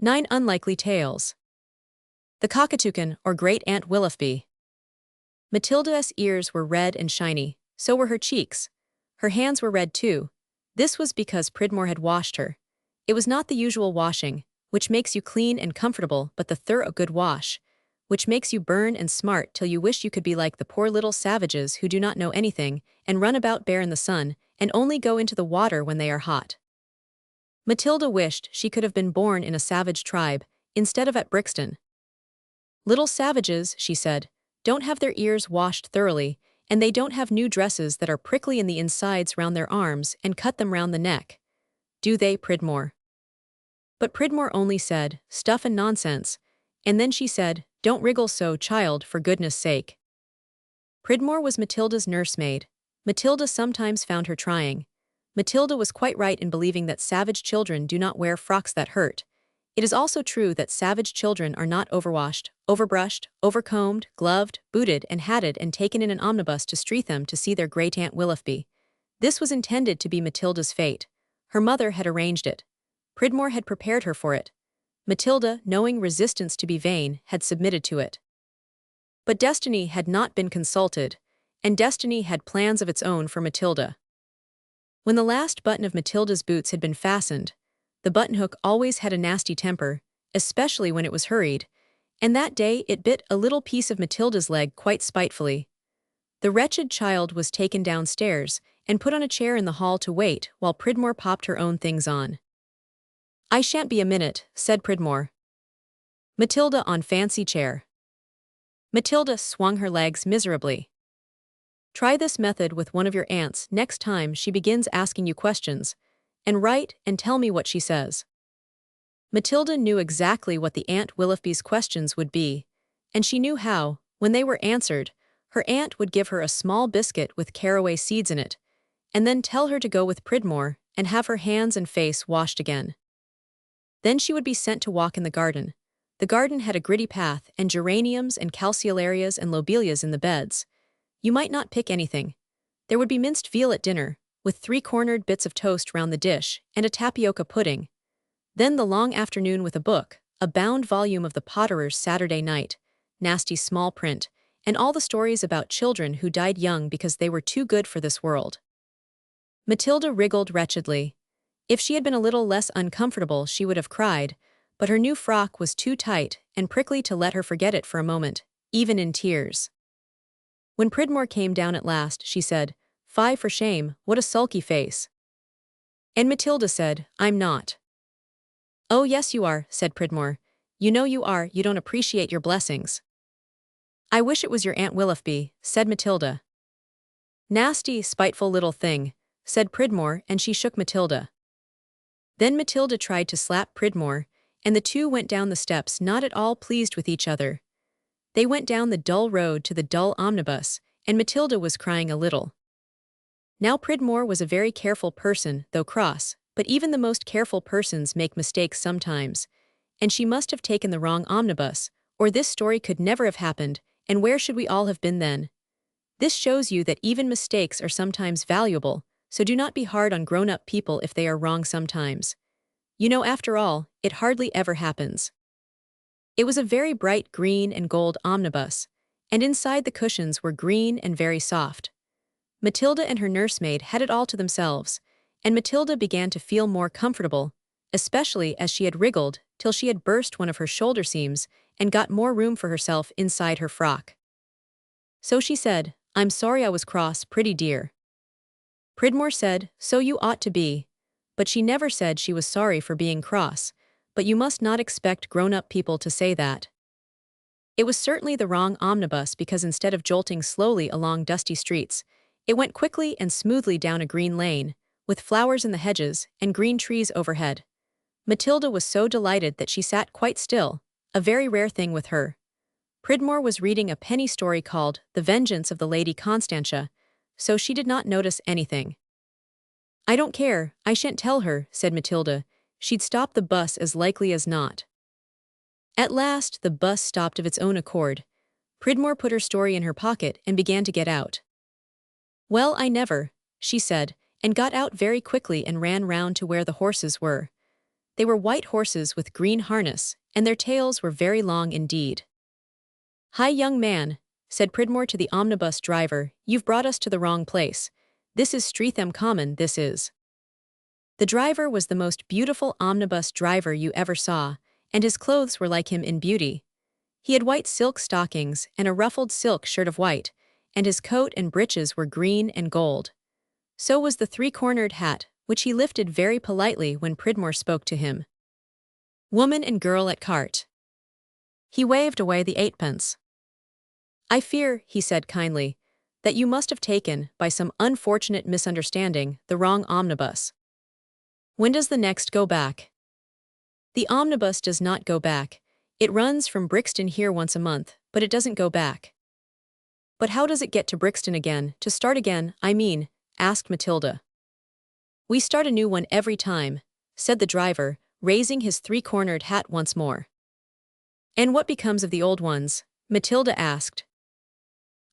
9 Unlikely Tales. The Cockatoucan, or Great Aunt Willoughby. Matilda's ears were red and shiny, so were her cheeks. Her hands were red too. This was because Pridmore had washed her. It was not the usual washing, which makes you clean and comfortable, but the thorough good wash, which makes you burn and smart till you wish you could be like the poor little savages who do not know anything, and run about bare in the sun, and only go into the water when they are hot. Matilda wished she could have been born in a savage tribe, instead of at Brixton. Little savages, she said, don't have their ears washed thoroughly, and they don't have new dresses that are prickly in the insides round their arms and cut them round the neck. Do they, Pridmore? But Pridmore only said, stuff and nonsense, and then she said, don't wriggle so, child, for goodness sake. Pridmore was Matilda's nursemaid. Matilda sometimes found her trying. Matilda was quite right in believing that savage children do not wear frocks that hurt. It is also true that savage children are not overwashed, overbrushed, overcombed, gloved, booted, and hatted and taken in an omnibus to Streatham to see their great Aunt Willoughby. This was intended to be Matilda's fate. Her mother had arranged it. Pridmore had prepared her for it. Matilda, knowing resistance to be vain, had submitted to it. But Destiny had not been consulted, and Destiny had plans of its own for Matilda. When the last button of Matilda's boots had been fastened, the button-hook always had a nasty temper, especially when it was hurried, and that day it bit a little piece of Matilda's leg quite spitefully. The wretched child was taken downstairs and put on a chair in the hall to wait while Pridmore popped her own things on. I shan't be a minute, said Pridmore. Matilda on fancy chair. Matilda swung her legs miserably. Try this method with one of your aunts next time she begins asking you questions, and write and tell me what she says. Matilda knew exactly what the Aunt Willoughby's questions would be, and she knew how, when they were answered, her aunt would give her a small biscuit with caraway seeds in it, and then tell her to go with Pridmore and have her hands and face washed again. Then she would be sent to walk in the garden. The garden had a gritty path and geraniums and calceolarias and lobelias in the beds. You might not pick anything. There would be minced veal at dinner, with 3-cornered bits of toast round the dish, and a tapioca pudding. Then the long afternoon with a book, a bound volume of the Potterer's Saturday Night, nasty small print, and all the stories about children who died young because they were too good for this world. Matilda wriggled wretchedly. If she had been a little less uncomfortable, she would have cried, but her new frock was too tight and prickly to let her forget it for a moment, even in tears. When Pridmore came down at last, she said, Fie for shame, what a sulky face. And Matilda said, I'm not. Oh yes you are, said Pridmore. You know you are, you don't appreciate your blessings. I wish it was your Aunt Willoughby, said Matilda. Nasty, spiteful little thing, said Pridmore, and she shook Matilda. Then Matilda tried to slap Pridmore, and the two went down the steps not at all pleased with each other. They went down the dull road to the dull omnibus, and Matilda was crying a little. Now Pridmore was a very careful person, though cross, but even the most careful persons make mistakes sometimes, and she must have taken the wrong omnibus, or this story could never have happened, and where should we all have been then? This shows you that even mistakes are sometimes valuable, so do not be hard on grown-up people if they are wrong sometimes. You know, after all, it hardly ever happens. It was a very bright green and gold omnibus, and inside the cushions were green and very soft. Matilda and her nursemaid had it all to themselves, and Matilda began to feel more comfortable, especially as she had wriggled till she had burst one of her shoulder seams and got more room for herself inside her frock. So she said, I'm sorry I was cross, pretty dear. Pridmore said, so you ought to be, but she never said she was sorry for being cross, but you must not expect grown-up people to say that. It was certainly the wrong omnibus because instead of jolting slowly along dusty streets, it went quickly and smoothly down a green lane, with flowers in the hedges and green trees overhead. Matilda was so delighted that she sat quite still, a very rare thing with her. Pridmore was reading a penny story called The Vengeance of the Lady Constantia, so she did not notice anything. I don't care, I shan't tell her, said Matilda. She'd stop the bus as likely as not. At last the bus stopped of its own accord. Pridmore put her story in her pocket and began to get out. Well, I never, she said, and got out very quickly and ran round to where the horses were. They were white horses with green harness, and their tails were very long indeed. "Hi, young man," said Pridmore to the omnibus driver, "you've brought us to the wrong place. This is Streatham Common, this is." The driver was the most beautiful omnibus driver you ever saw, and his clothes were like him in beauty. He had white silk stockings and a ruffled silk shirt of white, and his coat and breeches were green and gold. So was the three-cornered hat, which he lifted very politely when Pridmore spoke to him. "Woman and girl at cart." He waved away the eightpence. "I fear," he said kindly, "that you must have taken, by some unfortunate misunderstanding, the wrong omnibus. When does the next go back?" "The omnibus does not go back. It runs from Brixton here once a month, but it doesn't go back." "But how does it get to Brixton again, to start again, I mean?" asked Matilda. "We start a new one every time," said the driver, raising his three-cornered hat once more. "And what becomes of the old ones?" Matilda asked.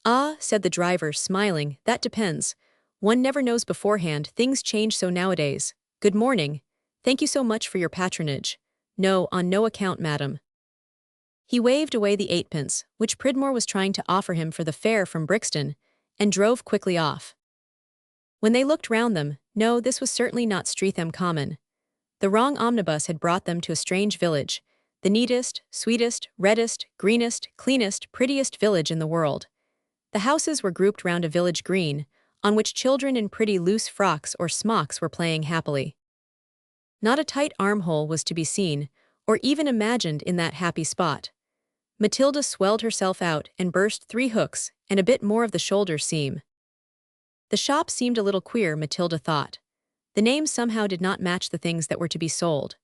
"Ah," said the driver, smiling, "that depends. One never knows beforehand, things change so nowadays. Good morning. Thank you so much for your patronage. No, on no account, madam." He waved away the eightpence, which Pridmore was trying to offer him for the fare from Brixton, and drove quickly off. When they looked round them, no, this was certainly not Streatham Common. The wrong omnibus had brought them to a strange village, the neatest, sweetest, reddest, greenest, cleanest, prettiest village in the world. The houses were grouped round a village green, on which children in pretty loose frocks or smocks were playing happily. Not a tight armhole was to be seen, or even imagined in that happy spot. Matilda swelled herself out and burst 3 hooks and a bit more of the shoulder seam. The shop seemed a little queer, Matilda thought. The names somehow did not match the things that were to be sold.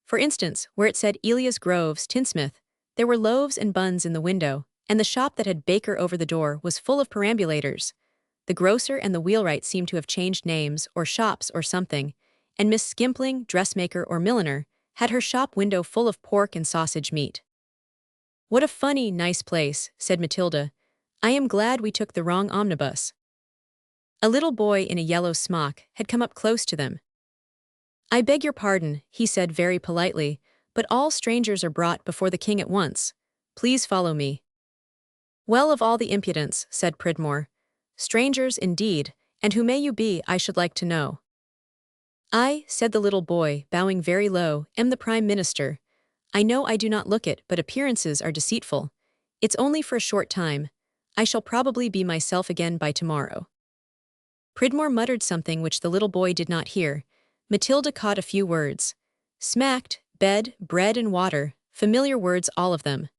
For instance, where it said Elias Groves, tinsmith, there were loaves and buns in the window, and the shop that had baker over the door was full of perambulators. The grocer and the wheelwright seemed to have changed names or shops or something, and Miss Skimpling, dressmaker or milliner, had her shop window full of pork and sausage meat. "What a funny, nice place," said Matilda. "I am glad we took the wrong omnibus." A little boy in a yellow smock had come up close to them. "I beg your pardon," he said very politely, "but all strangers are brought before the king at once. Please follow me." "Well, of all the impudence," said Pridmore. "Strangers, indeed, and who may you be, I should like to know?" "I," said the little boy, bowing very low, "am the Prime Minister. I know I do not look it, but appearances are deceitful. It's only for a short time. I shall probably be myself again by tomorrow." Pridmore muttered something which the little boy did not hear. Matilda caught a few words. Smacked, bed, bread and water, familiar words all of them.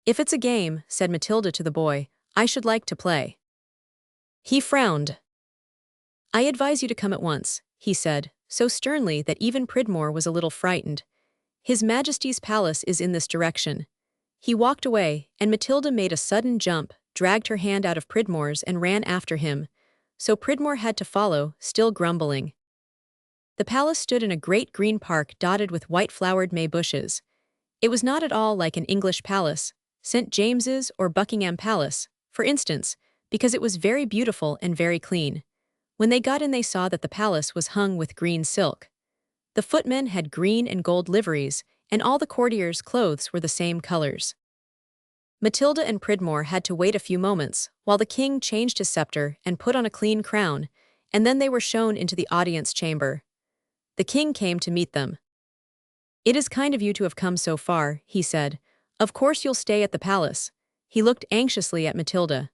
"If it's a game," said Matilda to the boy, "I should like to play." He frowned. "I advise you to come at once," he said, so sternly that even Pridmore was a little frightened. "His Majesty's palace is in this direction." He walked away, and Matilda made a sudden jump, dragged her hand out of Pridmore's and ran after him. So Pridmore had to follow, still grumbling. The palace stood in a great green park dotted with white-flowered May bushes. It was not at all like an English palace, St. James's or Buckingham Palace, for instance, because it was very beautiful and very clean. When they got in they saw that the palace was hung with green silk. The footmen had green and gold liveries, and all the courtiers' clothes were the same colors. Matilda and Pridmore had to wait a few moments, while the king changed his scepter and put on a clean crown, and then they were shown into the audience chamber. The king came to meet them. "It is kind of you to have come so far," he said. "Of course you'll stay at the palace." He looked anxiously at Matilda.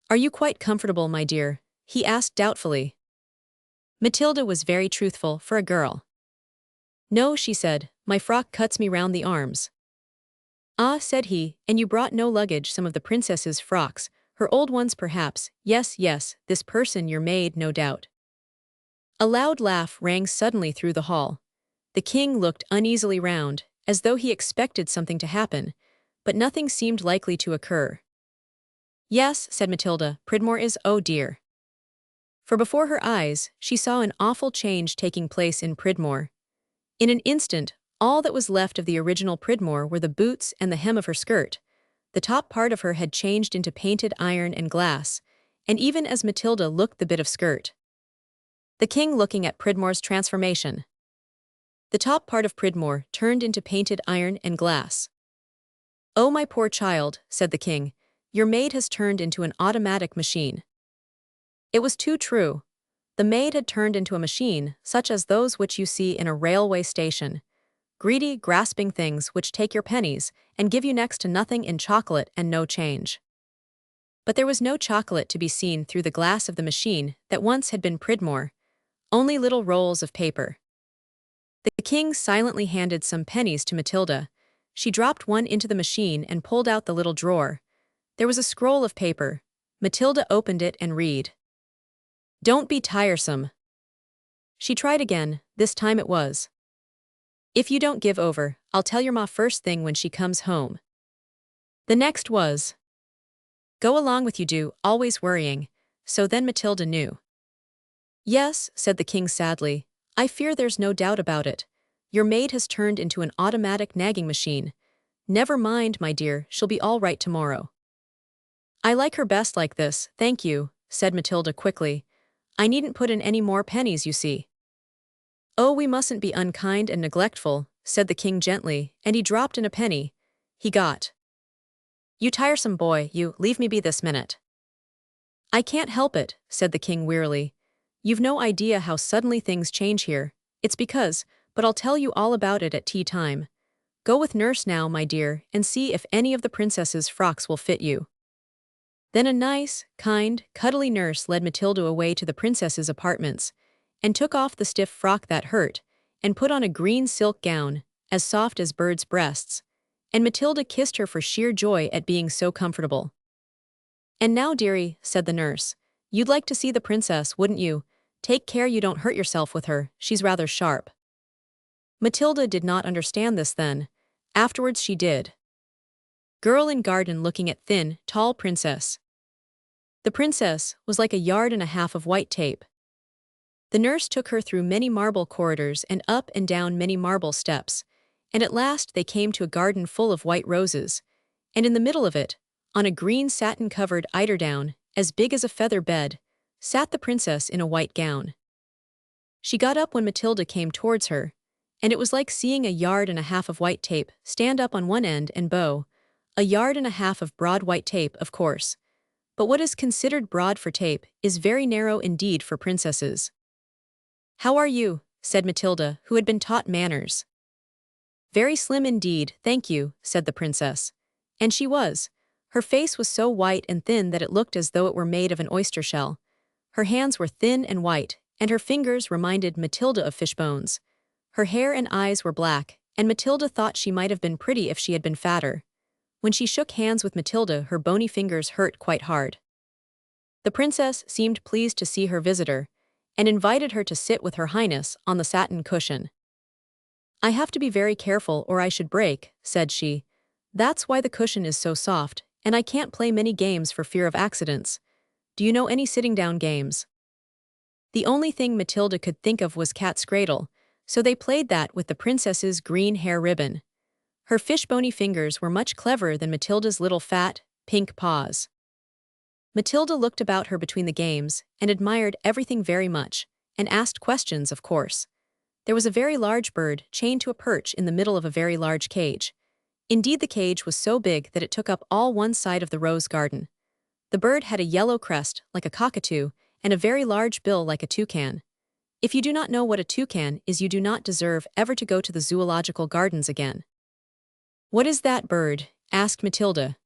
"Are you quite comfortable, my dear?" he asked doubtfully. Matilda was very truthful for a girl. "No," she said, "my frock cuts me round the arms." "Ah," said he, "and you brought no luggage, some of the princess's frocks, her old ones perhaps, yes, yes, this person your maid, no doubt." A loud laugh rang suddenly through the hall. The king looked uneasily round, as though he expected something to happen, but nothing seemed likely to occur. "Yes," said Matilda, "Pridmore is, oh dear." For before her eyes, she saw an awful change taking place in Pridmore. In an instant, all that was left of the original Pridmore were the boots and the hem of her skirt. The top part of her had changed into painted iron and glass, and even as Matilda looked the bit of skirt. The king looking at Pridmore's transformation. The top part of Pridmore turned into painted iron and glass. "Oh, my poor child," said the king, "your maid has turned into an automatic machine." It was too true. The maid had turned into a machine, such as those which you see in a railway station. Greedy, grasping things which take your pennies and give you next to nothing in chocolate and no change. But there was no chocolate to be seen through the glass of the machine that once had been Pridmore, only little rolls of paper. The king silently handed some pennies to Matilda. She dropped one into the machine and pulled out the little drawer. There was a scroll of paper. Matilda opened it and read. "Don't be tiresome." She tried again, this time it was. "If you don't give over, I'll tell your ma first thing when she comes home." The next was, "Go along with you do, always worrying." So then Matilda knew. "Yes," said the king sadly, "I fear there's no doubt about it. Your maid has turned into an automatic nagging machine. Never mind, my dear, she'll be all right tomorrow." "I like her best like this, thank you," said Matilda quickly. "I needn't put in any more pennies, you see." "Oh, we mustn't be unkind and neglectful," said the king gently, and he dropped in a penny. He got. "You tiresome boy, you, leave me be this minute." "I can't help it," said the king wearily. "You've no idea how suddenly things change here. It's because, but I'll tell you all about it at tea time. Go with nurse now, my dear, and see if any of the princess's frocks will fit you." Then a nice, kind, cuddly nurse led Matilda away to the princess's apartments, and took off the stiff frock that hurt, and put on a green silk gown, as soft as birds' breasts, and Matilda kissed her for sheer joy at being so comfortable. "And now, dearie," said the nurse, "you'd like to see the princess, wouldn't you? Take care you don't hurt yourself with her, she's rather sharp." Matilda did not understand this then. Afterwards she did. Girl in garden looking at thin, tall princess. The princess was like 1.5 yards of white tape. The nurse took her through many marble corridors and up and down many marble steps, and at last they came to a garden full of white roses, and in the middle of it, on a green satin-covered eiderdown, as big as a feather bed, sat the princess in a white gown. She got up when Matilda came towards her, and it was like seeing 1.5 yards of white tape stand up on one end and bow, 1.5 yards of broad white tape, of course. But what is considered broad for tape is very narrow indeed for princesses. "How are you?" said Matilda, who had been taught manners. "Very slim indeed, thank you," said the princess. And she was. Her face was so white and thin that it looked as though it were made of an oyster shell. Her hands were thin and white, and her fingers reminded Matilda of fish bones. Her hair and eyes were black, and Matilda thought she might have been pretty if she had been fatter. When she shook hands with Matilda, her bony fingers hurt quite hard. The princess seemed pleased to see her visitor, and invited her to sit with her highness on the satin cushion. "I have to be very careful or I should break," said she. "That's why the cushion is so soft, and I can't play many games for fear of accidents. Do you know any sitting-down games?" The only thing Matilda could think of was cat's cradle, so they played that with the princess's green hair ribbon. Her fish-bony fingers were much cleverer than Matilda's little fat, pink paws. Matilda looked about her between the games, and admired everything very much, and asked questions, of course. There was a very large bird chained to a perch in the middle of a very large cage. Indeed, the cage was so big that it took up all one side of the rose garden. The bird had a yellow crest, like a cockatoo, and a very large bill like a toucan. If you do not know what a toucan is, you do not deserve ever to go to the zoological gardens again. "What is that bird?" asked Matilda.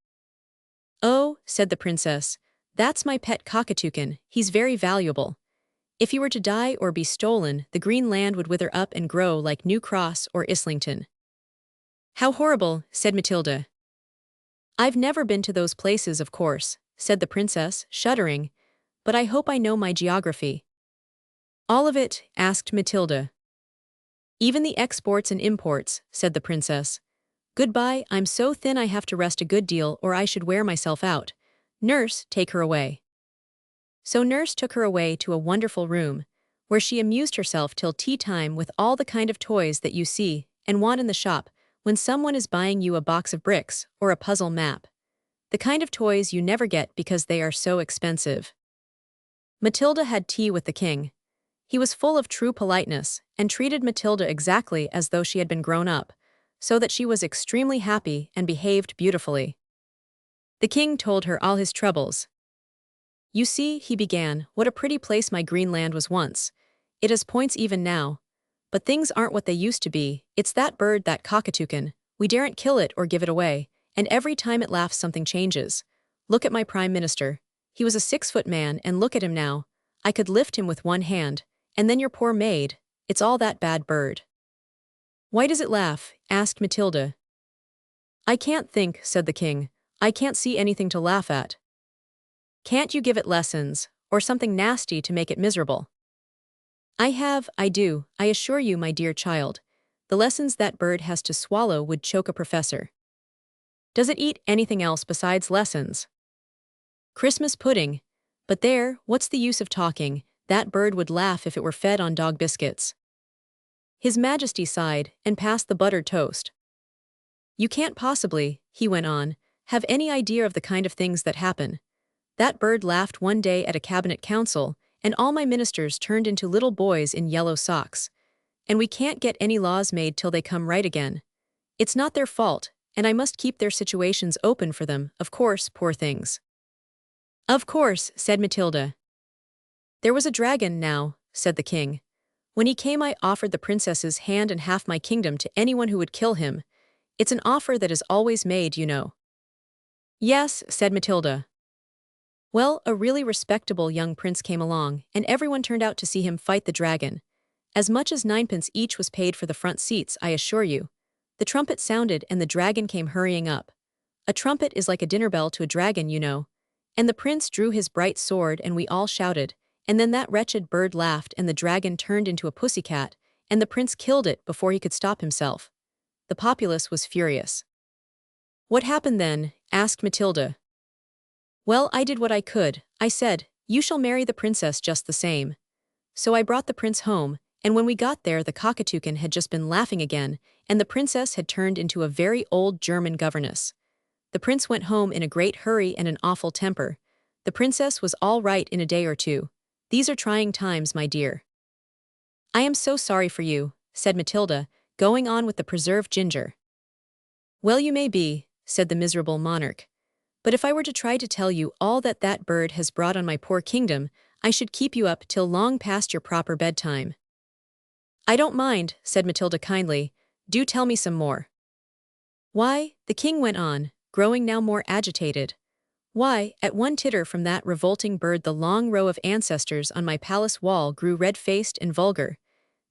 "Oh," said the princess, "that's my pet cockatoucan, he's very valuable. If he were to die or be stolen, the green land would wither up and grow like New Cross or Islington." "How horrible," said Matilda. "I've never been to those places, of course," said the princess, shuddering, "but I hope I know my geography." "All of it?" asked Matilda. "Even the exports and imports," said the princess. "Goodbye, I'm so thin I have to rest a good deal or I should wear myself out. Nurse, take her away." So nurse took her away to a wonderful room, where she amused herself till tea time with all the kind of toys that you see and want in the shop when someone is buying you a box of bricks or a puzzle map. The kind of toys you never get because they are so expensive. Matilda had tea with the king. He was full of true politeness and treated Matilda exactly as though she had been grown up, so that she was extremely happy and behaved beautifully. The king told her all his troubles. "You see," he began, "what a pretty place my green land was once. It has points even now. But things aren't what they used to be. It's that bird, that cockatoucan. We daren't kill it or give it away, and every time it laughs something changes. Look at my prime minister. He was a 6-foot man, and look at him now. I could lift him with one hand. And then your poor maid. It's all that bad bird." "Why does it laugh?" asked Matilda. "I can't think," said the king. "I can't see anything to laugh at." "Can't you give it lessons, or something nasty to make it miserable?" I do, I assure you, my dear child. The lessons that bird has to swallow would choke a professor." "Does it eat anything else besides lessons?" "Christmas pudding. But there, what's the use of talking? That bird would laugh if it were fed on dog biscuits." His Majesty sighed and passed the buttered toast. "You can't possibly," he went on, "have any idea of the kind of things that happen. That bird laughed one day at a cabinet council, and all my ministers turned into little boys in yellow socks. And we can't get any laws made till they come right again. It's not their fault, and I must keep their situations open for them, of course, poor things." "Of course," said Matilda. "There was a dragon, now," said the king. "When he came, I offered the princess's hand and half my kingdom to anyone who would kill him. It's an offer that is always made, you know." "Yes," said Matilda. "Well, a really respectable young prince came along, and everyone turned out to see him fight the dragon. As much as 9 pence each was paid for the front seats, I assure you. The trumpet sounded and the dragon came hurrying up. A trumpet is like a dinner bell to a dragon, you know. And the prince drew his bright sword and we all shouted, and then that wretched bird laughed and the dragon turned into a pussycat, and the prince killed it before he could stop himself. The populace was furious." "What happened then?" asked Matilda. "Well, I did what I could. I said, 'You shall marry the princess just the same.' So I brought the prince home, and when we got there the cockatoucan had just been laughing again, and the princess had turned into a very old German governess. The prince went home in a great hurry and an awful temper. The princess was all right in a day or two. These are trying times, my dear." "I am so sorry for you," said Matilda, going on with the preserved ginger. "Well, you may be," said the miserable monarch. "But if I were to try to tell you all that that bird has brought on my poor kingdom, I should keep you up till long past your proper bedtime." "I don't mind," said Matilda kindly. "Do tell me some more." "Why," the king went on, growing now more agitated, "why, at one titter from that revolting bird the long row of ancestors on my palace wall grew red-faced and vulgar.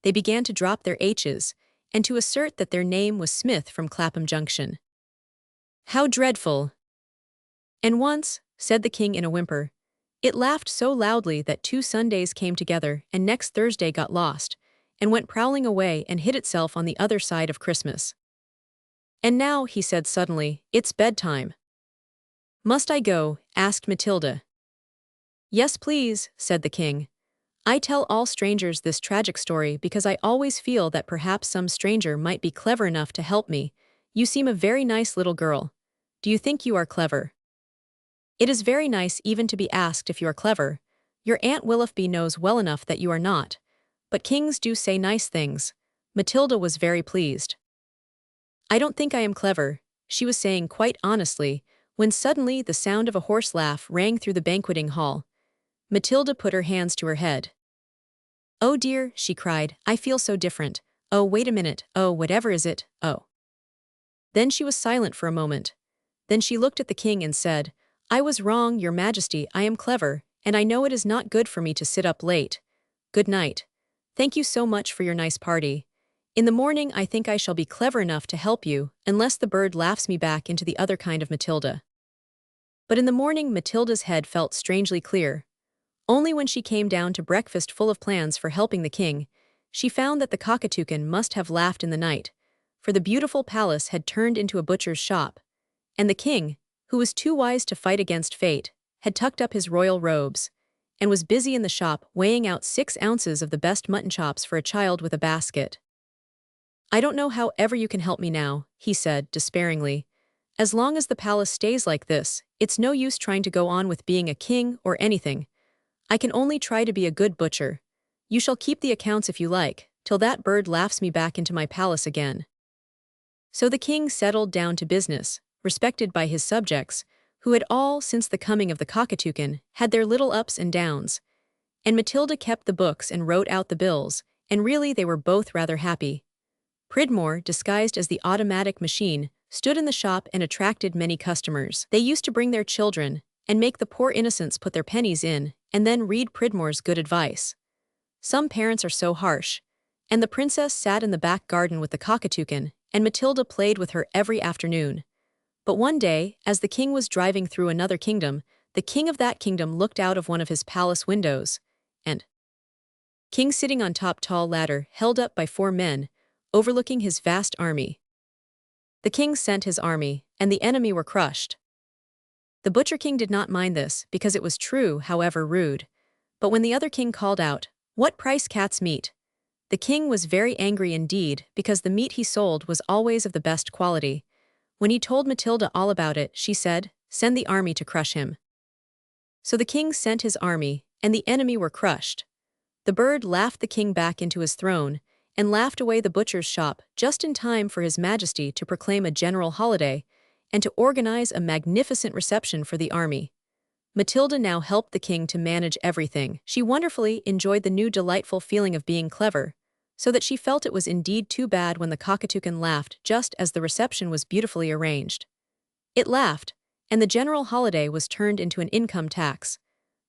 They began to drop their H's, and to assert that their name was Smith from Clapham Junction." "How dreadful!" "And once," said the king in a whimper, "it laughed so loudly that 2 Sundays came together and next Thursday got lost, and went prowling away and hid itself on the other side of Christmas. And now," he said suddenly, "it's bedtime." "Must I go?" asked Matilda. "Yes, please," said the king. "I tell all strangers this tragic story because I always feel that perhaps some stranger might be clever enough to help me. You seem a very nice little girl. Do you think you are clever?" "It is very nice even to be asked if you are clever. Your Aunt Willoughby knows well enough that you are not. But kings do say nice things." Matilda was very pleased. "I don't think I am clever," she was saying quite honestly, when suddenly the sound of a hoarse laugh rang through the banqueting hall. Matilda put her hands to her head. "Oh dear," she cried, "I feel so different. Oh, wait a minute. Oh, whatever is it? Oh." Then she was silent for a moment. Then she looked at the king and said, "I was wrong, your majesty, I am clever, and I know it is not good for me to sit up late. Good night. Thank you so much for your nice party. In the morning I think I shall be clever enough to help you, unless the bird laughs me back into the other kind of Matilda." But in the morning Matilda's head felt strangely clear. Only when she came down to breakfast full of plans for helping the king, she found that the cockatoucan must have laughed in the night, for the beautiful palace had turned into a butcher's shop, and the king, who was too wise to fight against fate, had tucked up his royal robes, and was busy in the shop weighing out 6 ounces of the best mutton chops for a child with a basket. "I don't know how ever you can help me now," he said, despairingly. "As long as the palace stays like this, it's no use trying to go on with being a king or anything. I can only try to be a good butcher. You shall keep the accounts if you like, till that bird laughs me back into my palace again." So the king settled down to business, respected by his subjects, who had all, since the coming of the cockatoucan, had their little ups and downs. And Matilda kept the books and wrote out the bills, and really they were both rather happy. Pridmore, disguised as the automatic machine, stood in the shop and attracted many customers. They used to bring their children, and make the poor innocents put their pennies in, and then read Pridmore's good advice. Some parents are so harsh. And the princess sat in the back garden with the cockatoucan, and Matilda played with her every afternoon. But one day, as the king was driving through another kingdom, the king of that kingdom looked out of one of his palace windows, and king sitting on top tall ladder held up by 4 men, overlooking his vast army. The king sent his army, and the enemy were crushed. The butcher king did not mind this, because it was true, however rude. But when the other king called out, "What price cat's meat?" the king was very angry indeed, because the meat he sold was always of the best quality. When he told Matilda all about it, she said, "Send the army to crush him." So the king sent his army, and the enemy were crushed. The bird laughed the king back into his throne, and laughed away the butcher's shop just in time for His Majesty to proclaim a general holiday, and to organize a magnificent reception for the army. Matilda now helped the king to manage everything. She wonderfully enjoyed the new delightful feeling of being clever, so that she felt it was indeed too bad when the cockatoucan laughed just as the reception was beautifully arranged. It laughed, and the general holiday was turned into an income tax.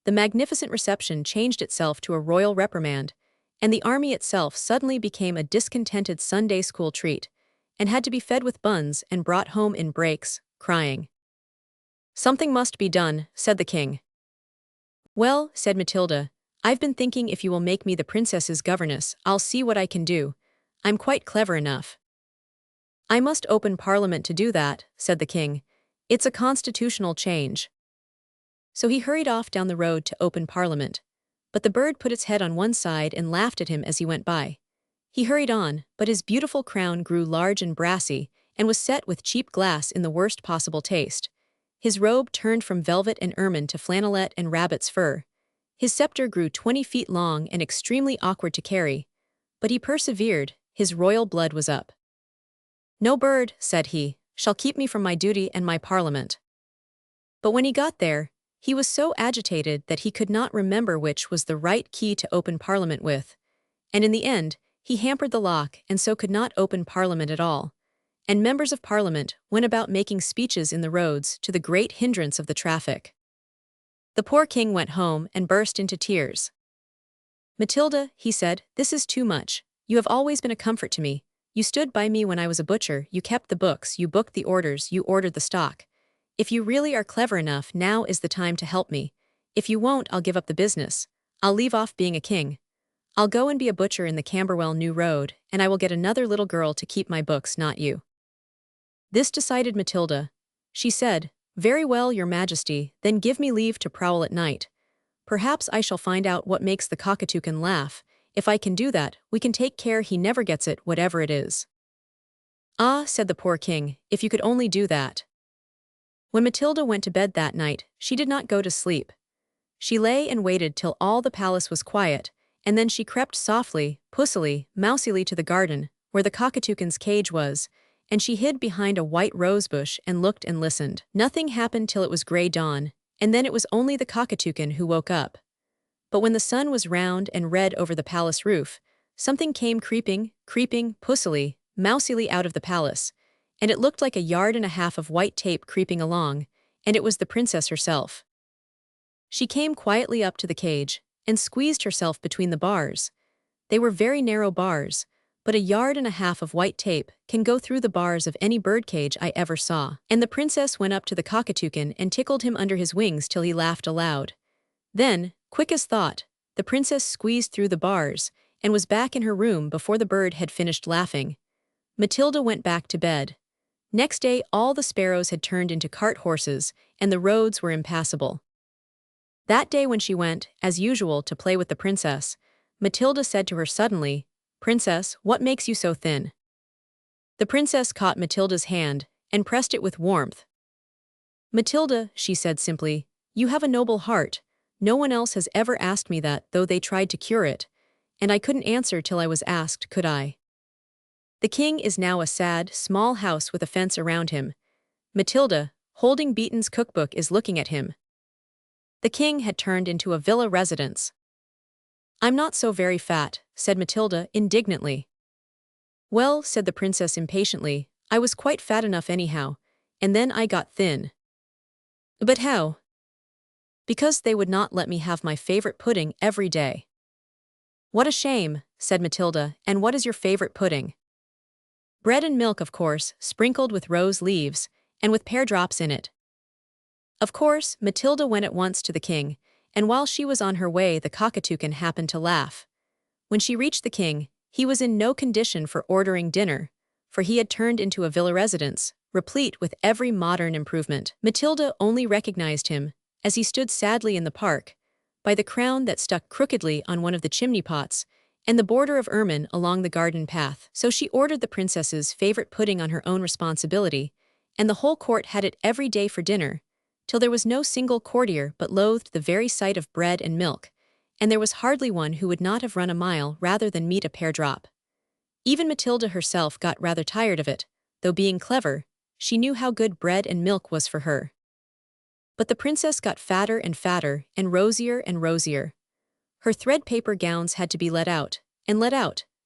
The magnificent reception changed itself to a royal reprimand, and the army itself suddenly became a discontented Sunday school treat, and had to be fed with buns and brought home in breaks, crying. "Something must be done," said the king. "Well," said Matilda, "I've been thinking if you will make me the princess's governess, I'll see what I can do. I'm quite clever enough." "I must open parliament to do that," said the king. "It's a constitutional change." So he hurried off down the road to open parliament. But the bird put its head on one side and laughed at him as he went by. He hurried on, but his beautiful crown grew large and brassy, and was set with cheap glass in the worst possible taste. His robe turned from velvet and ermine to flannelette and rabbit's fur. His scepter grew 20 feet long and extremely awkward to carry. But he persevered, his royal blood was up. "No bird," said he, "shall keep me from my duty and my parliament." But when he got there, he was so agitated that he could not remember which was the right key to open parliament with. And in the end, he hampered the lock and so could not open parliament at all. And members of parliament went about making speeches in the roads to the great hindrance of the traffic. The poor king went home and burst into tears. "Matilda," he said, "this is too much. You have always been a comfort to me. You stood by me when I was a butcher, you kept the books, you booked the orders, you ordered the stock. If you really are clever enough, now is the time to help me. If you won't, I'll give up the business. I'll leave off being a king. I'll go and be a butcher in the Camberwell New Road, and I will get another little girl to keep my books, not you." This decided Matilda. She said, "Very well, your majesty, then give me leave to prowl at night. Perhaps I shall find out what makes the cockatoucan laugh. If I can do that, we can take care he never gets it, whatever it is." "Ah," said the poor king, "if you could only do that." When Matilda went to bed that night, she did not go to sleep. She lay and waited till all the palace was quiet, and then she crept softly, pussily, mousily to the garden, where the cockatoucan's cage was, and she hid behind a white rosebush and looked and listened. Nothing happened till it was gray dawn, and then it was only the cockatoucan who woke up. But when the sun was round and red over the palace roof, something came creeping, pussily, mousily out of the palace, and it looked like a yard and a half of white tape creeping along, and it was the princess herself. She came quietly up to the cage, and squeezed herself between the bars. They were very narrow bars, but a yard and a half of white tape can go through the bars of any birdcage I ever saw. And the princess went up to the cockatoucan and tickled him under his wings till he laughed aloud. Then, quick as thought, the princess squeezed through the bars, and was back in her room before the bird had finished laughing. Matilda went back to bed. Next day all the sparrows had turned into cart horses, and the roads were impassable. That day when she went, as usual, to play with the princess, Matilda said to her suddenly, "Princess, what makes you so thin?" The princess caught Matilda's hand, and pressed it with warmth. "Matilda," she said simply, "you have a noble heart. No one else has ever asked me that, though they tried to cure it. and I couldn't answer till I was asked, could I? The king is now a sad, small house with a fence around him. Matilda, holding Beaton's cookbook, is looking at him. The king had turned into a villa residence. I'm not so very fat, said Matilda indignantly. Well, said the princess impatiently, I was quite fat enough anyhow, and then I got thin. But how? Because they would not let me have my favorite pudding every day. What a shame, said Matilda, and what is your favorite pudding? Bread and milk, of course, sprinkled with rose leaves, and with pear drops in it. Of course, Matilda went at once to the king, and while she was on her way the cockatoucan happened to laugh. When she reached the king, he was in no condition for ordering dinner, for he had turned into a villa residence, replete with every modern improvement. Matilda only recognized him, as he stood sadly in the park, by the crown that stuck crookedly on one of the chimney pots, and the border of ermine along the garden path. So she ordered the princess's favorite pudding on her own responsibility, and the whole court had it every day for dinner, till there was no single courtier but loathed the very sight of bread and milk, and there was hardly one who would not have run a mile rather than meet a pear drop. Even Matilda herself got rather tired of it, though being clever, she knew how good bread and milk was for her. But the princess got fatter and fatter, and rosier. Her thread-paper gowns had to be let out,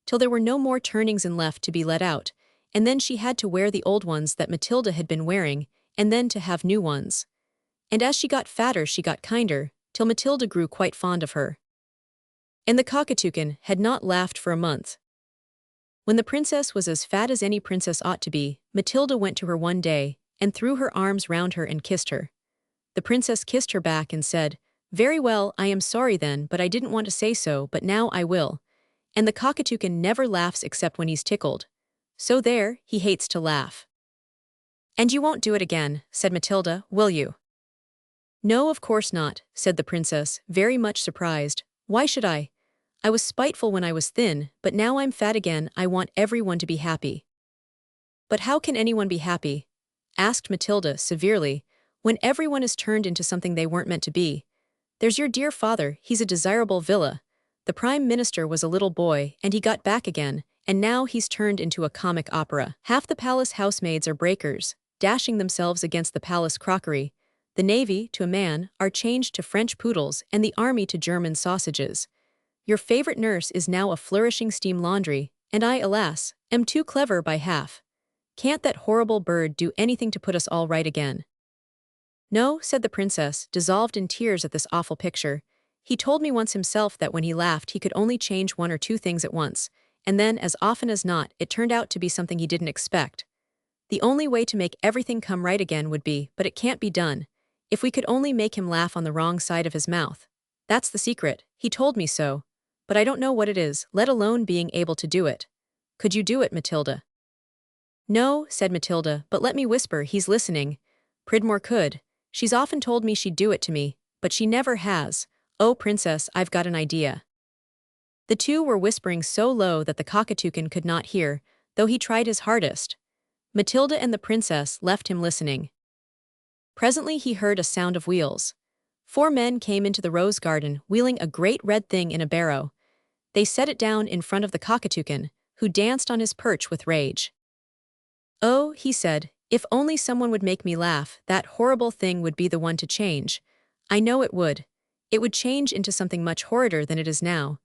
till there were no more turnings in left to be let out, and then she had to wear the old ones that Matilda had been wearing, and then to have new ones. And as she got fatter she got kinder, till Matilda grew quite fond of her. And the cockatoucan had not laughed for a month. When the princess was as fat as any princess ought to be, Matilda went to her one day, and threw her arms round her and kissed her. The princess kissed her back and said, "Very well, I am sorry then, but I didn't want to say so, but now I will." And the cockatoucan never laughs except when he's tickled. So there, he hates to laugh. "And you won't do it again," said Matilda, "will you?" "No, of course not," said the princess, very much surprised. "Why should I? I was spiteful when I was thin, but now I'm fat again. I want everyone to be happy." "But how can anyone be happy?" asked Matilda severely, "when everyone is turned into something they weren't meant to be. There's your dear father, he's a desirable villa. The prime minister was a little boy, and he got back again, and now he's turned into a comic opera. Half the palace housemaids are breakers, dashing themselves against the palace crockery. The navy, to a man, are changed to French poodles, and the army to German sausages. Your favorite nurse is now a flourishing steam laundry, and I, alas, am too clever by half. Can't that horrible bird do anything to put us all right again?" "No," said the princess, dissolved in tears at this awful picture. "He told me once himself that when he laughed he could only change one or two things at once, and then, as often as not, it turned out to be something he didn't expect. The only way to make everything come right again would be, but it can't be done, if we could only make him laugh on the wrong side of his mouth. That's the secret, he told me so. But I don't know what it is, let alone being able to do it. Could you do it, Matilda?" "No," said Matilda, "but let me whisper, he's listening. Pridmore could. She's often told me she'd do it to me, but she never has. Oh, princess, I've got an idea." The two were whispering so low that the cockatoucan could not hear, though he tried his hardest. Matilda and the princess left him listening. Presently he heard a sound of wheels. 4 men came into the rose garden, wheeling a great red thing in a barrow. They set it down in front of the cockatoucan, who danced on his perch with rage. "Oh," he said, "if only someone would make me laugh, that horrible thing would be the one to change. I know it would. It would change into something much horrider than it is now.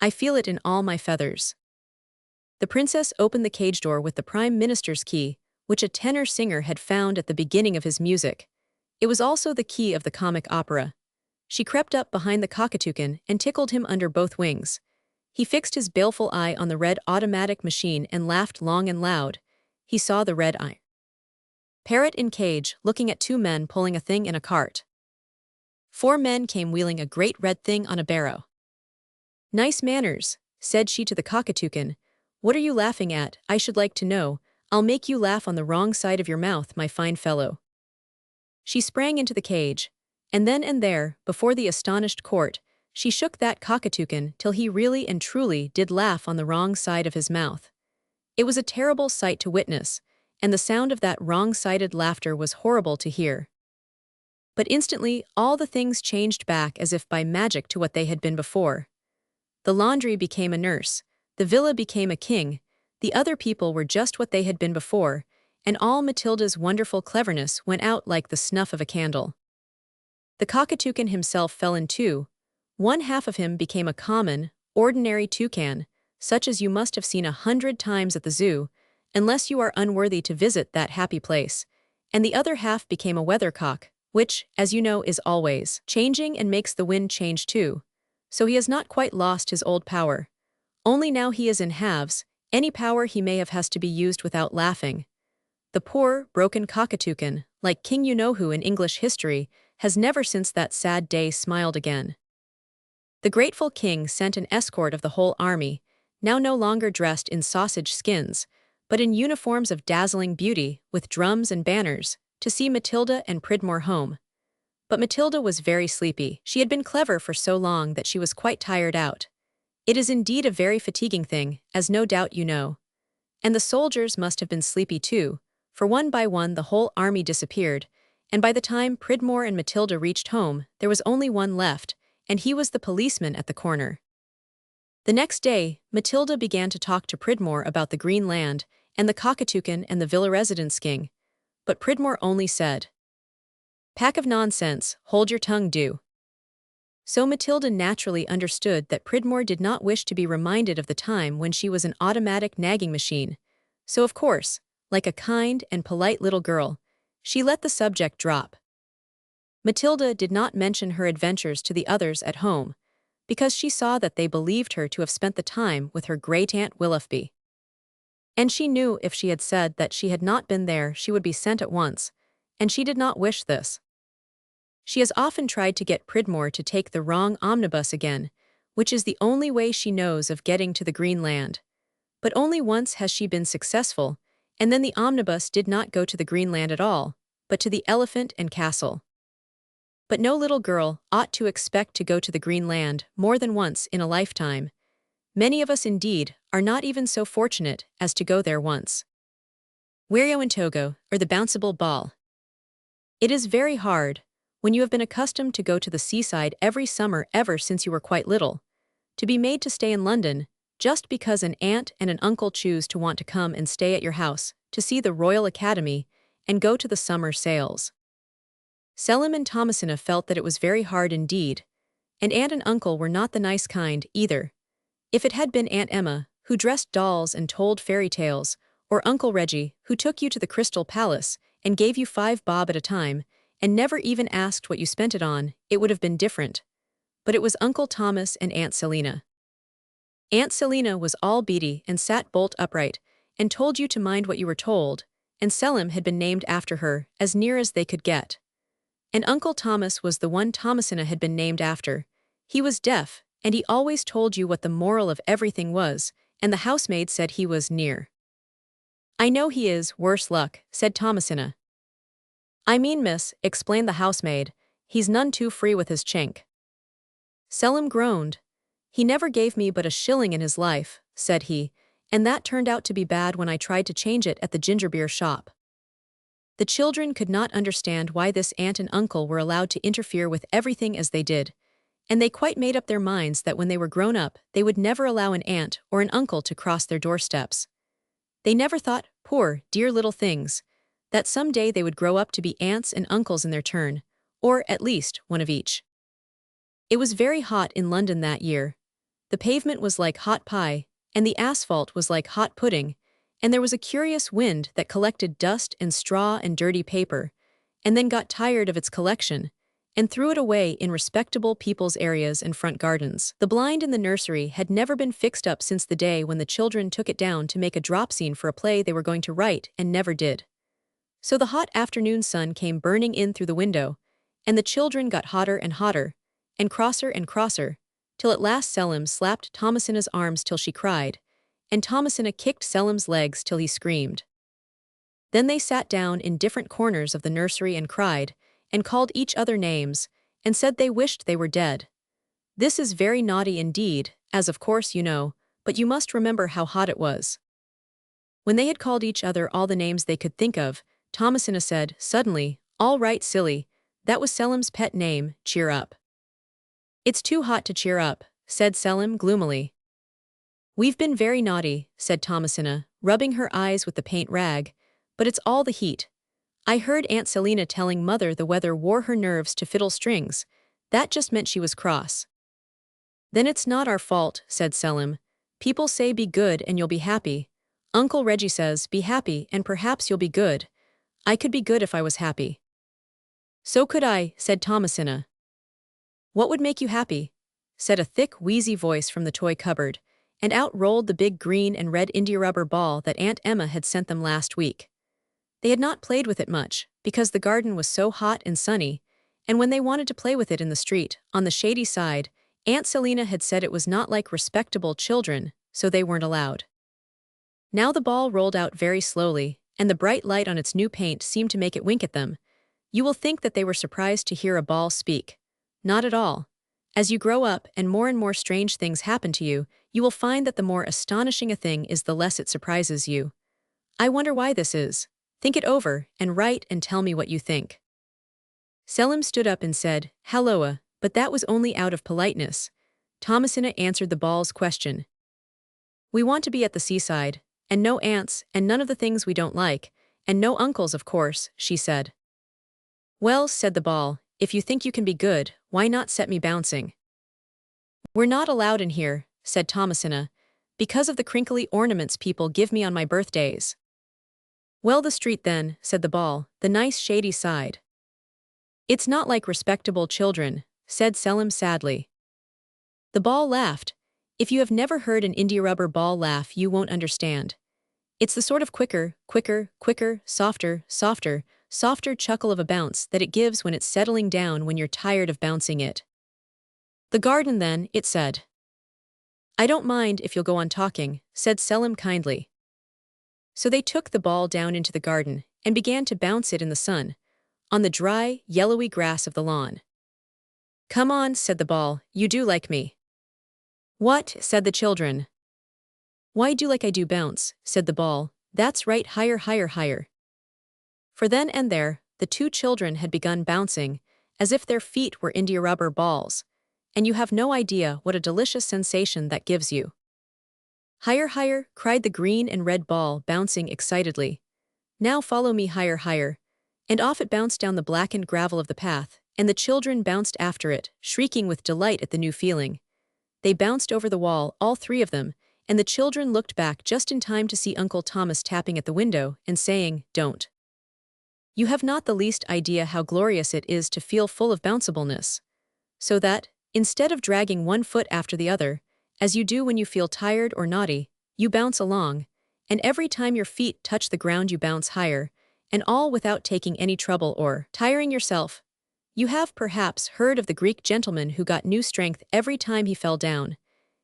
I feel it in all my feathers." The princess opened the cage door with the prime minister's key, which a tenor singer had found at the beginning of his music. It was also the key of the comic opera. She crept up behind the cockatoucan and tickled him under both wings. He fixed his baleful eye on the red automatic machine and laughed long and loud. He saw the red eye. Parrot in cage, looking at 2 men pulling a thing in a cart. 4 men came wheeling a great red thing on a barrow. "Nice manners," said she to the cockatoucan. "What are you laughing at, I should like to know? I'll make you laugh on the wrong side of your mouth, my fine fellow." She sprang into the cage, and then and there, before the astonished court, she shook that cockatoucan till he really and truly did laugh on the wrong side of his mouth. It was a terrible sight to witness, and the sound of that wrong-sided laughter was horrible to hear. But instantly all the things changed back as if by magic to what they had been before. The laundry became a nurse, the villa became a king, the other people were just what they had been before, and all Matilda's wonderful cleverness went out like the snuff of a candle. The cockatoucan himself fell in two. One half of him became a common, ordinary toucan, such as you must have seen 100 times at the zoo, unless you are unworthy to visit that happy place, and the other half became a weathercock, which, as you know, is always changing and makes the wind change too. So he has not quite lost his old power. Only now he is in halves, any power he may have has to be used without laughing. The poor, broken cockatoucan, like King You-Know-Who in English history, has never since that sad day smiled again. The grateful king sent an escort of the whole army, now no longer dressed in sausage skins, but in uniforms of dazzling beauty, with drums and banners, to see Matilda and Pridmore home. But Matilda was very sleepy. She had been clever for so long that she was quite tired out. It is indeed a very fatiguing thing, as no doubt you know. And the soldiers must have been sleepy too, for one by one the whole army disappeared, and by the time Pridmore and Matilda reached home, there was only one left, and he was the policeman at the corner. The next day, Matilda began to talk to Pridmore about the green land, and the cockatoucan and the villa residence king, but Pridmore only said, "Pack of nonsense, hold your tongue, do." So Matilda naturally understood that Pridmore did not wish to be reminded of the time when she was an automatic nagging machine, so of course, like a kind and polite little girl, she let the subject drop. Matilda did not mention her adventures to the others at home, because she saw that they believed her to have spent the time with her great-aunt Willoughby. And she knew if she had said that she had not been there she would be sent at once, and she did not wish this. She has often tried to get Pridmore to take the wrong omnibus again, which is the only way she knows of getting to the Green Land. But only once has she been successful, and then the omnibus did not go to the Green Land at all, but to the Elephant and Castle. But no little girl ought to expect to go to the Green Land more than once in a lifetime. Many of us indeed are not even so fortunate as to go there once. Wirio and Togo, or the bounceable ball. It is very hard, when you have been accustomed to go to the seaside every summer ever since you were quite little, to be made to stay in London just because an aunt and an uncle choose to want to come and stay at your house to see the Royal Academy and go to the summer sales. Selim and Thomasina felt that it was very hard indeed, and aunt and uncle were not the nice kind either. If it had been Aunt Emma, who dressed dolls and told fairy tales, or Uncle Reggie, who took you to the Crystal Palace and gave you 5 bob at a time, and never even asked what you spent it on, it would have been different. But it was Uncle Thomas and Aunt Selina. Aunt Selina was all beady and sat bolt upright, and told you to mind what you were told, and Selim had been named after her, as near as they could get. And Uncle Thomas was the one Thomasina had been named after. He was deaf, and he always told you what the moral of everything was, and the housemaid said he was near. "I know he is, worse luck," said Thomasina. "I mean, miss," explained the housemaid, "he's none too free with his chink." Selim groaned. "He never gave me but a shilling in his life," said he, "and that turned out to be bad when I tried to change it at the gingerbeer shop." The children could not understand why this aunt and uncle were allowed to interfere with everything as they did, and they quite made up their minds that when they were grown up they would never allow an aunt or an uncle to cross their doorsteps. They never thought, poor, dear little things, that some day they would grow up to be aunts and uncles in their turn, or at least one of each. It was very hot in London that year. The pavement was like hot pie, and the asphalt was like hot pudding, and there was a curious wind that collected dust and straw and dirty paper, and then got tired of its collection, and threw it away in respectable people's areas and front gardens. The blind in the nursery had never been fixed up since the day when the children took it down to make a drop scene for a play they were going to write and never did. So the hot afternoon sun came burning in through the window, and the children got hotter and hotter, and crosser, till at last Selim slapped Thomasina's arms till she cried, and Thomasina kicked Selim's legs till he screamed. Then they sat down in different corners of the nursery and cried, and called each other names, and said they wished they were dead. This is very naughty indeed, as of course you know, but you must remember how hot it was. When they had called each other all the names they could think of, Thomasina said, suddenly, "All right, silly, that was Selim's pet name, cheer up." "It's too hot to cheer up," said Selim gloomily. We've been very naughty, said Thomasina, rubbing her eyes with the paint rag, but it's all the heat. I heard Aunt Selina telling Mother the weather wore her nerves to fiddle strings. That just meant she was cross. Then it's not our fault, said Selim. People say be good and you'll be happy. Uncle Reggie says be happy and perhaps you'll be good. I could be good if I was happy. So could I, said Thomasina. What would make you happy? Said a thick, wheezy voice from the toy cupboard, and out rolled the big green and red India rubber ball that Aunt Emma had sent them last week. They had not played with it much, because the garden was so hot and sunny, and when they wanted to play with it in the street, on the shady side, Aunt Selina had said it was not like respectable children, so they weren't allowed. Now the ball rolled out very slowly, and the bright light on its new paint seemed to make it wink at them. You will think that they were surprised to hear a ball speak. Not at all. As you grow up and more strange things happen to you, you will find that the more astonishing a thing is, the less it surprises you. I wonder why this is. Think it over, and write and tell me what you think. Selim stood up and said, Halloa, but that was only out of politeness. Thomasina answered the ball's question. We want to be at the seaside, and no aunts, and none of the things we don't like, and no uncles, of course, she said. Well, said the ball, if you think you can be good, why not set me bouncing? We're not allowed in here, said Thomasina, because of the crinkly ornaments people give me on my birthdays. Well, the street then, said the ball, the nice shady side. It's not like respectable children, said Selim sadly. The ball laughed. If you have never heard an India rubber ball laugh, you won't understand. It's the sort of quicker, softer chuckle of a bounce that it gives when it's settling down when you're tired of bouncing it. The garden then, it said. I don't mind if you'll go on talking, said Selim kindly. So they took the ball down into the garden and began to bounce it in the sun, on the dry, yellowy grass of the lawn. Come on, said the ball, you do like me. What, said the children. Why do like I do bounce, said the ball, that's right, higher. For then and there, the two children had begun bouncing, as if their feet were India rubber balls, and you have no idea what a delicious sensation that gives you. Higher, cried the green and red ball, bouncing excitedly. Now follow me higher, and off it bounced down the blackened gravel of the path, and the children bounced after it, shrieking with delight at the new feeling. They bounced over the wall, all three of them, and the children looked back just in time to see Uncle Thomas tapping at the window and saying, Don't. You have not the least idea how glorious it is to feel full of bounceableness. So that, instead of dragging one foot after the other, as you do when you feel tired or naughty, you bounce along, and every time your feet touch the ground you bounce higher, and all without taking any trouble or tiring yourself. You have perhaps heard of the Greek gentleman who got new strength every time he fell down.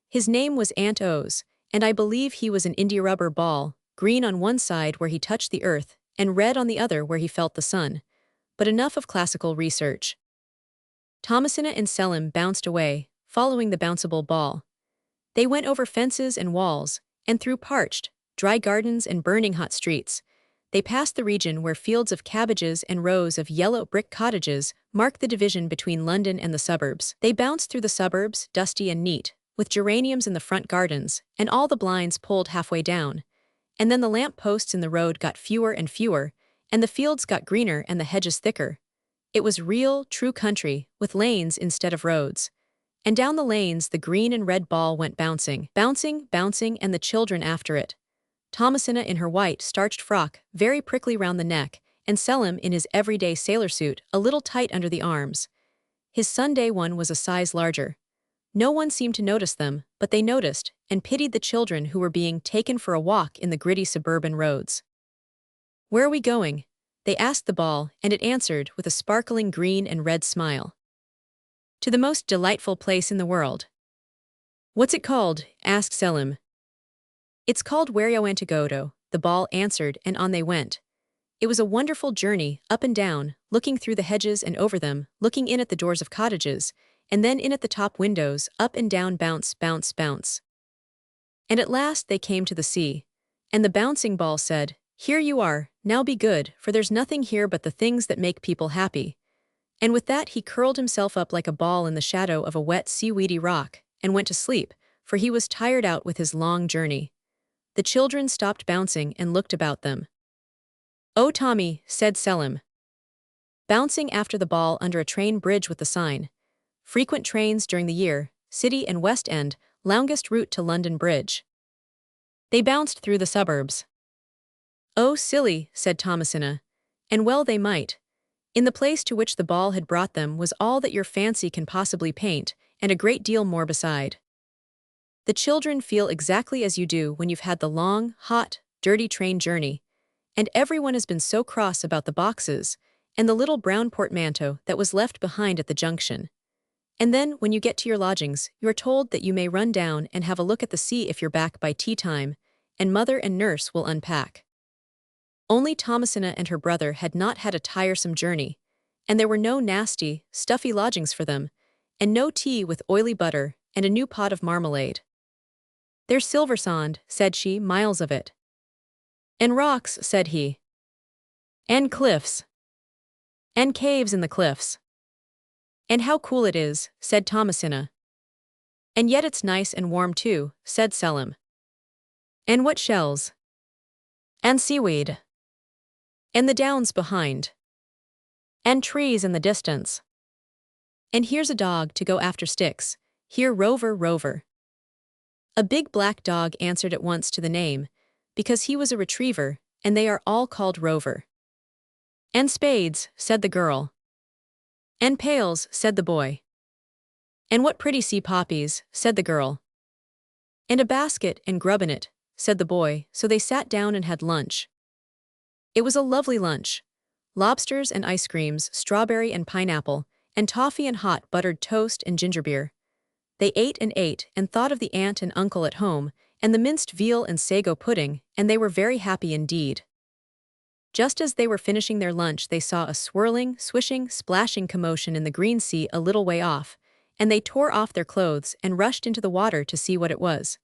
His name was Aunt O's, and I believe he was an India rubber ball, green on one side where he touched the earth, and red on the other where he felt the sun. But enough of classical research. Thomasina and Selim bounced away, following the bounceable ball. They went over fences and walls, and through parched, dry gardens and burning hot streets. They passed the region where fields of cabbages and rows of yellow brick cottages mark the division between London and the suburbs. They bounced through the suburbs, dusty and neat, with geraniums in the front gardens, and all the blinds pulled halfway down. And then the lamp posts in the road got fewer and fewer, and the fields got greener and the hedges thicker. It was real, true country, with lanes instead of roads. And down the lanes the green and red ball went bouncing, and the children after it. Thomasina in her white, starched frock, very prickly round the neck, and Selim in his everyday sailor suit, a little tight under the arms. His Sunday one was a size larger. No one seemed to notice them, but they noticed, and pitied the children who were being taken for a walk in the gritty suburban roads. Where are we going? They asked the ball, and it answered with a sparkling green and red smile. To the most delightful place in the world. What's it called? Asked Selim. It's called Where You Want to Go to, the ball answered, and on they went. It was a wonderful journey, up and down, looking through the hedges and over them, looking in at the doors of cottages, and then in at the top windows, up and down, bounce. And at last they came to the sea. And the bouncing ball said, Here you are, now be good, for there's nothing here but the things that make people happy. And with that he curled himself up like a ball in the shadow of a wet seaweedy rock, and went to sleep, for he was tired out with his long journey. The children stopped bouncing and looked about them. "Oh, Tommy," said Selim, bouncing after the ball under a train bridge with the sign, "Frequent trains during the year, City and West End, longest route to London Bridge." They bounced through the suburbs. "Oh, silly," said Thomasina. And well they might. In the place to which the ball had brought them was all that your fancy can possibly paint, and a great deal more beside. The children feel exactly as you do when you've had the long, hot, dirty train journey, and everyone has been so cross about the boxes and the little brown portmanteau that was left behind at the junction. And then, when you get to your lodgings, you are told that you may run down and have a look at the sea if you're back by tea time, and mother and nurse will unpack. Only Thomasina and her brother had not had a tiresome journey, and there were no nasty, stuffy lodgings for them, and no tea with oily butter and a new pot of marmalade. "There's silver sand," said she, "miles of it." "And rocks," said he. "And cliffs. And caves in the cliffs." "And how cool it is," said Thomasina. "And yet it's nice and warm too," said Selim. "And what shells. And seaweed. And the downs behind. And trees in the distance. And here's a dog to go after sticks. Here, Rover, Rover." A big black dog answered at once to the name, because he was a retriever, and they are all called Rover. "And spades," said the girl. "And pails," said the boy. "And what pretty sea poppies," said the girl. "And a basket and grub in it," said the boy, so they sat down and had lunch. It was a lovely lunch. Lobsters and ice creams, strawberry and pineapple, and toffee and hot buttered toast and ginger beer. They ate and thought of the aunt and uncle at home, and the minced veal and sago pudding, and they were very happy indeed. Just as they were finishing their lunch, they saw a swirling, swishing, splashing commotion in the green sea a little way off, and they tore off their clothes and rushed into the water to see what it was.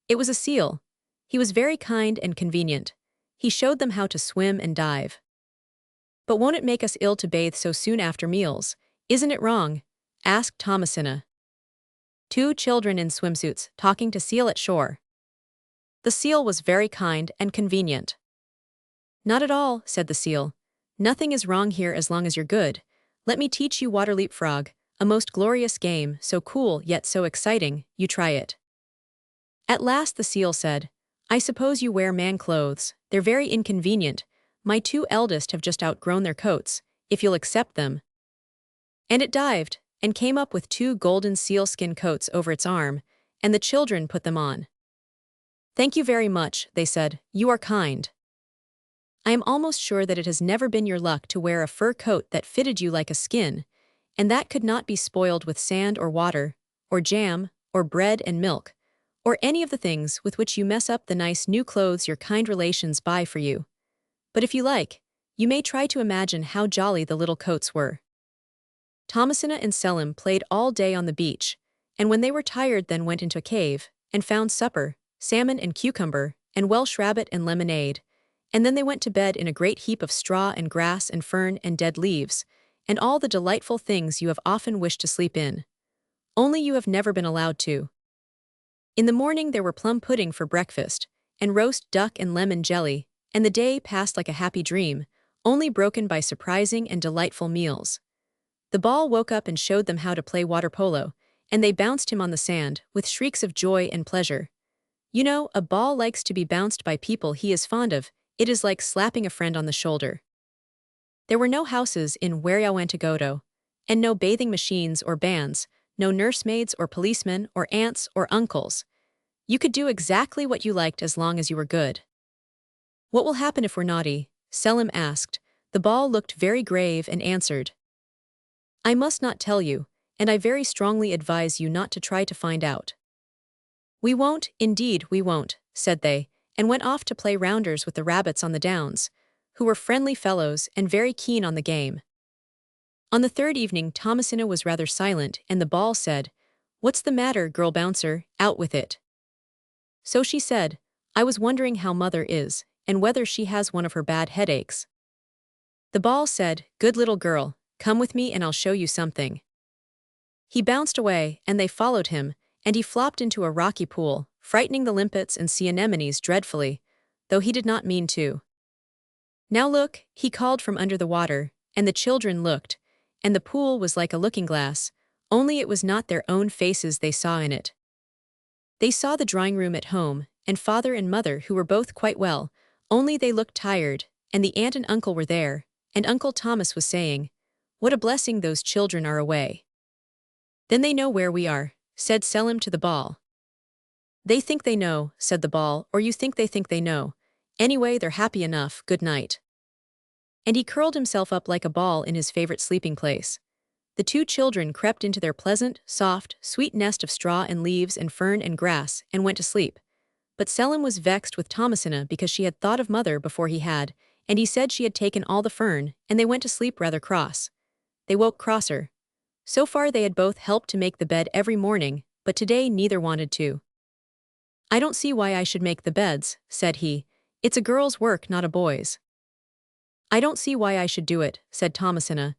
It was a seal. He was very kind and convenient. He showed them how to swim and dive. "But won't it make us ill to bathe so soon after meals? Isn't it wrong?" asked Thomasina. Two children in swimsuits talking to seal at shore. The seal was very kind and convenient. "Not at all," said the seal. "Nothing is wrong here as long as you're good. Let me teach you water leapfrog, a most glorious game, so cool yet so exciting, you try it." At last the seal said, "I suppose you wear man clothes, they're very inconvenient. My two eldest have just outgrown their coats, if you'll accept them." And it dived, and came up with two golden sealskin coats over its arm, and the children put them on. "Thank you very much," they said, "you are kind. I am almost sure that it has never been your luck to wear a fur coat that fitted you like a skin, and that could not be spoiled with sand or water, or jam, or bread and milk, or any of the things with which you mess up the nice new clothes your kind relations buy for you. But if you like, you may try to imagine how jolly the little coats were." Thomasina and Selim played all day on the beach, and when they were tired then went into a cave, and found supper, salmon and cucumber, and Welsh rabbit and lemonade, and then they went to bed in a great heap of straw and grass and fern and dead leaves, and all the delightful things you have often wished to sleep in. Only you have never been allowed to. In the morning there were plum pudding for breakfast, and roast duck and lemon jelly, and the day passed like a happy dream, only broken by surprising and delightful meals. The ball woke up and showed them how to play water polo, and they bounced him on the sand, with shrieks of joy and pleasure. You know, a ball likes to be bounced by people he is fond of. It is like slapping a friend on the shoulder. There were no houses in Wariawantagoto, and no bathing machines or bands, no nursemaids or policemen or aunts or uncles. You could do exactly what you liked as long as you were good. "What will happen if we're naughty?" Selim asked. The ball looked very grave and answered, "I must not tell you, and I very strongly advise you not to try to find out." "We won't, indeed we won't," said they, and went off to play rounders with the rabbits on the downs, who were friendly fellows and very keen on the game. On the third evening Thomasina was rather silent, and the ball said, "What's the matter, girl bouncer, out with it." So she said, "I was wondering how mother is, and whether she has one of her bad headaches." The ball said, "Good little girl, come with me and I'll show you something." He bounced away, and they followed him, and he flopped into a rocky pool, frightening the limpets and sea anemones dreadfully, though he did not mean to. "Now look," he called from under the water, and the children looked, and the pool was like a looking-glass, only it was not their own faces they saw in it. They saw the drawing-room at home, and father and mother who were both quite well, only they looked tired, and the aunt and uncle were there, and Uncle Thomas was saying, "What a blessing those children are away." "Then they know where we are," said Selim to the ball. "They think they know," said the ball, "or you think they know. Anyway, they're happy enough, good night." And he curled himself up like a ball in his favorite sleeping place. The two children crept into their pleasant, soft, sweet nest of straw and leaves and fern and grass and went to sleep. But Selim was vexed with Thomasina because she had thought of mother before he had, and he said she had taken all the fern, and they went to sleep rather cross. They woke crosser. So far they had both helped to make the bed every morning, but today neither wanted to. "I don't see why I should make the beds," said he. "It's a girl's work, not a boy's." "I don't see why I should do it," said Thomasina.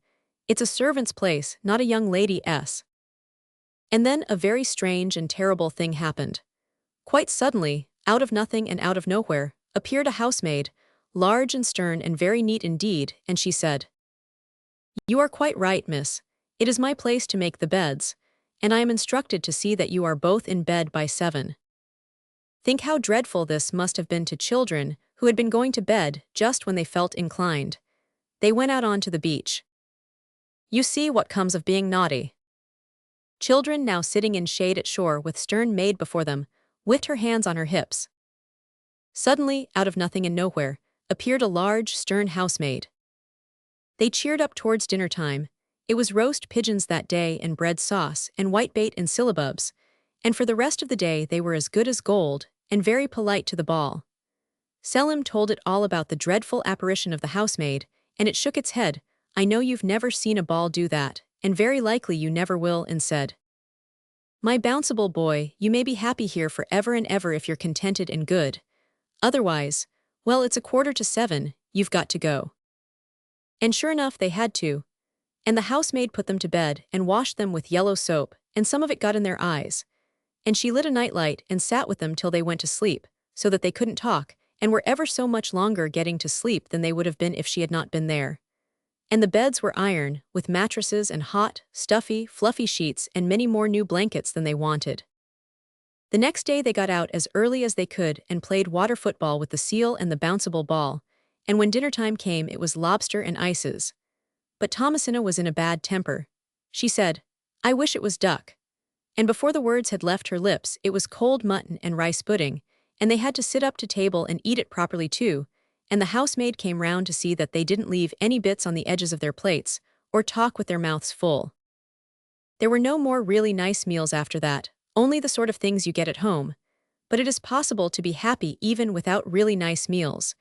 "It's a servant's place, not a young lady's." And then a very strange and terrible thing happened. Quite suddenly, out of nothing and out of nowhere, appeared a housemaid, large and stern and very neat indeed, and she said, "You are quite right, miss. It is my place to make the beds, and I am instructed to see that you are both in bed by 7. Think how dreadful this must have been to children who had been going to bed just when they felt inclined. They went out onto the beach. You see what comes of being naughty. Children now sitting in shade at shore with stern maid before them, with her hands on her hips. Suddenly, out of nothing and nowhere, appeared a large, stern housemaid. They cheered up towards dinner time. It was roast pigeons that day and bread sauce and whitebait and syllabubs, and for the rest of the day they were as good as gold and very polite to the ball. Selim told it all about the dreadful apparition of the housemaid, and it shook its head. "I know you've never seen a ball do that, and very likely you never will," and said, "My bounceable boy, you may be happy here for ever and ever if you're contented and good. Otherwise, well, it's 6:45, you've got to go." And sure enough they had to. And the housemaid put them to bed and washed them with yellow soap, and some of it got in their eyes. And she lit a nightlight and sat with them till they went to sleep, so that they couldn't talk, and were ever so much longer getting to sleep than they would have been if she had not been there. And the beds were iron, with mattresses and hot, stuffy, fluffy sheets and many more new blankets than they wanted. The next day they got out as early as they could and played water football with the seal and the bounceable ball, and when dinner time came it was lobster and ices. But Thomasina was in a bad temper. She said, "I wish it was duck." And before the words had left her lips it was cold mutton and rice pudding, and they had to sit up to table and eat it properly too, and the housemaid came round to see that they didn't leave any bits on the edges of their plates, or talk with their mouths full. There were no more really nice meals after that, only the sort of things you get at home. But it is possible to be happy even without really nice meals.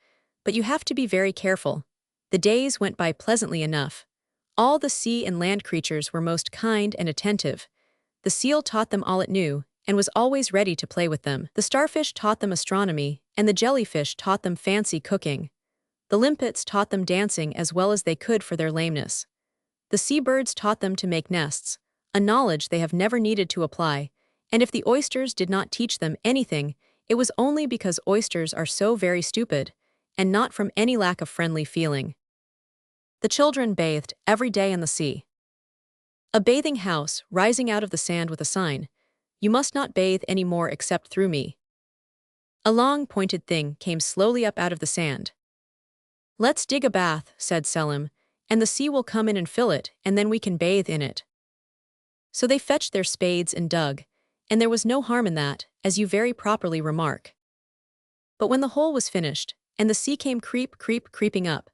But you have to be very careful. The days went by pleasantly enough. All the sea and land creatures were most kind and attentive. The seal taught them all it knew, and was always ready to play with them. The starfish taught them astronomy, and the jellyfish taught them fancy cooking. The limpets taught them dancing as well as they could for their lameness. The seabirds taught them to make nests, a knowledge they have never needed to apply, and if the oysters did not teach them anything, it was only because oysters are so very stupid, and not from any lack of friendly feeling. The children bathed every day in the sea. A bathing house rising out of the sand with a sign, "You must not bathe any more except through me." A long pointed thing came slowly up out of the sand. "Let's dig a bath," said Selim, "and the sea will come in and fill it, and then we can bathe in it." So they fetched their spades and dug, and there was no harm in that, as you very properly remark. But when the hole was finished, and the sea came creeping up,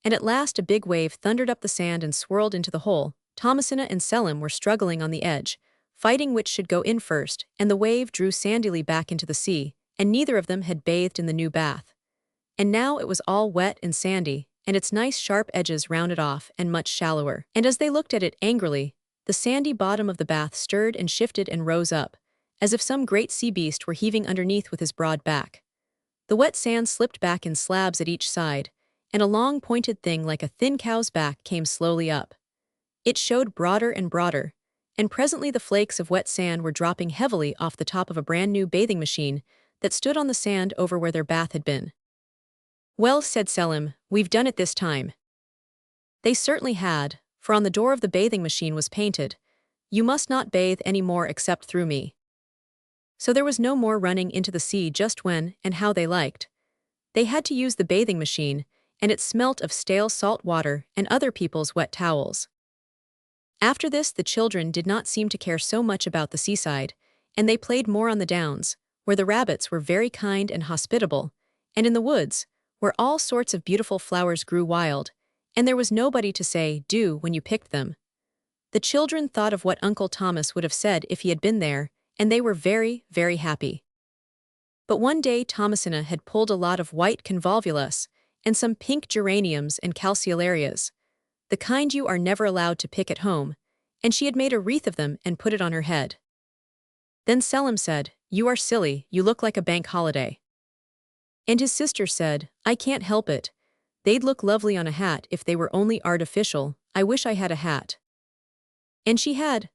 and at last a big wave thundered up the sand and swirled into the hole, Thomasina and Selim were struggling on the edge, fighting which should go in first, and the wave drew sandily back into the sea, and neither of them had bathed in the new bath. And now it was all wet and sandy, and its nice sharp edges rounded off and much shallower. And as they looked at it angrily, the sandy bottom of the bath stirred and shifted and rose up, as if some great sea beast were heaving underneath with his broad back. The wet sand slipped back in slabs at each side, and a long pointed thing like a thin cow's back came slowly up. It showed broader and broader, and presently the flakes of wet sand were dropping heavily off the top of a brand-new bathing machine that stood on the sand over where their bath had been. "Well," said Selim, "we've done it this time." They certainly had, for on the door of the bathing machine was painted, "You must not bathe any more except through me." So there was no more running into the sea just when and how they liked. They had to use the bathing machine, and it smelt of stale salt water and other people's wet towels. After this, the children did not seem to care so much about the seaside, and they played more on the downs, where the rabbits were very kind and hospitable, and in the woods, where all sorts of beautiful flowers grew wild, and there was nobody to say, "Do," when you picked them. The children thought of what Uncle Thomas would have said if he had been there, and they were very, very happy. But one day Thomasina had pulled a lot of white convolvulus and some pink geraniums and calceolarias, the kind you are never allowed to pick at home, and she had made a wreath of them and put it on her head. Then Selim said, "You are silly, you look like a bank holiday." And his sister said, "I can't help it. They'd look lovely on a hat if they were only artificial. I wish I had a hat." And she had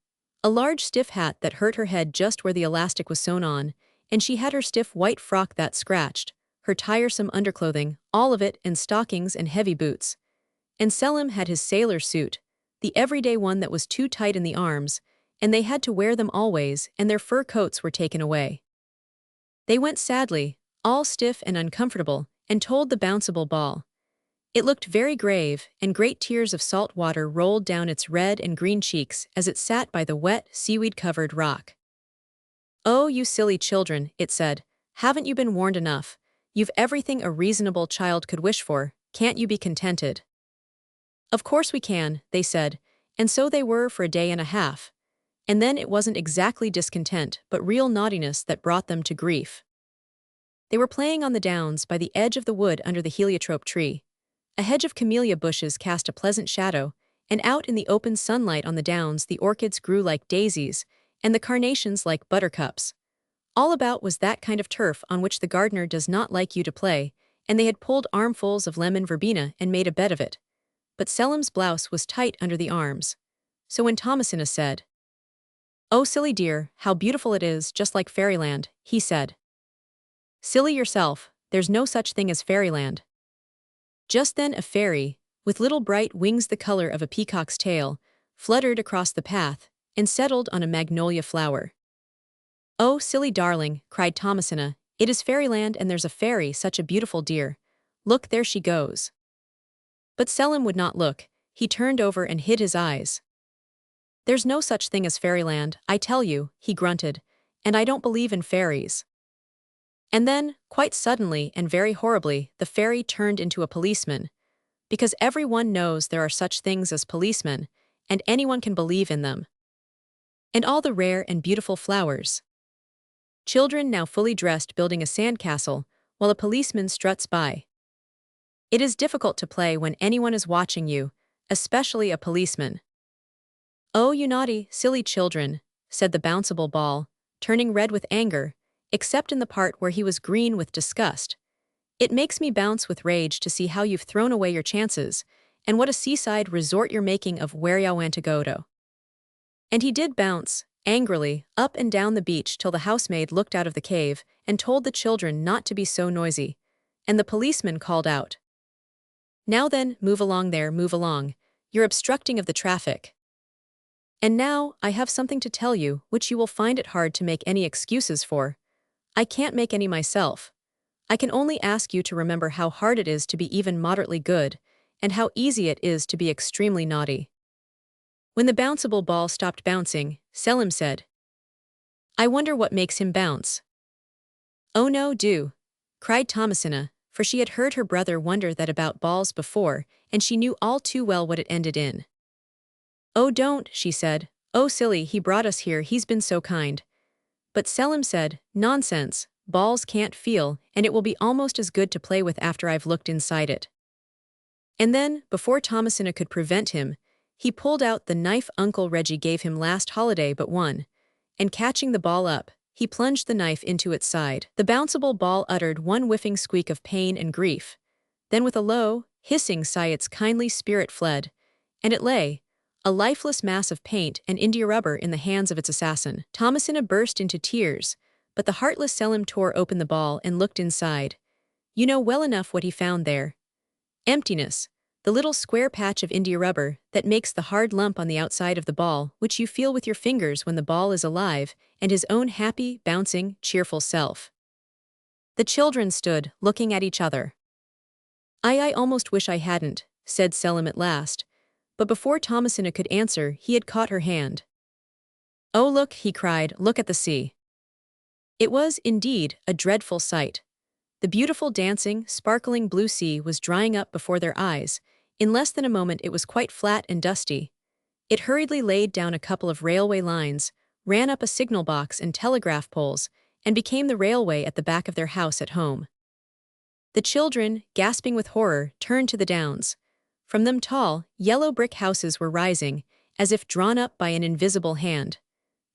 a large stiff hat that hurt her head just where the elastic was sewn on, and she had her stiff white frock that scratched, her tiresome underclothing, all of it, and stockings and heavy boots. And Selim had his sailor suit, the everyday one that was too tight in the arms, and they had to wear them always, and their fur coats were taken away. They went sadly, all stiff and uncomfortable, and told the bounceable ball. It looked very grave, and great tears of salt water rolled down its red and green cheeks as it sat by the wet, seaweed-covered rock. "Oh, you silly children," it said, "haven't you been warned enough? You've everything a reasonable child could wish for, can't you be contented?" "Of course we can," they said, and so they were for a day and a half. And then it wasn't exactly discontent, but real naughtiness that brought them to grief. They were playing on the downs by the edge of the wood under the heliotrope tree. A hedge of camellia bushes cast a pleasant shadow, and out in the open sunlight on the downs the orchids grew like daisies, and the carnations like buttercups. All about was that kind of turf on which the gardener does not like you to play, and they had pulled armfuls of lemon verbena and made a bed of it. But Selim's blouse was tight under the arms. So when Thomasina said, "Oh, silly dear, how beautiful it is, just like fairyland," he said, "Silly yourself, there's no such thing as fairyland." Just then a fairy, with little bright wings the color of a peacock's tail, fluttered across the path and settled on a magnolia flower. "Oh, silly darling," cried Thomasina, "it is fairyland and there's a fairy, such a beautiful dear. Look, there she goes." But Selim would not look, he turned over and hid his eyes. "There's no such thing as fairyland, I tell you," he grunted, "and I don't believe in fairies." And then, quite suddenly and very horribly, the fairy turned into a policeman, because everyone knows there are such things as policemen, and anyone can believe in them. And all the rare and beautiful flowers. Children now fully dressed building a sandcastle, while a policeman struts by. It is difficult to play when anyone is watching you, especially a policeman. "Oh, you naughty, silly children," said the bounceable ball, turning red with anger, except in the part where he was green with disgust. "It makes me bounce with rage to see how you've thrown away your chances, and what a seaside resort you're making of Wariawantagoto." And he did bounce, angrily, up and down the beach till the housemaid looked out of the cave and told the children not to be so noisy, and the policeman called out, "Now then, move along there, move along, you're obstructing of the traffic. And now, I have something to tell you which you will find it hard to make any excuses for. I can't make any myself. I can only ask you to remember how hard it is to be even moderately good, and how easy it is to be extremely naughty." When the bounceable ball stopped bouncing, Selim said, "I wonder what makes him bounce." "Oh no, do," cried Thomasina, for she had heard her brother wonder that about balls before, and she knew all too well what it ended in. "Oh don't," she said. "Oh silly, he brought us here, he's been so kind." But Selim said, "Nonsense, balls can't feel, and it will be almost as good to play with after I've looked inside it." And then, before Thomasina could prevent him, he pulled out the knife Uncle Reggie gave him last holiday but one, and catching the ball up, he plunged the knife into its side. The bounceable ball uttered one whiffing squeak of pain and grief. Then with a low, hissing sigh its kindly spirit fled, and it lay, a lifeless mass of paint and india rubber in the hands of its assassin. Thomasina burst into tears, but the heartless Selim tore open the ball and looked inside. You know well enough what he found there. Emptiness, the little square patch of india rubber that makes the hard lump on the outside of the ball, which you feel with your fingers when the ball is alive, and his own happy, bouncing, cheerful self. The children stood, looking at each other. I almost wish I hadn't, said Selim at last, but before Thomasina could answer, he had caught her hand. Oh look, he cried, look at the sea. It was, indeed, a dreadful sight. The beautiful dancing, sparkling blue sea was drying up before their eyes. In less than a moment it was quite flat and dusty. It hurriedly laid down a couple of railway lines, ran up a signal box and telegraph poles, and became the railway at the back of their house at home. The children, gasping with horror, turned to the downs. From them tall, yellow brick houses were rising, as if drawn up by an invisible hand.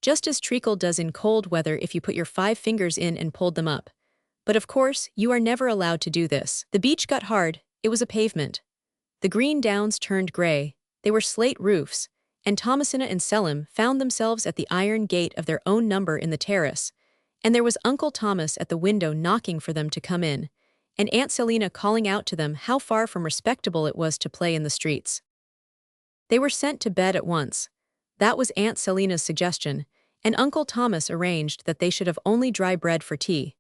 Just as treacle does in cold weather if you put your 5 fingers in and pulled them up. But of course, you are never allowed to do this. The beach got hard, it was a pavement. The green downs turned gray, they were slate roofs, and Thomasina and Selim found themselves at the iron gate of their own number in the terrace, and there was Uncle Thomas at the window knocking for them to come in, and Aunt Selina calling out to them how far from respectable it was to play in the streets. They were sent to bed at once. That was Aunt Selina's suggestion, and Uncle Thomas arranged that they should have only dry bread for tea.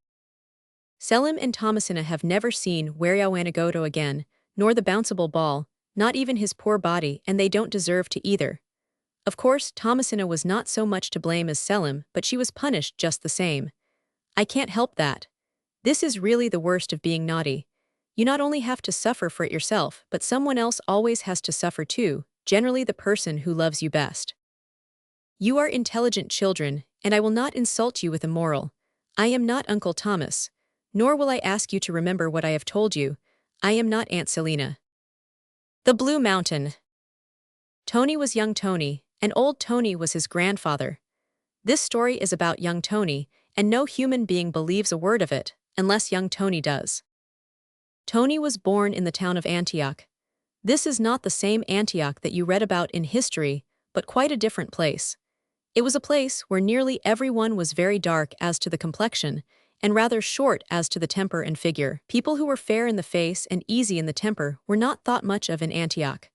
Selim and Thomasina have never seen Wariawanagoto again, nor the bounceable ball, not even his poor body, and they don't deserve to either. Of course, Thomasina was not so much to blame as Selim, but she was punished just the same. I can't help that. This is really the worst of being naughty. You not only have to suffer for it yourself, but someone else always has to suffer too, generally the person who loves you best. You are intelligent children, and I will not insult you with a moral. I am not Uncle Thomas, nor will I ask you to remember what I have told you. I am not Aunt Selina. The Blue Mountain. Tony was young Tony, and old Tony was his grandfather. This story is about young Tony, and no human being believes a word of it, unless young Tony does. Tony was born in the town of Antioch. This is not the same Antioch that you read about in history, but quite a different place. It was a place where nearly everyone was very dark as to the complexion, and rather short as to the temper and figure. People who were fair in the face and easy in the temper were not thought much of in Antioch.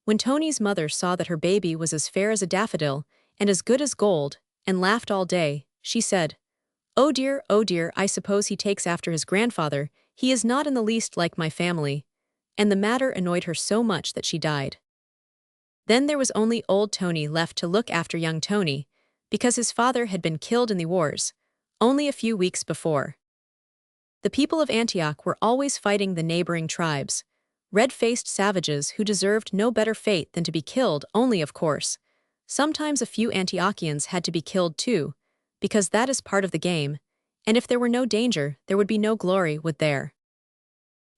When Tony's mother saw that her baby was as fair as a daffodil, and as good as gold, and laughed all day, she said, oh dear, I suppose he takes after his grandfather, he is not in the least like my family," and the matter annoyed her so much that she died. Then there was only old Tony left to look after young Tony, because his father had been killed in the wars, only a few weeks before. The people of Antioch were always fighting the neighboring tribes, red-faced savages who deserved no better fate than to be killed only, of course. Sometimes a few Antiochians had to be killed too, because that is part of the game, and if there were no danger, there would be no glory, would there?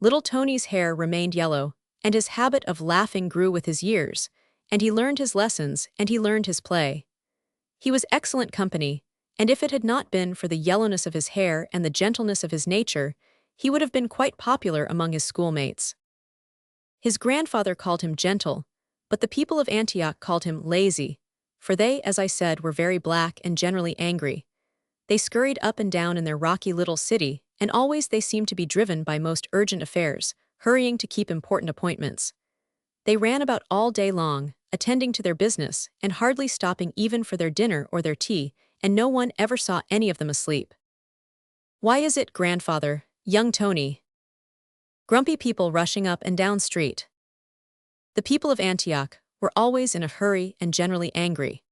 Little Tony's hair remained yellow, and his habit of laughing grew with his years, and he learned his lessons, and he learned his play. He was excellent company, and if it had not been for the yellowness of his hair and the gentleness of his nature, he would have been quite popular among his schoolmates. His grandfather called him gentle, but the people of Antioch called him lazy, for they, as I said, were very black and generally angry. They scurried up and down in their rocky little city, and always they seemed to be driven by most urgent affairs, hurrying to keep important appointments. They ran about all day long, attending to their business, and hardly stopping even for their dinner or their tea, and no one ever saw any of them asleep. Why is it, grandfather, young Tony? Grumpy people rushing up and down street. The people of Antioch were always in a hurry and generally angry.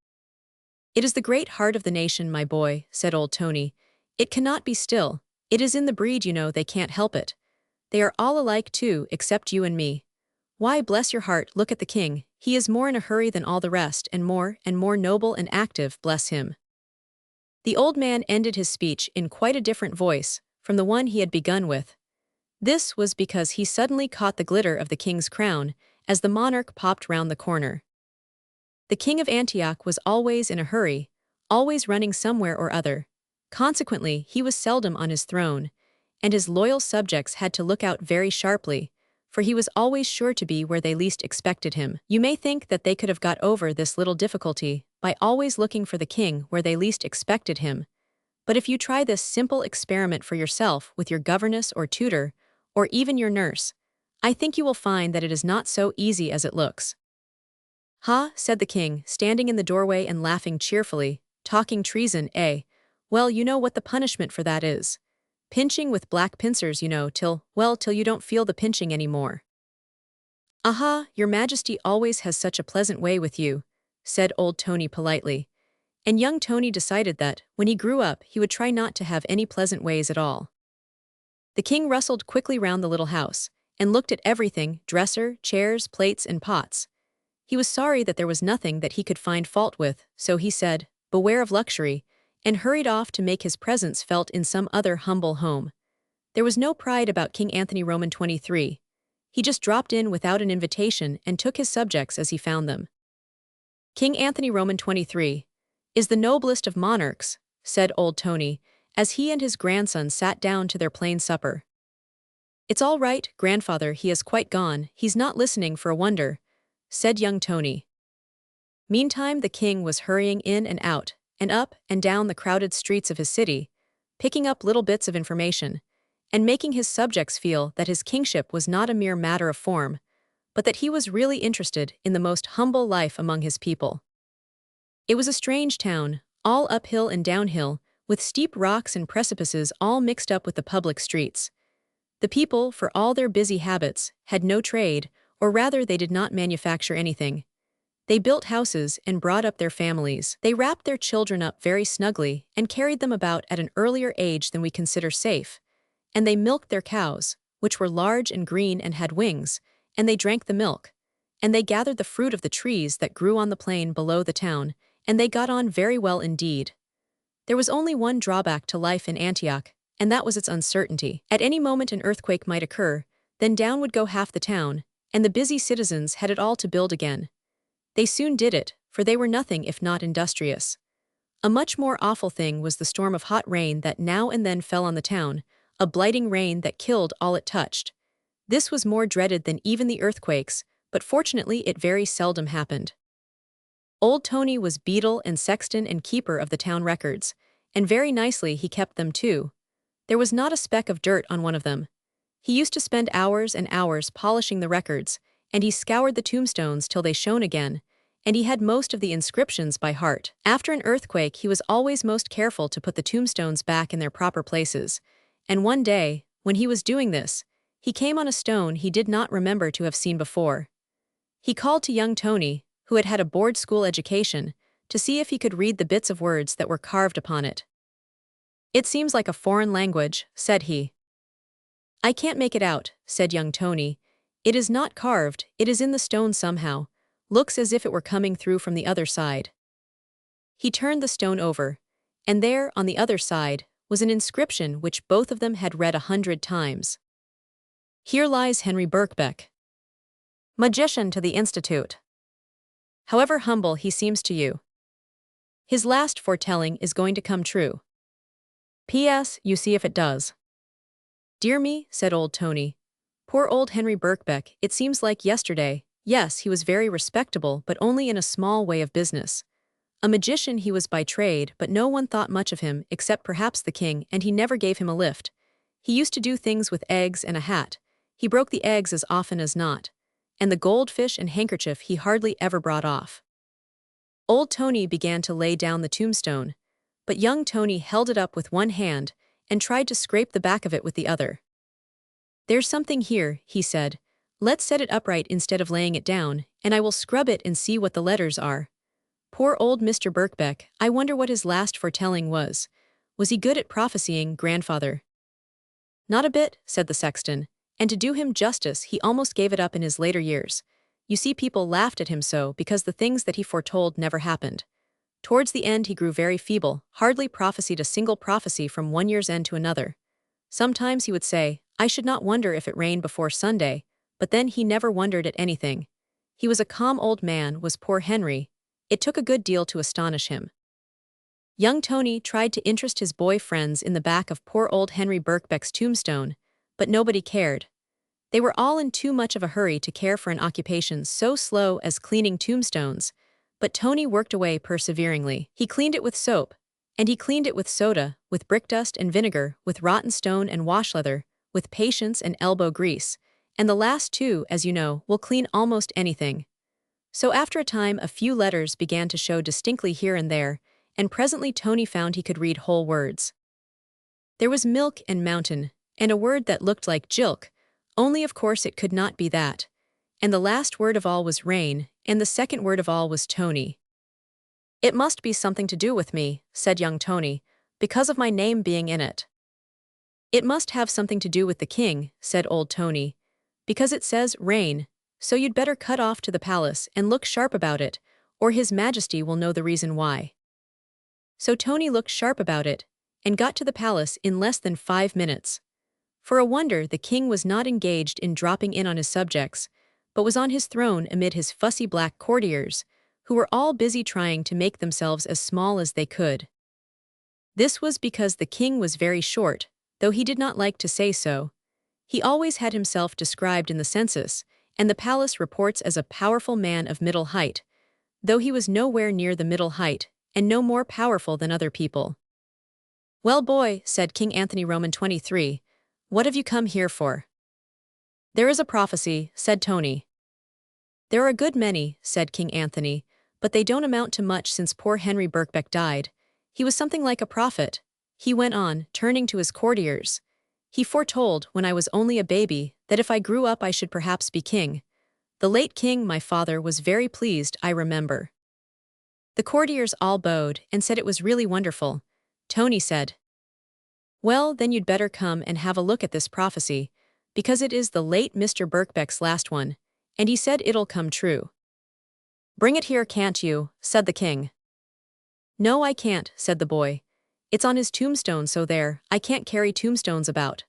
It is the great heart of the nation, my boy, said old Tony. It cannot be still. It is in the breed, you know, they can't help it. They are all alike too, except you and me. Why, bless your heart, look at the king. He is more in a hurry than all the rest, and more noble and active, bless him. The old man ended his speech in quite a different voice from the one he had begun with. This was because he suddenly caught the glitter of the king's crown as the monarch popped round the corner. The king of Antioch was always in a hurry, always running somewhere or other. Consequently, he was seldom on his throne, and his loyal subjects had to look out very sharply, for he was always sure to be where they least expected him. You may think that they could have got over this little difficulty by always looking for the king where they least expected him, but if you try this simple experiment for yourself with your governess or tutor, or even your nurse, I think you will find that it is not so easy as it looks. "Ha," said the king, standing in the doorway and laughing cheerfully. "Talking treason, eh? Well, you know what the punishment for that is. Pinching with black pincers, you know, till you don't feel the pinching anymore." "Aha, your majesty always has such a pleasant way with you," said old Tony politely. And young Tony decided that, when he grew up, he would try not to have any pleasant ways at all. The king rustled quickly round the little house, and looked at everything: dresser, chairs, plates, and pots. He was sorry that there was nothing that he could find fault with, so he said, "Beware of luxury," and hurried off to make his presence felt in some other humble home. There was no pride about King Anthony Roman 23. He just dropped in without an invitation and took his subjects as he found them. "King Anthony Roman 23 is the noblest of monarchs," said old Tony, as he and his grandson sat down to their plain supper. "It's all right, grandfather, he is quite gone, he's not listening for a wonder," said young Tony. Meantime the king was hurrying in and out, and up and down the crowded streets of his city, picking up little bits of information, and making his subjects feel that his kingship was not a mere matter of form, but that he was really interested in the most humble life among his people. It was a strange town, all uphill and downhill, with steep rocks and precipices all mixed up with the public streets. The people, for all their busy habits, had no trade, or rather they did not manufacture anything. They built houses and brought up their families. They wrapped their children up very snugly and carried them about at an earlier age than we consider safe. And they milked their cows, which were large and green and had wings, and they drank the milk. And they gathered the fruit of the trees that grew on the plain below the town, and they got on very well indeed. There was only one drawback to life in Antioch, and that was its uncertainty. At any moment an earthquake might occur, then down would go half the town, and the busy citizens had it all to build again. They soon did it, for they were nothing if not industrious. A much more awful thing was the storm of hot rain that now and then fell on the town, a blighting rain that killed all it touched. This was more dreaded than even the earthquakes, but fortunately it very seldom happened. Old Tony was beadle and sexton and keeper of the town records, and very nicely he kept them too. There was not a speck of dirt on one of them. He used to spend hours and hours polishing the records, and he scoured the tombstones till they shone again, and he had most of the inscriptions by heart. After an earthquake he was always most careful to put the tombstones back in their proper places, and one day, when he was doing this, he came on a stone he did not remember to have seen before. He called to young Tony, who had had a board school education, to see if he could read the bits of words that were carved upon it. "It seems like a foreign language," said he. "I can't make it out," said young Tony. "It is not carved, it is in the stone somehow. Looks as if it were coming through from the other side." He turned the stone over, and there, on the other side, was an inscription which both of them had read 100 times. "Here lies Henry Birkbeck, magician to the Institute. However humble he seems to you, his last foretelling is going to come true. P.S. You see if it does." "Dear me," said old Tony. "Poor old Henry Birkbeck, it seems like yesterday. Yes, he was very respectable, but only in a small way of business. A magician he was by trade, but no one thought much of him, except perhaps the king, and he never gave him a lift. He used to do things with eggs and a hat. He broke the eggs as often as not. And the goldfish and handkerchief he hardly ever brought off." Old Tony began to lay down the tombstone, but young Tony held it up with one hand and tried to scrape the back of it with the other. "There's something here," he said. "Let's set it upright instead of laying it down, and I will scrub it and see what the letters are. Poor old Mr. Birkbeck, I wonder what his last foretelling was. Was he good at prophesying, grandfather?" "Not a bit," said the sexton, and to do him justice he almost gave it up in his later years. You see, people laughed at him so because the things that he foretold never happened. Towards the end he grew very feeble, hardly prophesied a single prophecy from one year's end to another. Sometimes he would say, "I should not wonder if it rained before Sunday," but then he never wondered at anything. He was a calm old man, was poor Henry. It took a good deal to astonish him. Young Tony tried to interest his boy friends in the back of poor old Henry Birkbeck's tombstone, but nobody cared. They were all in too much of a hurry to care for an occupation so slow as cleaning tombstones, but Tony worked away perseveringly. He cleaned it with soap, and he cleaned it with soda, with brick dust and vinegar, with rotten stone and wash leather, with patience and elbow grease, and the last two, as you know, will clean almost anything. So after a time a few letters began to show distinctly here and there, and presently Tony found he could read whole words. There was milk and mountain, and a word that looked like jilk, only of course it could not be that. And the last word of all was rain, and the second word of all was Tony. "It must be something to do with me," said young Tony, "because of my name being in it." "It must have something to do with the king," said old Tony, "because it says rain, so you'd better cut off to the palace and look sharp about it, or His Majesty will know the reason why." So Tony looked sharp about it, and got to the palace in less than 5 minutes. For a wonder, the king was not engaged in dropping in on his subjects, but was on his throne amid his fussy black courtiers, who were all busy trying to make themselves as small as they could. This was because the king was very short, though he did not like to say so. He always had himself described in the census, and the palace reports as a powerful man of middle height, though he was nowhere near the middle height, and no more powerful than other people. "Well, boy," said King Anthony Roman 23, "what have you come here for?" "There is a prophecy," said Tony. "There are a good many," said King Anthony, "but they don't amount to much since poor Henry Birkbeck died. He was something like a prophet," he went on, turning to his courtiers. "He foretold, when I was only a baby, that if I grew up I should perhaps be king. The late king, my father, was very pleased, I remember." The courtiers all bowed and said it was really wonderful. Tony said, "Well, then you'd better come and have a look at this prophecy, because it is the late Mr. Birkbeck's last one, and he said it'll come true." "Bring it here, can't you?" said the king. "No, I can't," said the boy. "It's on his tombstone, so there, I can't carry tombstones about."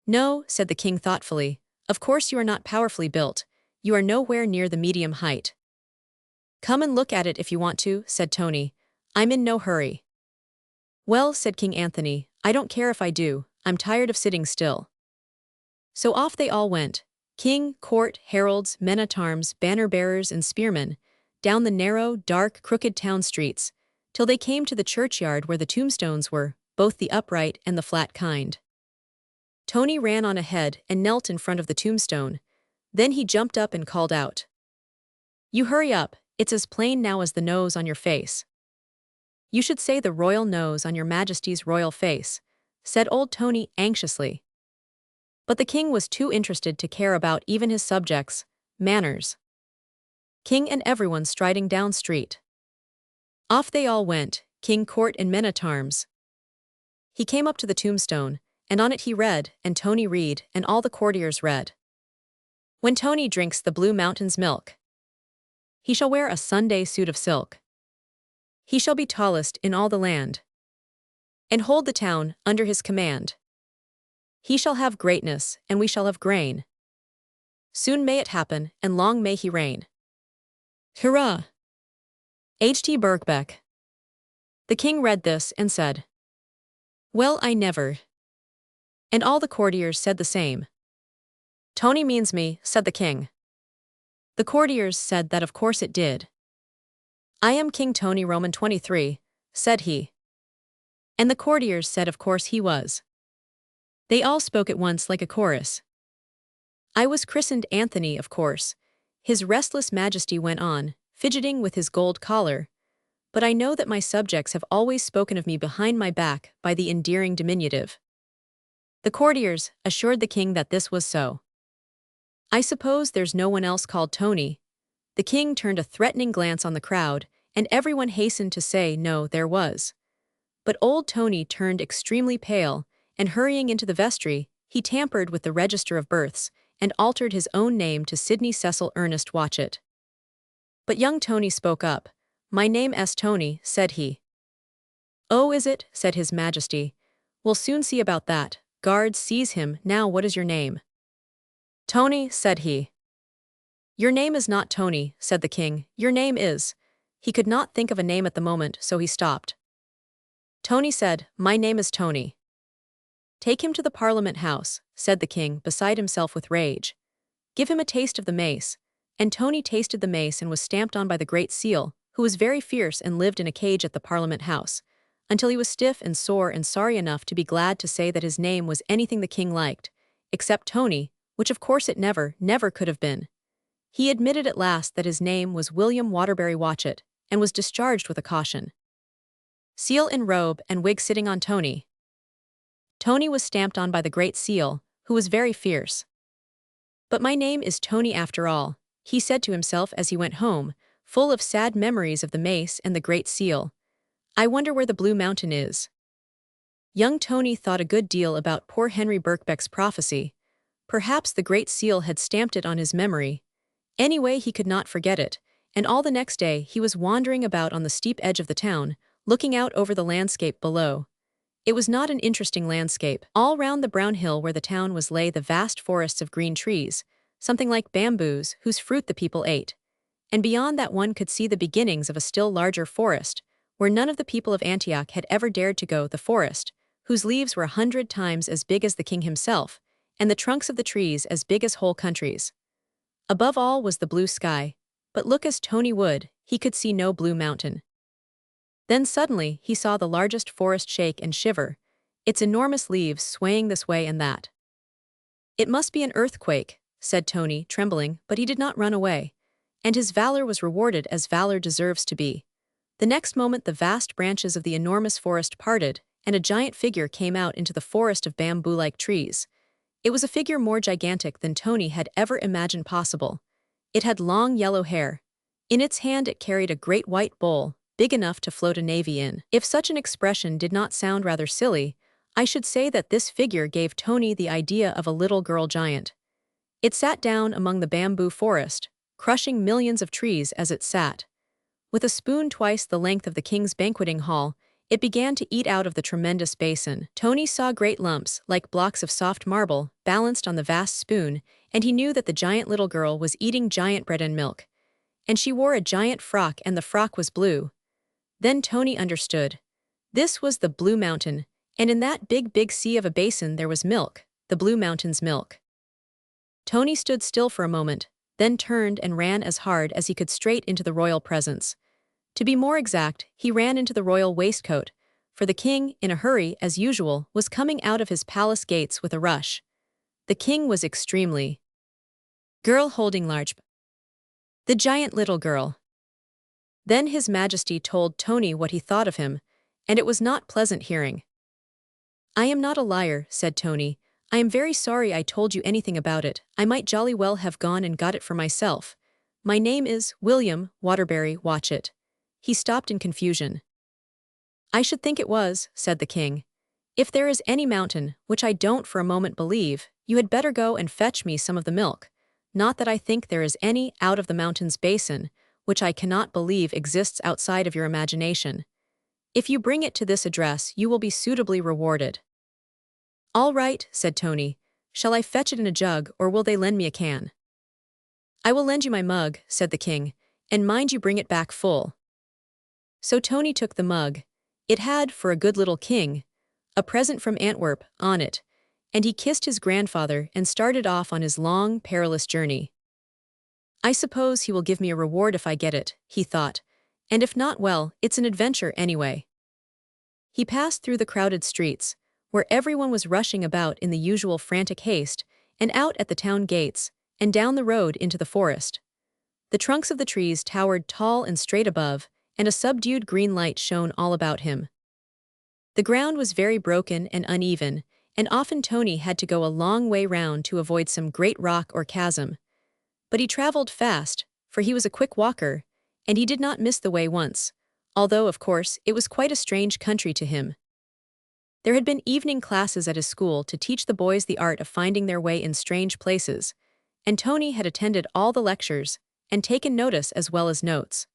"No," said the king thoughtfully, "of course you are not powerfully built. You are nowhere near the medium height." "Come and look at it if you want to," said Tony. "I'm in no hurry." "Well," said King Anthony, "I don't care if I do, I'm tired of sitting still." So off they all went, king, court, heralds, men-at-arms, banner-bearers and spearmen, down the narrow, dark, crooked town streets, till they came to the churchyard where the tombstones were, both the upright and the flat kind. Tony ran on ahead and knelt in front of the tombstone. Then he jumped up and called out, "You hurry up, it's as plain now as the nose on your face." "You should say the royal nose on your Majesty's royal face," said old Tony anxiously. But the king was too interested to care about even his subjects' manners. King and everyone striding down street. Off they all went, king, court and men-at-arms. He came up to the tombstone, and on it he read, and Tony read, and all the courtiers read. "When Tony drinks the blue mountain's milk, he shall wear a Sunday suit of silk. He shall be tallest in all the land, and hold the town under his command. He shall have greatness, and we shall have grain. Soon may it happen, and long may he reign. Hurrah! H.T. Birkbeck." The king read this and said, "Well, I never." And all the courtiers said the same. "Tony means me," said the king. The courtiers said that of course it did. "I am King Tony Roman 23, said he. And the courtiers said of course he was. They all spoke at once like a chorus. "I was christened Anthony, of course," His restless Majesty went on, fidgeting with his gold collar, "but I know that my subjects have always spoken of me behind my back by the endearing diminutive." The courtiers assured the king that this was so. "I suppose there's no one else called Tony." The king turned a threatening glance on the crowd, and everyone hastened to say no, there was. But old Tony turned extremely pale, and hurrying into the vestry, he tampered with the register of births, and altered his own name to Sidney Cecil Ernest Watchett. But young Tony spoke up. "My name is Tony," said he. "Oh, is it?" said His Majesty. "We'll soon see about that. Guards, seize him. Now what is your name?" "Tony," said he. "Your name is not Tony," said the king. "Your name is—" He could not think of a name at the moment, so he stopped. Tony said, "My name is Tony." "Take him to the Parliament House," said the king, beside himself with rage. "Give him a taste of the mace." And Tony tasted the mace and was stamped on by the Great Seal, who was very fierce and lived in a cage at the Parliament House, until he was stiff and sore and sorry enough to be glad to say that his name was anything the king liked, except Tony, which of course it never, never could have been. He admitted at last that his name was William Waterbury Watchet, and was discharged with a caution. Seal in robe and wig sitting on Tony. Tony was stamped on by the Great Seal, who was very fierce. "But my name is Tony after all," he said to himself as he went home, full of sad memories of the mace and the Great Seal. "I wonder where the Blue Mountain is." Young Tony thought a good deal about poor Henry Birkbeck's prophecy. Perhaps the Great Seal had stamped it on his memory. Anyway, he could not forget it, and all the next day he was wandering about on the steep edge of the town, looking out over the landscape below. It was not an interesting landscape. All round the brown hill where the town was lay the vast forests of green trees, something like bamboos, whose fruit the people ate. And beyond that one could see the beginnings of a still larger forest, where none of the people of Antioch had ever dared to go, the forest, whose leaves were 100 times as big as the king himself, and the trunks of the trees as big as whole countries. Above all was the blue sky, but look as Tony would, he could see no blue mountain. Then suddenly he saw the largest forest shake and shiver, its enormous leaves swaying this way and that. "It must be an earthquake," said Tony, trembling, but he did not run away, and his valor was rewarded as valor deserves to be. The next moment the vast branches of the enormous forest parted, and a giant figure came out into the forest of bamboo-like trees. It was a figure more gigantic than Tony had ever imagined possible. It had long yellow hair. In its hand it carried a great white bowl, big enough to float a navy in. If such an expression did not sound rather silly, I should say that this figure gave Tony the idea of a little girl giant. It sat down among the bamboo forest, crushing millions of trees as it sat. With a spoon twice the length of the king's banqueting hall, it began to eat out of the tremendous basin. Tony saw great lumps, like blocks of soft marble, balanced on the vast spoon, and he knew that the giant little girl was eating giant bread and milk. And she wore a giant frock, and the frock was blue. Then Tony understood. This was the Blue Mountain, and in that big sea of a basin there was milk, the Blue Mountain's milk. Tony stood still for a moment, then turned and ran as hard as he could straight into the royal presence. To be more exact, he ran into the royal waistcoat, for the king, in a hurry as usual, was coming out of his palace gates with a rush. The king was extremely girl holding large the giant little girl. Then His Majesty told Tony what he thought of him, and it was not pleasant hearing. "I am not a liar," said Tony. "I am very sorry I told you anything about it. I might jolly well have gone and got it for myself. My name is William Waterbury Watchet." He stopped in confusion. "I should think it was," said the king. "If there is any mountain, which I don't for a moment believe, you had better go and fetch me some of the milk. Not that I think there is any out of the mountain's basin, which I cannot believe exists outside of your imagination. If you bring it to this address, you will be suitably rewarded." "All right," said Tony. "Shall I fetch it in a jug, or will they lend me a can?" "I will lend you my mug," said the king, "and mind you bring it back full." So Tony took the mug. It had, for a good little king, a present from Antwerp on it, and he kissed his grandfather and started off on his long, perilous journey. "I suppose he will give me a reward if I get it," he thought, "and if not, well, it's an adventure anyway." He passed through the crowded streets, where everyone was rushing about in the usual frantic haste, and out at the town gates, and down the road into the forest. The trunks of the trees towered tall and straight above, and a subdued green light shone all about him. The ground was very broken and uneven, and often Tony had to go a long way round to avoid some great rock or chasm. But he traveled fast, for he was a quick walker, and he did not miss the way once, although, of course, it was quite a strange country to him. There had been evening classes at his school to teach the boys the art of finding their way in strange places, and Tony had attended all the lectures and taken notice as well as notes.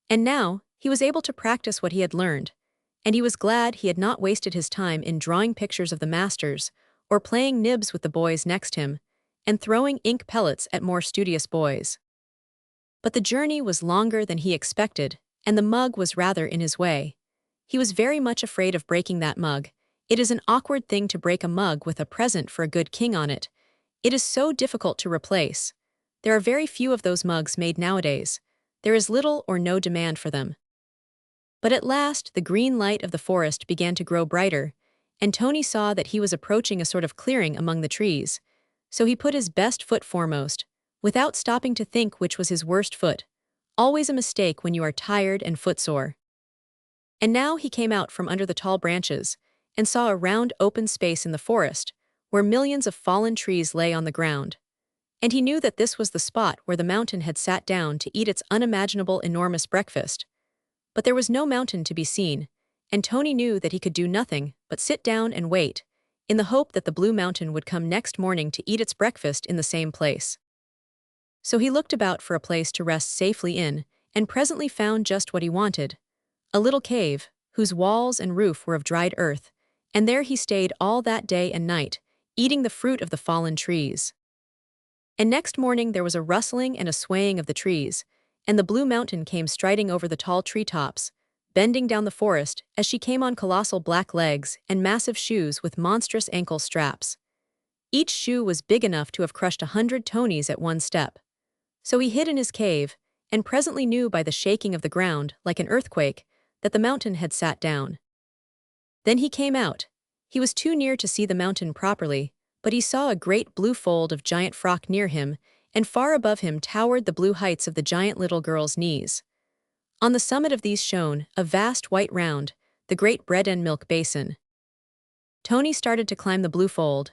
And now, he was able to practice what he had learned, and he was glad he had not wasted his time in drawing pictures of the masters, or playing nibs with the boys next him, and throwing ink pellets at more studious boys. But the journey was longer than he expected, and the mug was rather in his way. He was very much afraid of breaking that mug. It is an awkward thing to break a mug with a present for a good king on it. It is so difficult to replace. There are very few of those mugs made nowadays. There is little or no demand for them. But at last, the green light of the forest began to grow brighter, and Tony saw that he was approaching a sort of clearing among the trees. So he put his best foot foremost, without stopping to think which was his worst foot. Always a mistake when you are tired and footsore. And now he came out from under the tall branches, and saw a round open space in the forest, where millions of fallen trees lay on the ground. And he knew that this was the spot where the mountain had sat down to eat its unimaginable enormous breakfast. But there was no mountain to be seen, and Tony knew that he could do nothing but sit down and wait, in the hope that the blue mountain would come next morning to eat its breakfast in the same place. So he looked about for a place to rest safely in, and presently found just what he wanted: a little cave, whose walls and roof were of dried earth, and there he stayed all that day and night, eating the fruit of the fallen trees. And next morning there was a rustling and a swaying of the trees, and the blue mountain came striding over the tall treetops, bending down the forest as she came on colossal black legs and massive shoes with monstrous ankle straps. Each shoe was big enough to have crushed 100 Tonys at one step. So he hid in his cave, and presently knew by the shaking of the ground, like an earthquake, that the mountain had sat down. Then he came out. He was too near to see the mountain properly, but he saw a great blue fold of giant frock near him, and far above him towered the blue heights of the giant little girl's knees. On the summit of these shone a vast white round, the great bread and milk basin. Tony started to climb the blue fold.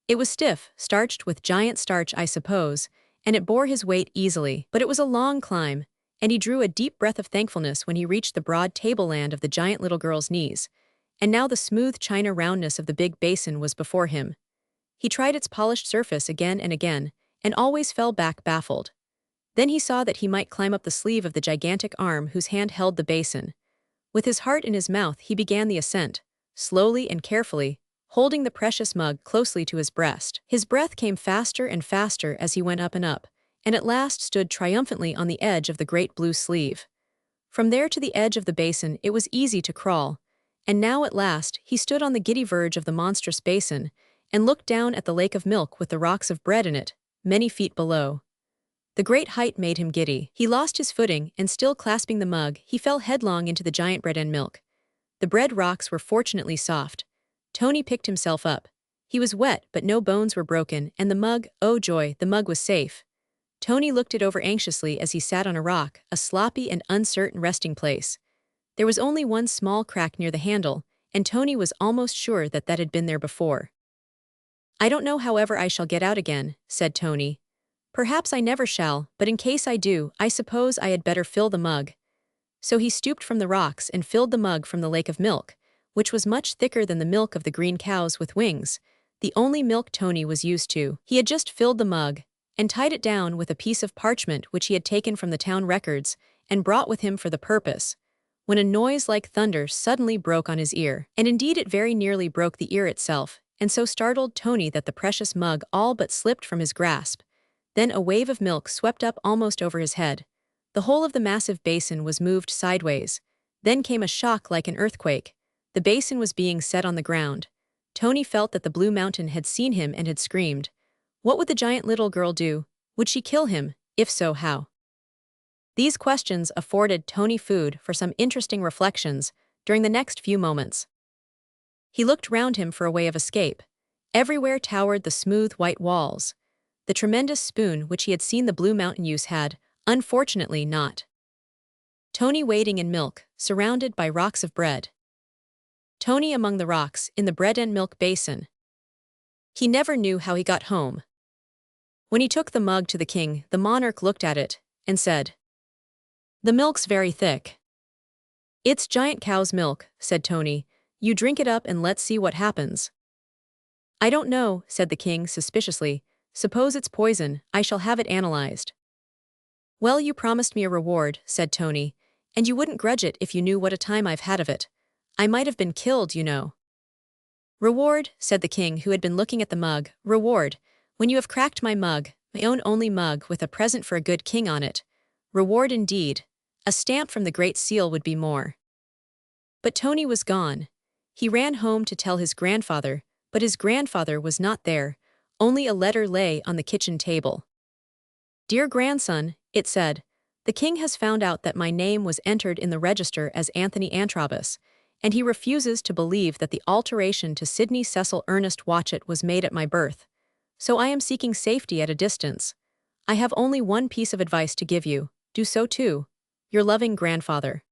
It was stiff, starched with giant starch, I suppose, and it bore his weight easily, but it was a long climb, and he drew a deep breath of thankfulness when he reached the broad tableland of the giant little girl's knees, and now the smooth china roundness of the big basin was before him. He tried its polished surface again, and always fell back baffled. Then he saw that he might climb up the sleeve of the gigantic arm whose hand held the basin. With his heart in his mouth he began the ascent, slowly and carefully, holding the precious mug closely to his breast. His breath came faster and faster as he went up, and at last stood triumphantly on the edge of the great blue sleeve. From there to the edge of the basin it was easy to crawl, and now at last he stood on the giddy verge of the monstrous basin, and looked down at the lake of milk with the rocks of bread in it, many feet below. The great height made him giddy. He lost his footing, and still clasping the mug, he fell headlong into the giant bread and milk. The bread rocks were fortunately soft. Tony picked himself up. He was wet, but no bones were broken, and the mug, oh joy, the mug was safe. Tony looked it over anxiously as he sat on a rock, a sloppy and uncertain resting place. There was only one small crack near the handle, and Tony was almost sure that had been there before. "I don't know however I shall get out again," said Tony. "Perhaps I never shall, but in case I do, I suppose I had better fill the mug." So he stooped from the rocks and filled the mug from the lake of milk, which was much thicker than the milk of the green cows with wings, the only milk Tony was used to. He had just filled the mug, and tied it down with a piece of parchment which he had taken from the town records, and brought with him for the purpose, when a noise like thunder suddenly broke on his ear. And indeed it very nearly broke the ear itself, and so startled Tony that the precious mug all but slipped from his grasp. Then a wave of milk swept up almost over his head. The whole of the massive basin was moved sideways. Then came a shock like an earthquake. The basin was being set on the ground. Tony felt that the blue mountain had seen him and had screamed. What would the giant little girl do? Would she kill him? If so, how? These questions afforded Tony food for some interesting reflections during the next few moments. He looked round him for a way of escape. Everywhere towered the smooth white walls. The tremendous spoon which he had seen the blue mountain use had, unfortunately, not. Tony wading in milk, surrounded by rocks of bread. Tony among the rocks, in the bread and milk basin. He never knew how he got home. When he took the mug to the king, the monarch looked at it, and said, "The milk's very thick." "It's giant cow's milk," said Tony. "You drink it up and let's see what happens." "I don't know," said the king suspiciously. "Suppose it's poison, I shall have it analyzed." "Well, you promised me a reward," said Tony, "and you wouldn't grudge it if you knew what a time I've had of it. I might have been killed, you know." "Reward," said the king, who had been looking at the mug. "Reward, when you have cracked my mug, my own only mug with a present for a good king on it. Reward indeed. A stamp from the Great Seal would be more." But Tony was gone. He ran home to tell his grandfather, but his grandfather was not there. Only a letter lay on the kitchen table. "Dear grandson," it said, "the king has found out that my name was entered in the register as Anthony Antrobus, and he refuses to believe that the alteration to Sidney Cecil Ernest Watchet was made at my birth. So I am seeking safety at a distance. I have only one piece of advice to give you. Do so too. Your loving grandfather."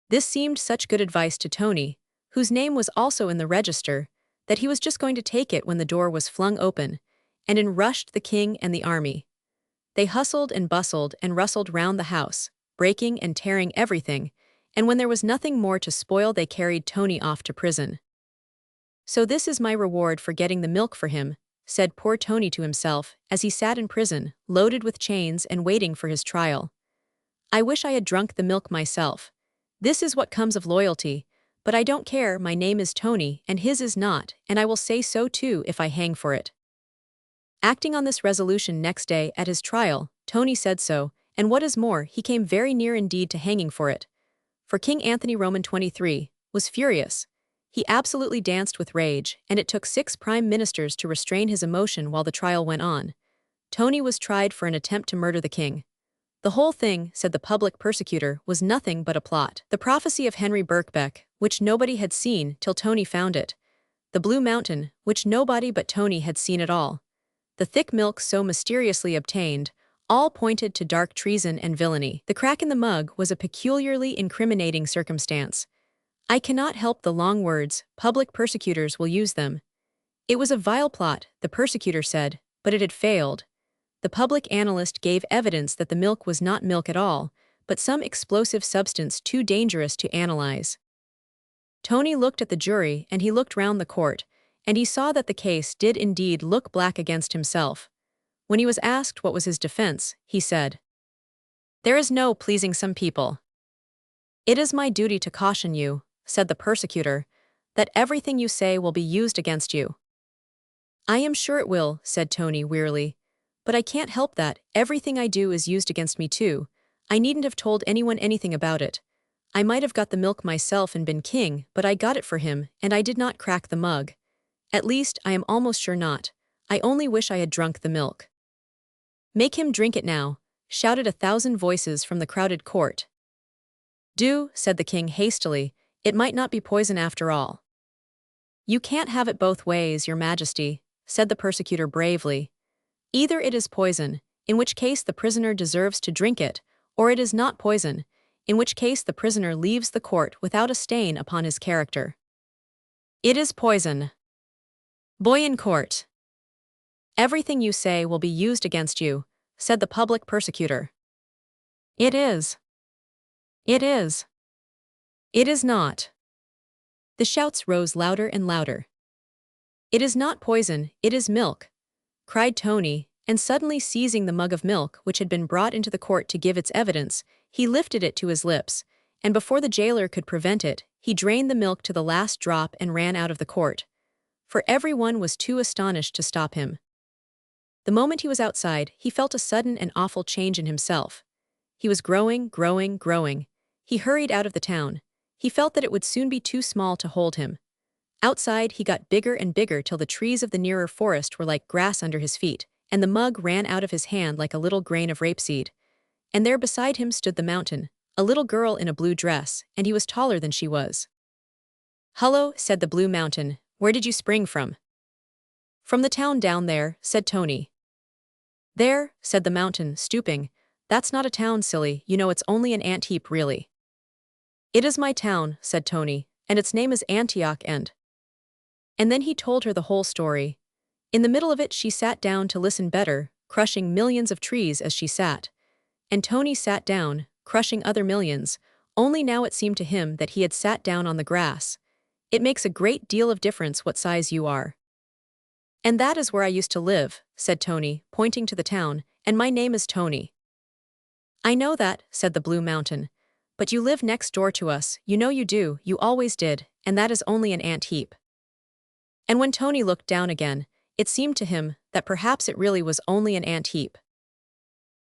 This seemed such good advice to Tony, whose name was also in the register, that he was just going to take it when the door was flung open, and in rushed the king and the army. They hustled and bustled and rustled round the house, breaking and tearing everything, and when there was nothing more to spoil they carried Tony off to prison. "So this is my reward for getting the milk for him," said poor Tony to himself as he sat in prison, loaded with chains and waiting for his trial. "I wish I had drunk the milk myself. This is what comes of loyalty, but I don't care, my name is Tony and his is not, and I will say so too if I hang for it." Acting on this resolution next day at his trial, Tony said so, and what is more, he came very near indeed to hanging for it. For King Anthony Roman 23 was furious. He absolutely danced with rage, and it took 6 prime ministers to restrain his emotion while the trial went on. Tony was tried for an attempt to murder the king. The whole thing, said the public persecutor, was nothing but a plot. The prophecy of Henry Birkbeck, which nobody had seen till Tony found it. The Blue Mountain, which nobody but Tony had seen at all. The thick milk so mysteriously obtained, all pointed to dark treason and villainy. The crack in the mug was a peculiarly incriminating circumstance. I cannot help the long words, public persecutors will use them. It was a vile plot, the persecutor said, but it had failed. The public analyst gave evidence that the milk was not milk at all, but some explosive substance too dangerous to analyze. Tony looked at the jury and he looked round the court, and he saw that the case did indeed look black against himself. When he was asked what was his defense, he said, "There is no pleasing some people." "It is my duty to caution you," said the persecutor, "that everything you say will be used against you." "I am sure it will," said Tony wearily, "but I can't help that, everything I do is used against me too. I needn't have told anyone anything about it. I might have got the milk myself and been king, but I got it for him, and I did not crack the mug. At least, I am almost sure not. I only wish I had drunk the milk." "Make him drink it now," shouted 1,000 voices from the crowded court. "Do," said the king hastily, "it might not be poison after all." "You can't have it both ways, your majesty," said the persecutor bravely. "Either it is poison, in which case the prisoner deserves to drink it, or it is not poison, in which case the prisoner leaves the court without a stain upon his character." "It is poison." "Boy in court." "Everything you say will be used against you," said the public persecutor. "It is." "It is." "It is not." The shouts rose louder and louder. "It is not poison, it is milk," cried Tony, and suddenly seizing the mug of milk which had been brought into the court to give its evidence, he lifted it to his lips, and before the jailer could prevent it, he drained the milk to the last drop and ran out of the court. For everyone was too astonished to stop him. The moment he was outside, he felt a sudden and awful change in himself. He was growing. He hurried out of the town. He felt that it would soon be too small to hold him. Outside, he got bigger and bigger till the trees of the nearer forest were like grass under his feet, and the mug ran out of his hand like a little grain of rapeseed. And there beside him stood the mountain, a little girl in a blue dress, and he was taller than she was. "Hullo," said the Blue Mountain, "where did you spring from?" "From the town down there," said Tony. "There," said the mountain, stooping. "That's not a town, silly, you know it's only an ant heap really." "It is my town," said Tony, "and its name is Antioch and then he told her the whole story. In the middle of it she sat down to listen better, crushing millions of trees as she sat. And Tony sat down, crushing other millions, only now it seemed to him that he had sat down on the grass. It makes a great deal of difference what size you are. "And that is where I used to live," said Tony, pointing to the town, "and my name is Tony." "I know that," said the Blue Mountain. "But you live next door to us, you know you do, you always did, and that is only an ant heap." And when Tony looked down again, it seemed to him that perhaps it really was only an ant heap.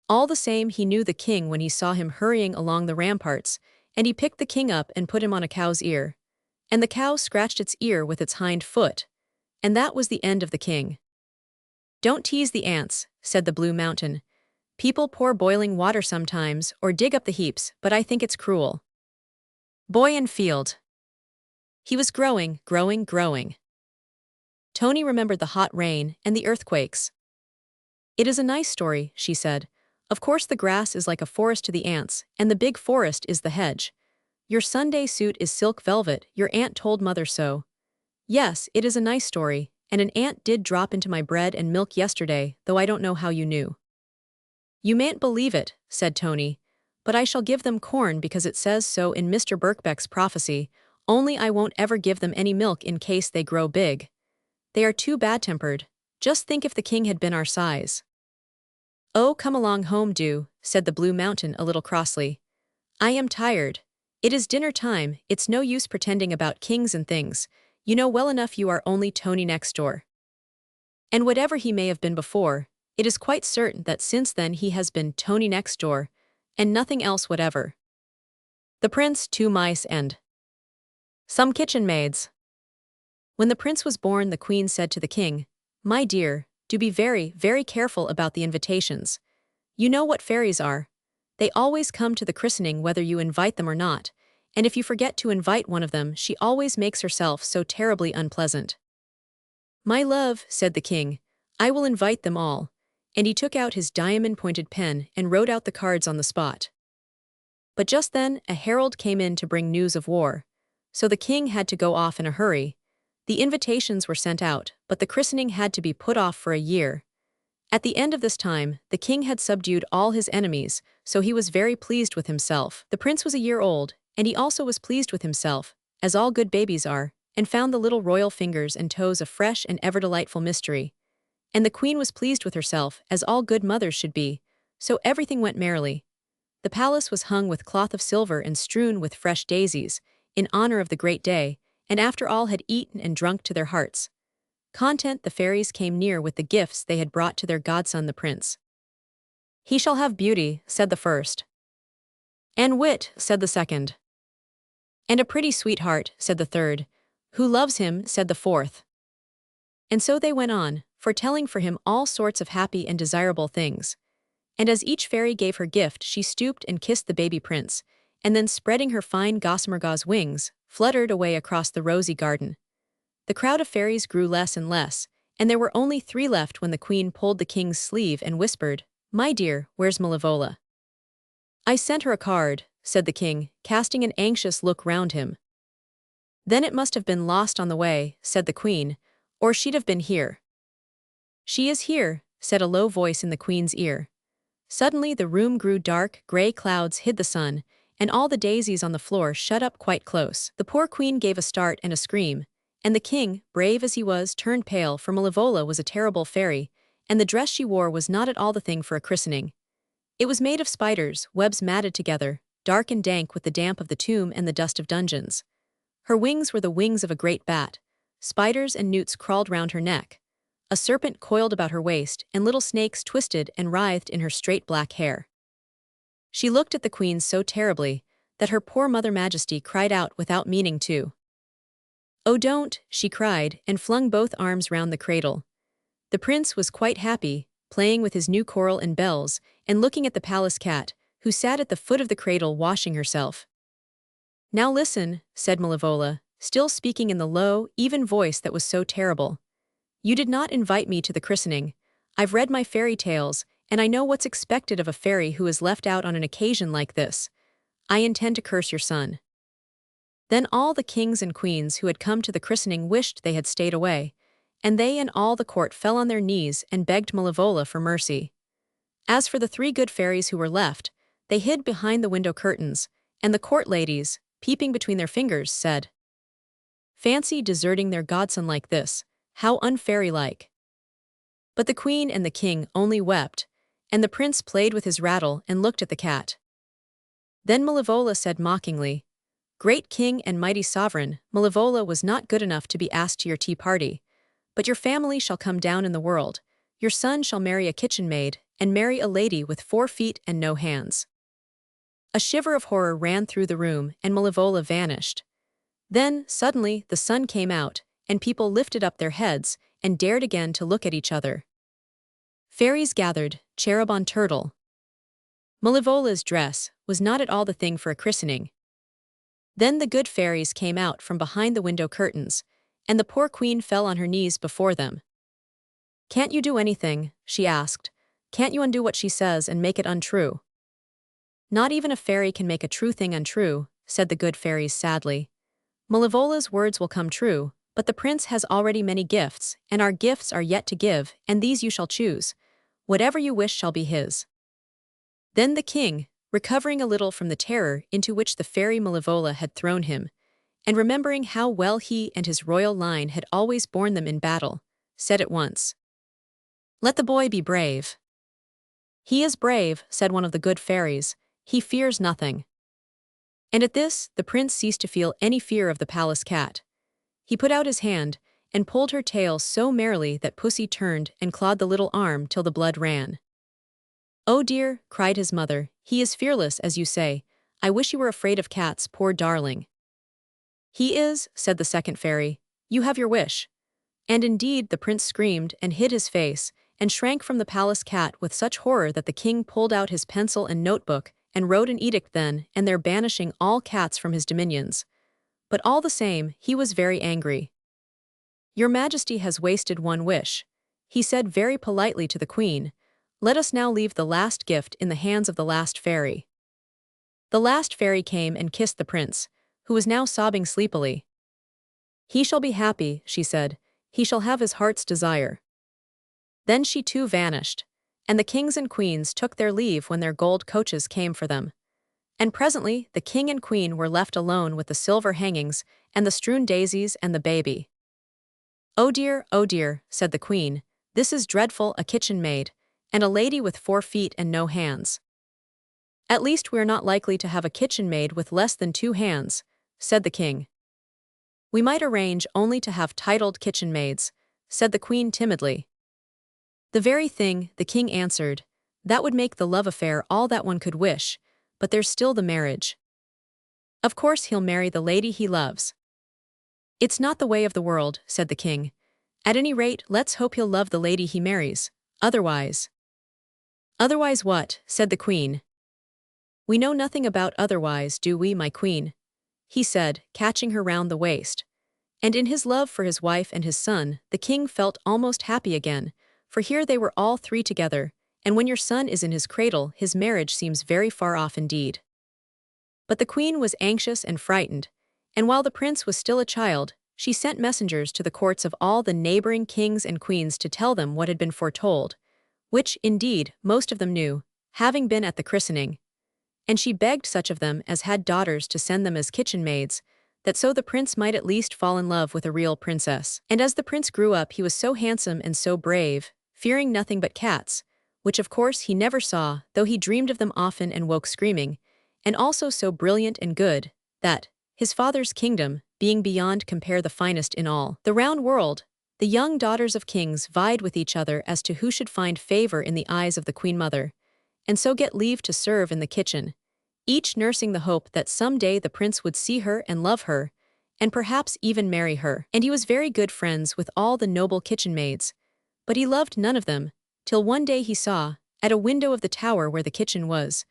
All the same, he knew the king when he saw him hurrying along the ramparts, and he picked the king up and put him on a cow's ear. And the cow scratched its ear with its hind foot. And that was the end of the king. "Don't tease the ants," said the Blue Mountain. "People pour boiling water sometimes or dig up the heaps, but I think it's cruel." Boy and Field. He was growing, growing, growing. Tony remembered the hot rain and the earthquakes. "It is a nice story," she said. "Of course the grass is like a forest to the ants, and the big forest is the hedge. Your Sunday suit is silk velvet, your aunt told mother so. Yes, it is a nice story, and an ant did drop into my bread and milk yesterday, though I don't know how you knew." "You mayn't believe it," said Tony, "but I shall give them corn because it says so in Mr. Birkbeck's prophecy, only I won't ever give them any milk in case they grow big. They are too bad-tempered. Just think if the king had been our size." "Oh, come along home, do," said the Blue Mountain a little crossly. "I am tired. It is dinner time, it's no use pretending about kings and things. You know well enough you are only Tony next door. And whatever he may have been before, it is quite certain that since then he has been Tony next door, and nothing else whatever." The Prince, 2 Mice and Some Kitchen Maids. When the prince was born, the queen said to the king, "My dear, do be very, very careful about the invitations. You know what fairies are. They always come to the christening whether you invite them or not, and if you forget to invite one of them, she always makes herself so terribly unpleasant." "My love," said the king, "I will invite them all," and he took out his diamond-pointed pen and wrote out the cards on the spot. But just then, a herald came in to bring news of war, so the king had to go off in a hurry. The invitations were sent out, but the christening had to be put off for a year. At the end of this time, the king had subdued all his enemies, so he was very pleased with himself. The prince was a year old, and he also was pleased with himself, as all good babies are, and found the little royal fingers and toes a fresh and ever-delightful mystery. And the queen was pleased with herself, as all good mothers should be, so everything went merrily. The palace was hung with cloth of silver and strewn with fresh daisies, in honor of the great day, and after all had eaten and drunk to their hearts' content, the fairies came near with the gifts they had brought to their godson the prince. "He shall have beauty," said the first. "And wit," said the second. "And a pretty sweetheart," said the third. "Who loves him," said the fourth. And so they went on, foretelling for him all sorts of happy and desirable things. And as each fairy gave her gift, she stooped and kissed the baby prince, and then spreading her fine gossamer gauze wings, fluttered away across the rosy garden. The crowd of fairies grew less and less, and there were only 3 left when the queen pulled the king's sleeve and whispered, "My dear, where's Malevola?" "I sent her a card," said the king, casting an anxious look round him. "Then it must have been lost on the way," said the queen, "or she'd have been here." "She is here," said a low voice in the queen's ear. Suddenly the room grew dark, grey clouds hid the sun, and all the daisies on the floor shut up quite close. The poor queen gave a start and a scream, and the king, brave as he was, turned pale, for Malevola was a terrible fairy, and the dress she wore was not at all the thing for a christening. It was made of spiders, webs matted together, dark and dank with the damp of the tomb and the dust of dungeons. Her wings were the wings of a great bat. Spiders and newts crawled round her neck. A serpent coiled about her waist, and little snakes twisted and writhed in her straight black hair. She looked at the queen so terribly that her poor Mother Majesty cried out without meaning to. "Oh, don't," she cried, and flung both arms round the cradle. The prince was quite happy, playing with his new coral and bells, and looking at the palace cat, who sat at the foot of the cradle washing herself. "Now listen," said Malevola, still speaking in the low, even voice that was so terrible. "You did not invite me to the christening. I've read my fairy tales, and I know what's expected of a fairy who is left out on an occasion like this. I intend to curse your son." Then all the kings and queens who had come to the christening wished they had stayed away, and they and all the court fell on their knees and begged Malevola for mercy. As for the 3 good fairies who were left, they hid behind the window curtains, and the court ladies, peeping between their fingers, said, "Fancy deserting their godson like this, how unfairy-like." But the queen and the king only wept, and the prince played with his rattle and looked at the cat. Then Malevola said mockingly, "Great king and mighty sovereign, Malevola was not good enough to be asked to your tea party. But your family shall come down in the world. Your son shall marry a kitchen maid, and marry a lady with 4 feet and no hands." A shiver of horror ran through the room, and Malevola vanished. Then, suddenly, the sun came out, and people lifted up their heads and dared again to look at each other. Fairies gathered, cherub on turtle. Malevola's dress was not at all the thing for a christening. Then the good fairies came out from behind the window curtains, and the poor queen fell on her knees before them. "Can't you do anything?" she asked. "Can't you undo what she says and make it untrue?" "Not even a fairy can make a true thing untrue," said the good fairies sadly. "Malevola's words will come true, but the prince has already many gifts, and our gifts are yet to give, and these you shall choose. Whatever you wish shall be his." Then the king, recovering a little from the terror into which the fairy Malevola had thrown him, and remembering how well he and his royal line had always borne them in battle, said at once, "Let the boy be brave." "He is brave," said one of the good fairies. "He fears nothing." And at this, the prince ceased to feel any fear of the palace cat. He put out his hand and pulled her tail so merrily that Pussy turned and clawed the little arm till the blood ran. "Oh dear," cried his mother, "he is fearless, as you say. I wish you were afraid of cats, poor darling." "He is," said the second fairy. "You have your wish." And indeed the prince screamed and hid his face, and shrank from the palace cat with such horror that the king pulled out his pencil and notebook, and wrote an edict then and there banishing all cats from his dominions. But all the same, he was very angry. "Your Majesty has wasted one wish," he said very politely to the queen. "Let us now leave the last gift in the hands of the last fairy." The last fairy came and kissed the prince, who was now sobbing sleepily. "He shall be happy," she said. "He shall have his heart's desire." Then she too vanished, and the kings and queens took their leave when their gold coaches came for them. And presently the king and queen were left alone with the silver hangings and the strewn daisies and the baby. "Oh dear," said the queen, "this is dreadful, a kitchen maid, and a lady with 4 feet and no hands." "At least we're not likely to have a kitchen maid with less than 2 hands," said the king. "We might arrange only to have titled kitchen maids," said the queen timidly. "The very thing," the king answered. "That would make the love affair all that one could wish, but there's still the marriage. Of course he'll marry the lady he loves." "It's not the way of the world," said the king. "At any rate, let's hope he'll love the lady he marries. Otherwise—" "Otherwise what?" said the queen. "We know nothing about otherwise, do we, my queen?" he said, catching her round the waist. And in his love for his wife and his son, the king felt almost happy again, for here they were all 3 together, and when your son is in his cradle, his marriage seems very far off indeed. But the queen was anxious and frightened, and while the prince was still a child, she sent messengers to the courts of all the neighboring kings and queens to tell them what had been foretold, which, indeed, most of them knew, having been at the christening. And she begged such of them as had daughters to send them as kitchen maids, that so the prince might at least fall in love with a real princess. And as the prince grew up, he was so handsome and so brave, fearing nothing but cats, which of course he never saw, though he dreamed of them often and woke screaming, and also so brilliant and good, that, his father's kingdom, being beyond compare the finest in all the round world, the young daughters of kings vied with each other as to who should find favor in the eyes of the queen mother, and so get leave to serve in the kitchen, each nursing the hope that some day the prince would see her and love her, and perhaps even marry her. And he was very good friends with all the noble kitchen maids, but he loved none of them, till one day he saw, at a window of the tower where the kitchen was,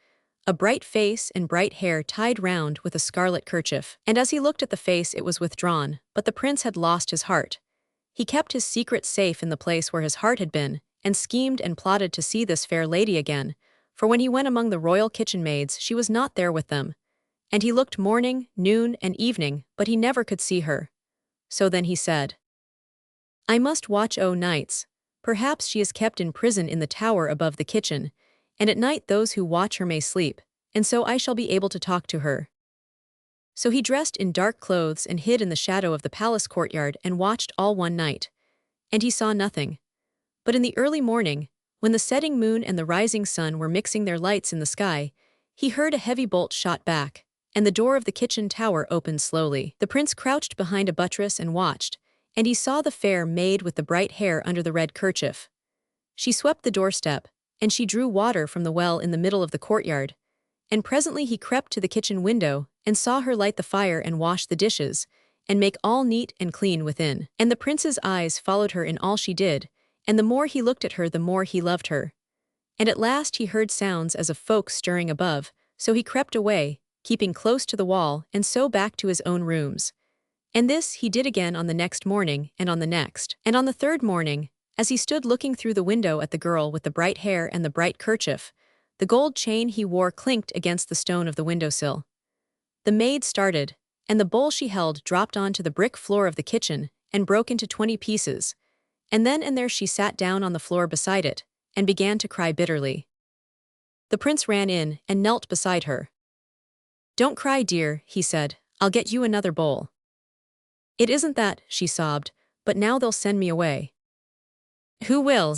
a bright face and bright hair tied round with a scarlet kerchief. And as he looked at the face it was withdrawn, but the prince had lost his heart. He kept his secret safe in the place where his heart had been, and schemed and plotted to see this fair lady again, for when he went among the royal kitchen maids she was not there with them. And he looked morning, noon, and evening, but he never could see her. So then he said, "I must watch o' nights. Perhaps she is kept in prison in the tower above the kitchen, and at night those who watch her may sleep, and so I shall be able to talk to her." So he dressed in dark clothes and hid in the shadow of the palace courtyard and watched all one night. And he saw nothing. But in the early morning, when the setting moon and the rising sun were mixing their lights in the sky, he heard a heavy bolt shot back, and the door of the kitchen tower opened slowly. The prince crouched behind a buttress and watched, and he saw the fair maid with the bright hair under the red kerchief. She swept the doorstep, and she drew water from the well in the middle of the courtyard, and presently he crept to the kitchen window and saw her light the fire and wash the dishes, and make all neat and clean within. And the prince's eyes followed her in all she did, and the more he looked at her the more he loved her. And at last he heard sounds as of folk stirring above, so he crept away, keeping close to the wall, and so back to his own rooms. And this he did again on the next morning, and on the next. And on the third morning, as he stood looking through the window at the girl with the bright hair and the bright kerchief, the gold chain he wore clinked against the stone of the windowsill. The maid started, and the bowl she held dropped onto the brick floor of the kitchen and broke into 20 pieces. And then and there she sat down on the floor beside it, and began to cry bitterly. The prince ran in and knelt beside her. "Don't cry, dear," he said, "I'll get you another bowl." "It isn't that," she sobbed, "but now they'll send me away." "Who will?"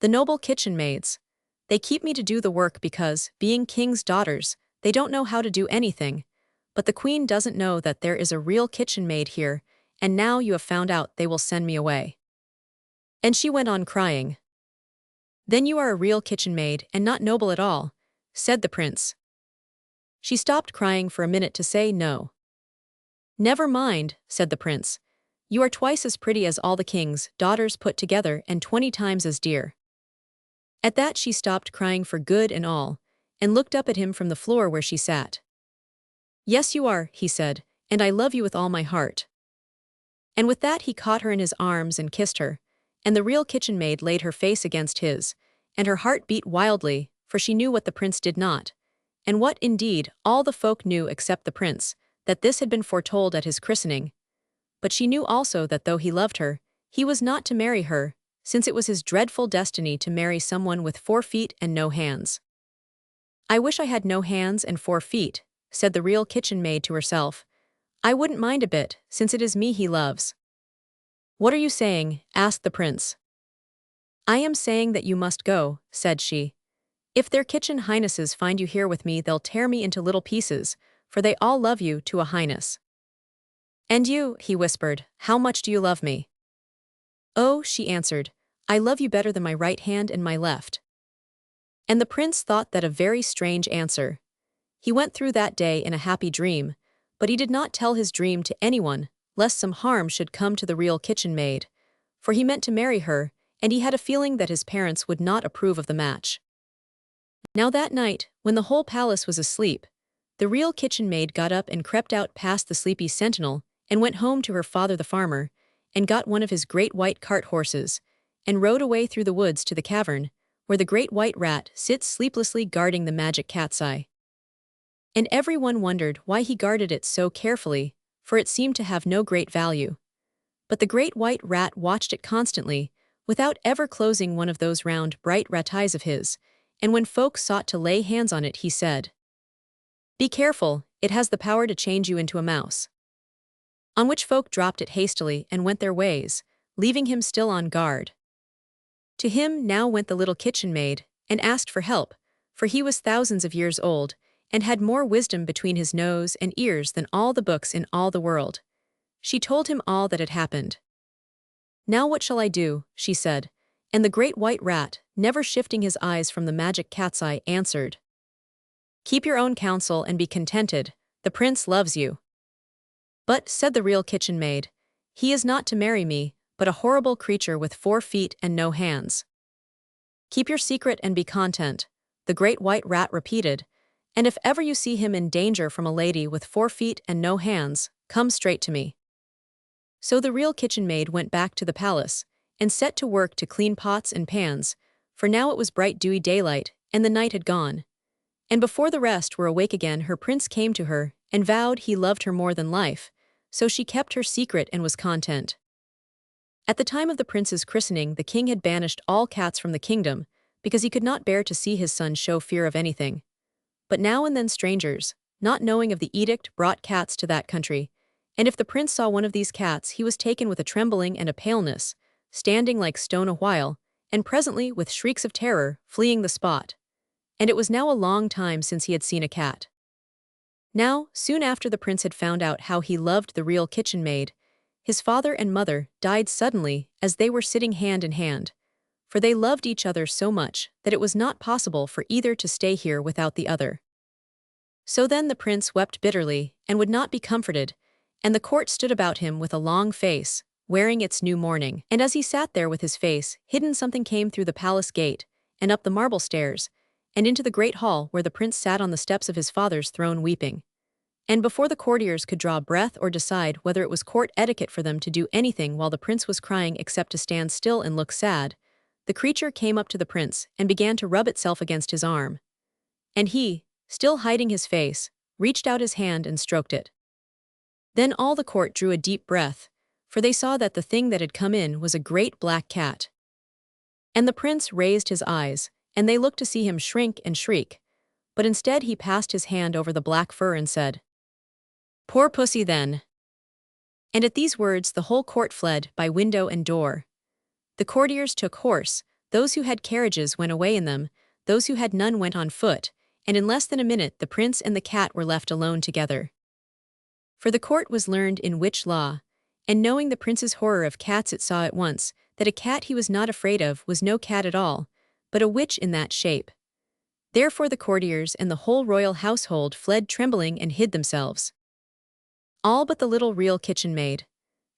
"The noble kitchen maids. They keep me to do the work because, being king's daughters, they don't know how to do anything. But the queen doesn't know that there is a real kitchen maid here, and now you have found out they will send me away." And she went on crying. "Then you are a real kitchen maid and not noble at all," said the prince. She stopped crying for a minute to say no. "Never mind," said the prince. "You are twice as pretty as all the king's daughters put together and 20 times as dear." At that she stopped crying for good and all, and looked up at him from the floor where she sat. "Yes, you are," he said, "and I love you with all my heart." And with that he caught her in his arms and kissed her, and the real kitchen maid laid her face against his, and her heart beat wildly, for she knew what the prince did not, and what, indeed, all the folk knew except the prince, that this had been foretold at his christening. But she knew also that though he loved her, he was not to marry her, since it was his dreadful destiny to marry someone with 4 feet and no hands. "I wish I had no hands and 4 feet," said the real kitchen maid to herself. "I wouldn't mind a bit, since it is me he loves." "What are you saying?" asked the prince. "I am saying that you must go," said she. "If their kitchen highnesses find you here with me they'll tear me into little pieces, for they all love you to a highness." "And you," he whispered, "how much do you love me?" "Oh," she answered, "I love you better than my right hand and my left." And the prince thought that a very strange answer. He went through that day in a happy dream, but he did not tell his dream to anyone, lest some harm should come to the real kitchen maid, for he meant to marry her, and he had a feeling that his parents would not approve of the match. Now that night, when the whole palace was asleep, the real kitchen maid got up and crept out past the sleepy sentinel, and went home to her father the farmer, and got one of his great white cart horses, and rode away through the woods to the cavern, where the great white rat sits sleeplessly guarding the magic cat's eye. And everyone wondered why he guarded it so carefully, for it seemed to have no great value. But the great white rat watched it constantly, without ever closing one of those round, bright rat eyes of his, and when folk sought to lay hands on it he said, "Be careful, it has the power to change you into a mouse." On which folk dropped it hastily and went their ways, leaving him still on guard. To him now went the little kitchen maid, and asked for help, for he was thousands of years old, and had more wisdom between his nose and ears than all the books in all the world. She told him all that had happened. "Now what shall I do?" she said, and the great white rat, never shifting his eyes from the magic cat's eye, answered, "Keep your own counsel and be contented, the prince loves you." "But," said the real kitchen maid, "he is not to marry me, but a horrible creature with 4 feet and no hands." "Keep your secret and be content," the great white rat repeated, "and if ever you see him in danger from a lady with 4 feet and no hands, come straight to me." So the real kitchen maid went back to the palace, and set to work to clean pots and pans, for now it was bright dewy daylight, and the night had gone. And before the rest were awake again her prince came to her, and vowed he loved her more than life, so she kept her secret and was content. At the time of the prince's christening the king had banished all cats from the kingdom, because he could not bear to see his son show fear of anything. But now and then strangers, not knowing of the edict, brought cats to that country, and if the prince saw one of these cats he was taken with a trembling and a paleness, standing like stone a while, and presently, with shrieks of terror, fleeing the spot. And it was now a long time since he had seen a cat. Now, soon after the prince had found out how he loved the real kitchen maid, his father and mother died suddenly as they were sitting hand in hand, for they loved each other so much that it was not possible for either to stay here without the other. So then the prince wept bitterly and would not be comforted, And the court stood about him with a long face, wearing its new mourning. And as he sat there with his face hidden, something came through the palace gate, and up the marble stairs, and into the great hall where the prince sat on the steps of his father's throne weeping. And before the courtiers could draw breath or decide whether it was court etiquette for them to do anything while the prince was crying except to stand still and look sad, the creature came up to the prince and began to rub itself against his arm. And he, still hiding his face, reached out his hand and stroked it. Then all the court drew a deep breath, for they saw that the thing that had come in was a great black cat. And the prince raised his eyes, and they looked to see him shrink and shriek, but instead he passed his hand over the black fur and said, "Poor pussy then." And at these words the whole court fled by window and door. The courtiers took horse, those who had carriages went away in them, those who had none went on foot, and in less than a minute the prince and the cat were left alone together. For the court was learned in witch law, and knowing the prince's horror of cats it saw at once that a cat he was not afraid of was no cat at all, but a witch in that shape. Therefore the courtiers and the whole royal household fled trembling and hid themselves. All but the little real kitchen maid.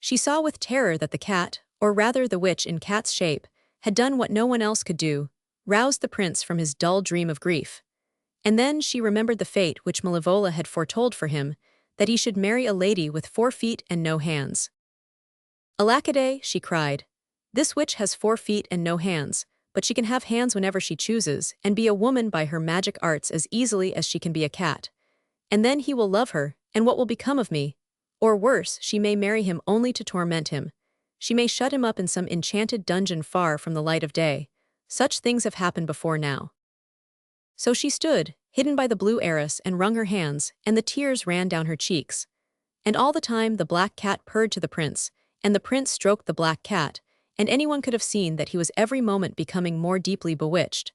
She saw with terror that the cat, or rather the witch in cat's shape, had done what no one else could do, roused the prince from his dull dream of grief. And then she remembered the fate which Malevola had foretold for him, that he should marry a lady with 4 feet and no hands. "Alackaday," she cried. "This witch has 4 feet and no hands, but she can have hands whenever she chooses and be a woman by her magic arts as easily as she can be a cat. And then he will love her, and what will become of me? Or worse, she may marry him only to torment him. She may shut him up in some enchanted dungeon far from the light of day. Such things have happened before now." So she stood, hidden by the blue arras, and wrung her hands, and the tears ran down her cheeks. And all the time the black cat purred to the prince, and the prince stroked the black cat, and anyone could have seen that he was every moment becoming more deeply bewitched.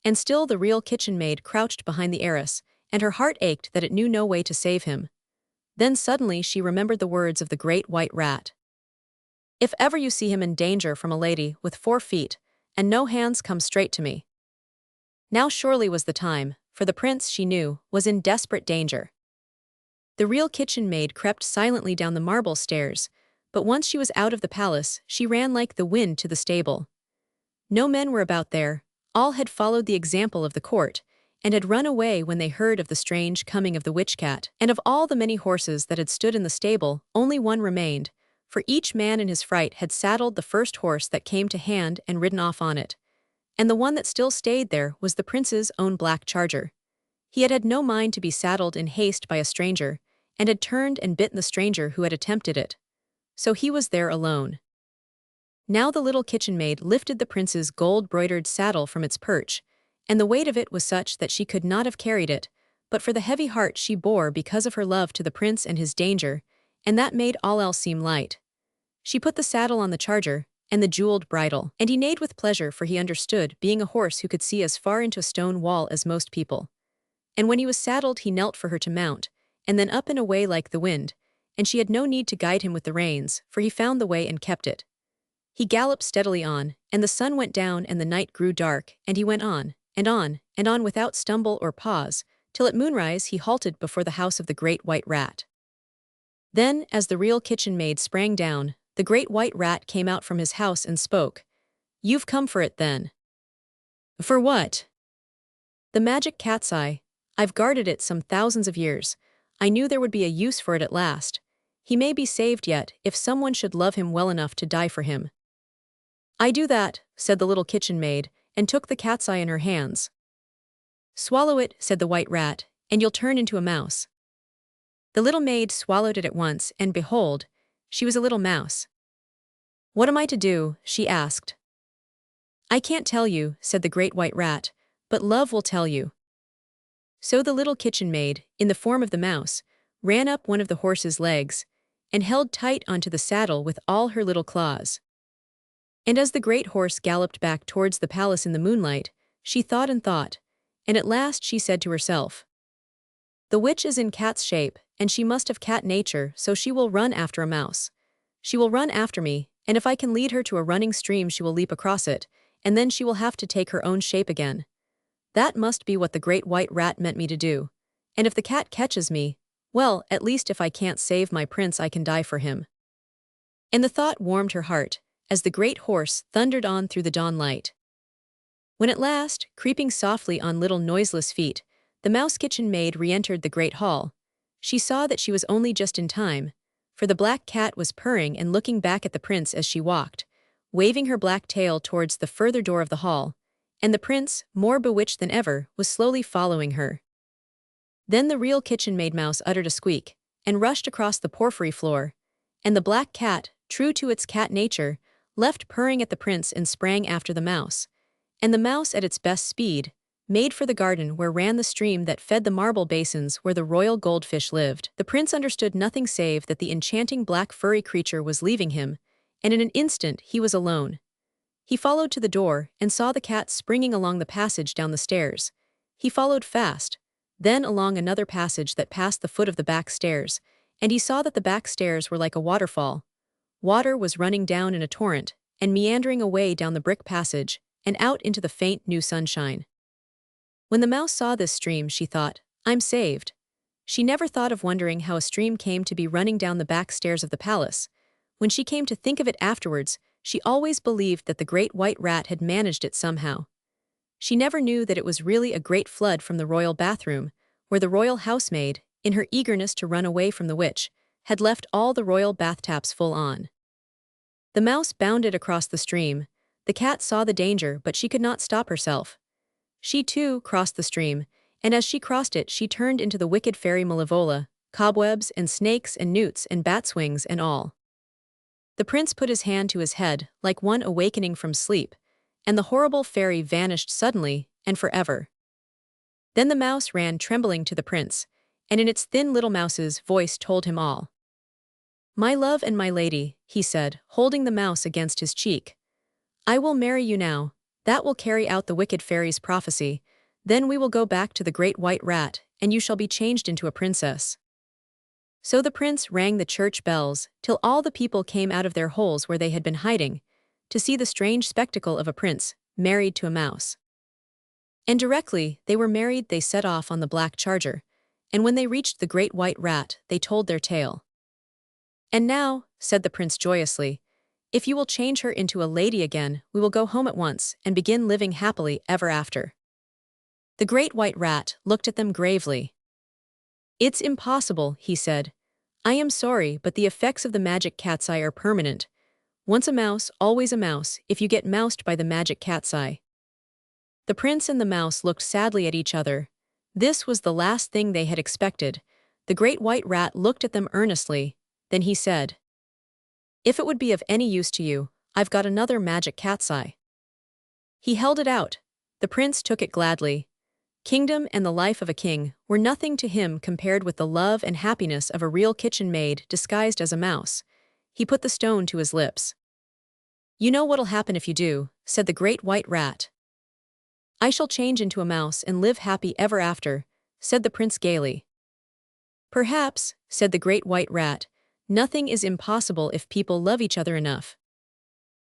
And still the real kitchen maid crouched behind the arras, and her heart ached that it knew no way to save him. Then suddenly she remembered the words of the great white rat. "If ever you see him in danger from a lady with 4 feet and no hands, come straight to me." Now surely was the time, for the prince, she knew, was in desperate danger. The real kitchen maid crept silently down the marble stairs, but once she was out of the palace, she ran like the wind to the stable. No men were about there, all had followed the example of the court, and had run away when they heard of the strange coming of the witch-cat. And of all the many horses that had stood in the stable, only one remained, for each man in his fright had saddled the first horse that came to hand and ridden off on it. And the one that still stayed there was the prince's own black charger. He had had no mind to be saddled in haste by a stranger, and had turned and bitten the stranger who had attempted it. So he was there alone. Now the little kitchen maid lifted the prince's gold-broidered saddle from its perch, and the weight of it was such that she could not have carried it, but for the heavy heart she bore because of her love to the prince and his danger, and that made all else seem light. She put the saddle on the charger, and the jeweled bridle, and he neighed with pleasure, for he understood, being a horse who could see as far into a stone wall as most people. And when he was saddled he knelt for her to mount, and then up and away like the wind, and she had no need to guide him with the reins, for he found the way and kept it. He galloped steadily on, and the sun went down and the night grew dark, and he went on, and on, and on without stumble or pause, till at moonrise he halted before the house of the great white rat. Then, as the real kitchen maid sprang down, the great white rat came out from his house and spoke. "You've come for it then." "For what?" "The magic cat's eye. I've guarded it some thousands of years. I knew there would be a use for it at last. He may be saved yet, if someone should love him well enough to die for him." "I do that," said the little kitchen maid, and took the cat's eye in her hands. "Swallow it," said the white rat, "and you'll turn into a mouse." The little maid swallowed it at once, and behold, she was a little mouse. "What am I to do?" she asked. "I can't tell you," said the great white rat, "but love will tell you." So the little kitchen maid, in the form of the mouse, ran up one of the horse's legs, and held tight onto the saddle with all her little claws. And as the great horse galloped back towards the palace in the moonlight, she thought and thought, and at last she said to herself, "The witch is in cat's shape, and she must have cat nature, so she will run after a mouse. She will run after me, and if I can lead her to a running stream she will leap across it, and then she will have to take her own shape again. That must be what the great white rat meant me to do. And if the cat catches me, Well, at least if I can't save my prince, I can die for him. And the thought warmed her heart, as the great horse thundered on through the dawn light. When at last, creeping softly on little noiseless feet, the mouse kitchen maid re-entered the great hall, she saw that she was only just in time, for the black cat was purring and looking back at the prince as she walked, waving her black tail towards the further door of the hall, and the prince, more bewitched than ever, was slowly following her. Then the real kitchen maid mouse uttered a squeak, and rushed across the porphyry floor, and the black cat, true to its cat nature, left purring at the prince and sprang after the mouse. And the mouse at its best speed, made for the garden where ran the stream that fed the marble basins where the royal goldfish lived. The prince understood nothing save that the enchanting black furry creature was leaving him, and in an instant he was alone. He followed to the door and saw the cat springing along the passage down the stairs. He followed fast, then along another passage that passed the foot of the back stairs, and he saw that the back stairs were like a waterfall. Water was running down in a torrent, and meandering away down the brick passage, and out into the faint new sunshine. When the mouse saw this stream, she thought, I'm saved. She never thought of wondering how a stream came to be running down the back stairs of the palace. When she came to think of it afterwards, she always believed that the great white rat had managed it somehow. She never knew that it was really a great flood from the royal bathroom, where the royal housemaid, in her eagerness to run away from the witch, had left all the royal bath-taps full on. The mouse bounded across the stream. The cat saw the danger, but she could not stop herself. She too crossed the stream, and as she crossed it she turned into the wicked fairy Malevola, cobwebs and snakes and newts and bat's wings and all. The prince put his hand to his head, like one awakening from sleep, and the horrible fairy vanished suddenly and forever. Then the mouse ran trembling to the prince, and in its thin little mouse's voice told him all. My love and my lady, he said, holding the mouse against his cheek. I will marry you now. That will carry out the wicked fairy's prophecy. Then we will go back to the great white rat, and you shall be changed into a princess. So the prince rang the church bells, till all the people came out of their holes where they had been hiding, to see the strange spectacle of a prince, married to a mouse. And directly they were married they set off on the black charger, and when they reached the great white rat they told their tale. And now, said the prince joyously, if you will change her into a lady again, we will go home at once and begin living happily ever after. The great white rat looked at them gravely. It's impossible, he said. I am sorry, but the effects of the magic cat's eye are permanent. Once a mouse, always a mouse, if you get moused by the magic cat's eye. The prince and the mouse looked sadly at each other. This was the last thing they had expected. The great white rat looked at them earnestly. Then he said, if it would be of any use to you, I've got another magic cat's eye. He held it out. The prince took it gladly. Kingdom and the life of a king were nothing to him compared with the love and happiness of a real kitchen maid disguised as a mouse. He put the stone to his lips. You know what'll happen if you do, said the great white rat. I shall change into a mouse and live happy ever after, said the prince gaily. Perhaps, said the great white rat, nothing is impossible if people love each other enough.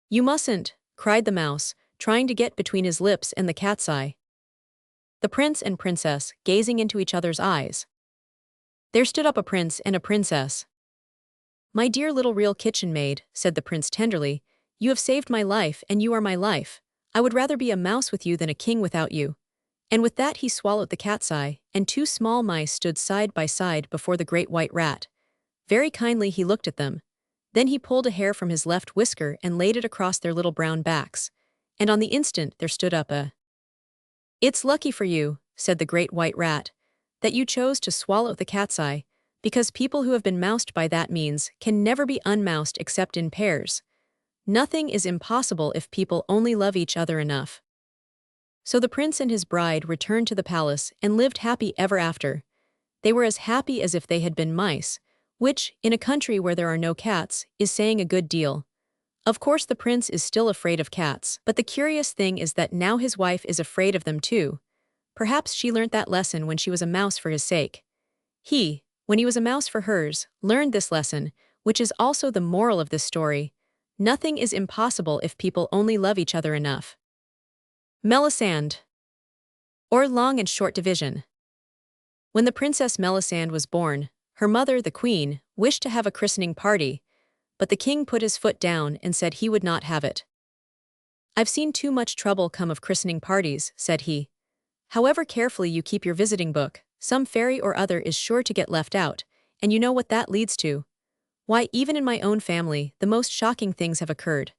You mustn't, cried the mouse, trying to get between his lips and the cat's eye. The prince and princess, gazing into each other's eyes. There stood up a prince and a princess. My dear little real kitchen maid, said the prince tenderly, you have saved my life and you are my life. I would rather be a mouse with you than a king without you. And with that he swallowed the cat's eye, and two small mice stood side by side before the great white rat. Very kindly he looked at them. Then he pulled a hair from his left whisker and laid it across their little brown backs. And on the instant there stood up a. It's lucky for you, said the great white rat, that you chose to swallow the cat's eye, because people who have been moused by that means can never be unmoused except in pairs. Nothing is impossible if people only love each other enough. So the prince and his bride returned to the palace and lived happy ever after. They were as happy as if they had been mice, which, in a country where there are no cats, is saying a good deal. Of course the prince is still afraid of cats, but the curious thing is that now his wife is afraid of them too. Perhaps she learnt that lesson when she was a mouse for his sake. He, when he was a mouse for hers, learned this lesson, which is also the moral of this story. Nothing is impossible if people only love each other enough. Melisande. Or long and short division. When the Princess Melisande was born, Her mother, the queen, wished to have a christening party, but the king put his foot down and said he would not have it. "I've seen too much trouble come of christening parties," said he. "However carefully you keep your visiting book, some fairy or other is sure to get left out, and you know what that leads to. Why, even in my own family, the most shocking things have occurred.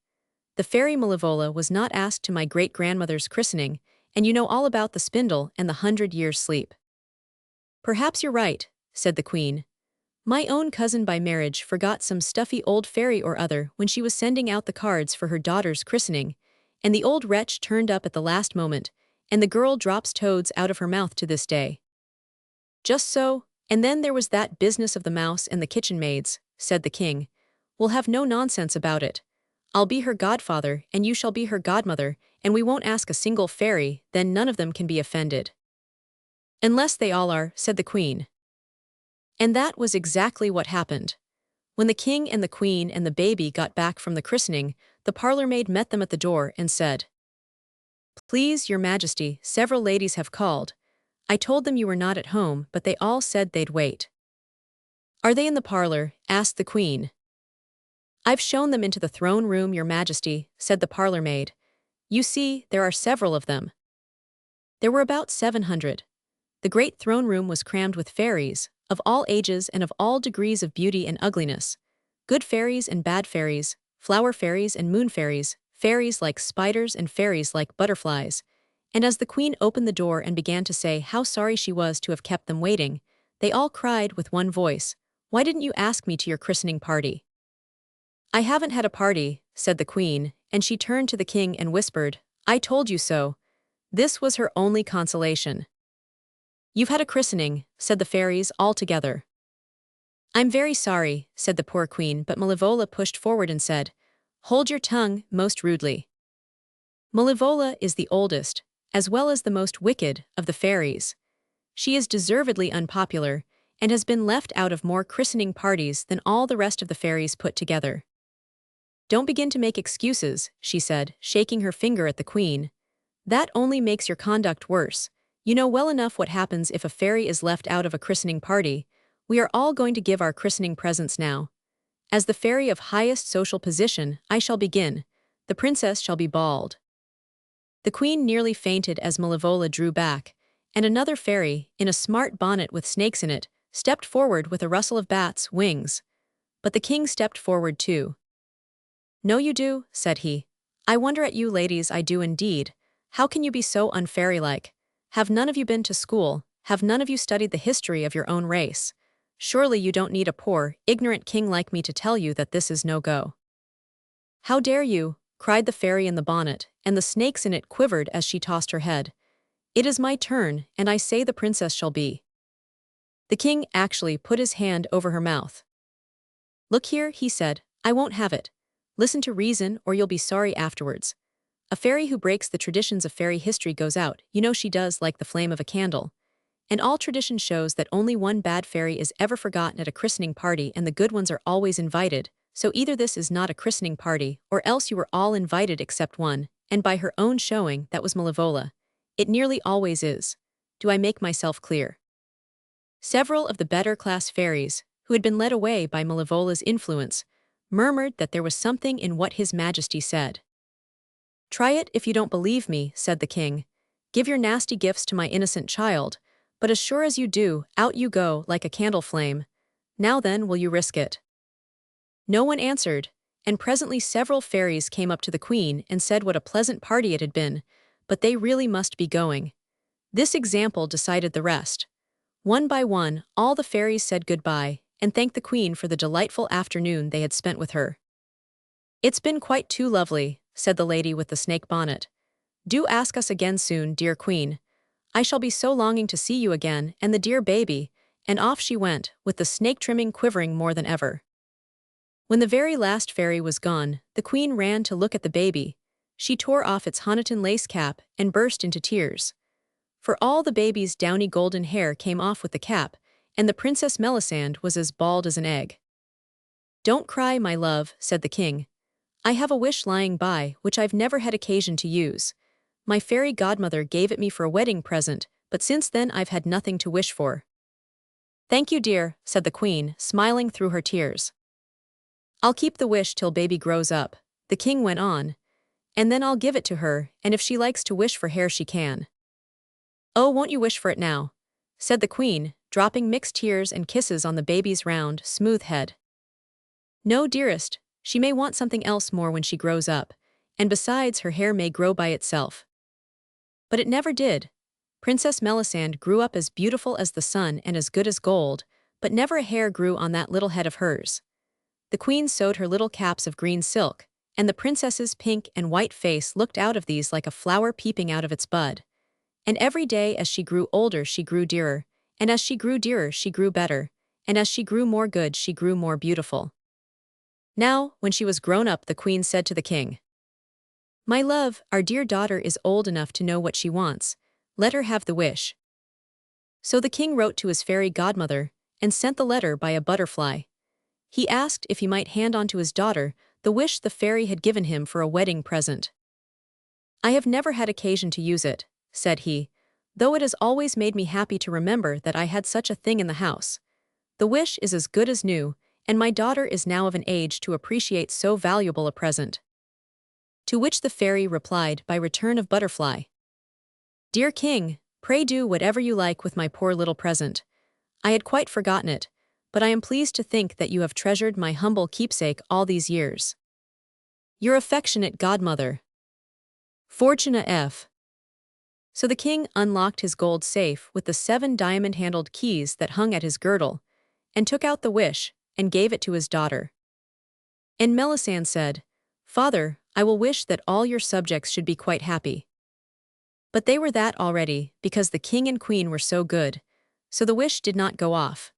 The fairy Malevola was not asked to my great-grandmother's christening, and you know all about the spindle and the 100 years' sleep." "Perhaps you're right," said the queen. "My own cousin by marriage forgot some stuffy old fairy or other when she was sending out the cards for her daughter's christening, and the old wretch turned up at the last moment, and the girl drops toads out of her mouth to this day." "Just so, and then there was that business of the mouse and the kitchen maids," said the king. "We'll have no nonsense about it. I'll be her godfather, and you shall be her godmother, and we won't ask a single fairy, then none of them can be offended." "Unless they all are," said the queen. And that was exactly what happened. When the king and the queen and the baby got back from the christening, the parlour-maid met them at the door and said, "Please, your majesty, several ladies have called. I told them you were not at home, but they all said they'd wait." "Are they in the parlour?" asked the queen. "I've shown them into the throne room, your majesty," said the parlour-maid. "You see, there are several of them." There were about 700. The great throne room was crammed with fairies, of all ages and of all degrees of beauty and ugliness. Good fairies and bad fairies, flower fairies and moon fairies, fairies like spiders and fairies like butterflies. And as the queen opened the door and began to say how sorry she was to have kept them waiting, they all cried with one voice, "Why didn't you ask me to your christening party?" "I haven't had a party," said the queen, and she turned to the king and whispered, "I told you so." This was her only consolation. "You've had a christening," said the fairies all together. "I'm very sorry," said the poor queen, but Malevola pushed forward and said, "Hold your tongue," most rudely. Malevola is the oldest, as well as the most wicked, of the fairies. She is deservedly unpopular, and has been left out of more christening parties than all the rest of the fairies put together. "Don't begin to make excuses," she said, shaking her finger at the queen. "That only makes your conduct worse. You know well enough what happens if a fairy is left out of a christening party. We are all going to give our christening presents now. As the fairy of highest social position, I shall begin. The princess shall be bald." The queen nearly fainted as Malevola drew back, and another fairy, in a smart bonnet with snakes in it, stepped forward with a rustle of bats' wings. But the king stepped forward too. "No you do," said he. "I wonder at you ladies, I do indeed. How can you be so unfairy-like? Have none of you been to school? Have none of you studied the history of your own race? Surely you don't need a poor, ignorant king like me to tell you that this is no go." "How dare you?" cried the fairy in the bonnet, and the snakes in it quivered as she tossed her head. "It is my turn, and I say the princess shall be." The king actually put his hand over her mouth. "Look here," he said, "I won't have it. Listen to reason, or you'll be sorry afterwards. A fairy who breaks the traditions of fairy history goes out, you know she does, like the flame of a candle. And all tradition shows that only one bad fairy is ever forgotten at a christening party and the good ones are always invited, so either this is not a christening party, or else you were all invited except one, and by her own showing, that was Malevola. It nearly always is. Do I make myself clear?" Several of the better-class fairies, who had been led away by Malevola's influence, murmured that there was something in what His Majesty said. "Try it if you don't believe me," said the king. "Give your nasty gifts to my innocent child, but as sure as you do, out you go like a candle flame. Now then, will you risk it?" No one answered, and presently several fairies came up to the queen and said what a pleasant party it had been, but they really must be going. This example decided the rest. One by one, all the fairies said goodbye and thanked the queen for the delightful afternoon they had spent with her. "It's been quite too lovely," said the lady with the snake bonnet. "Do ask us again soon, dear queen. I shall be so longing to see you again and the dear baby," and off she went, with the snake trimming quivering more than ever. When the very last fairy was gone, the queen ran to look at the baby. She tore off its Honiton lace cap and burst into tears. For all the baby's downy golden hair came off with the cap, and the Princess Melisande was as bald as an egg. "Don't cry, my love," said the king. "I have a wish lying by, which I've never had occasion to use. My fairy godmother gave it me for a wedding present, but since then I've had nothing to wish for." Thank you, dear, said the queen, smiling through her tears. I'll keep the wish till baby grows up, the king went on, and then I'll give it to her, and if she likes to wish for hair she can. Oh, won't you wish for it now? Said the queen, dropping mixed tears and kisses on the baby's round, smooth head. No, dearest, she may want something else more when she grows up, and besides her hair may grow by itself. But it never did. Princess Melisande grew up as beautiful as the sun and as good as gold, but never a hair grew on that little head of hers. The queen sewed her little caps of green silk, and the princess's pink and white face looked out of these like a flower peeping out of its bud. And every day as she grew older she grew dearer, and as she grew dearer she grew better, and as she grew more good she grew more beautiful. Now, when she was grown up, the queen said to the king, "My love, our dear daughter is old enough to know what she wants. Let her have the wish." So the king wrote to his fairy godmother, and sent the letter by a butterfly. He asked if he might hand on to his daughter the wish the fairy had given him for a wedding present. "I have never had occasion to use it," said he, "though it has always made me happy to remember that I had such a thing in the house. The wish is as good as new, and my daughter is now of an age to appreciate so valuable a present." To which the fairy replied by return of butterfly, "Dear king, pray do whatever you like with my poor little present. I had quite forgotten it, but I am pleased to think that you have treasured my humble keepsake all these years. Your affectionate godmother, Fortuna F." So the king unlocked his gold safe with the 7 diamond-handled keys that hung at his girdle, and took out the wish, and gave it to his daughter. And Melisande said, "Father, I will wish that all your subjects should be quite happy." But they were that already, because the king and queen were so good, so the wish did not go off.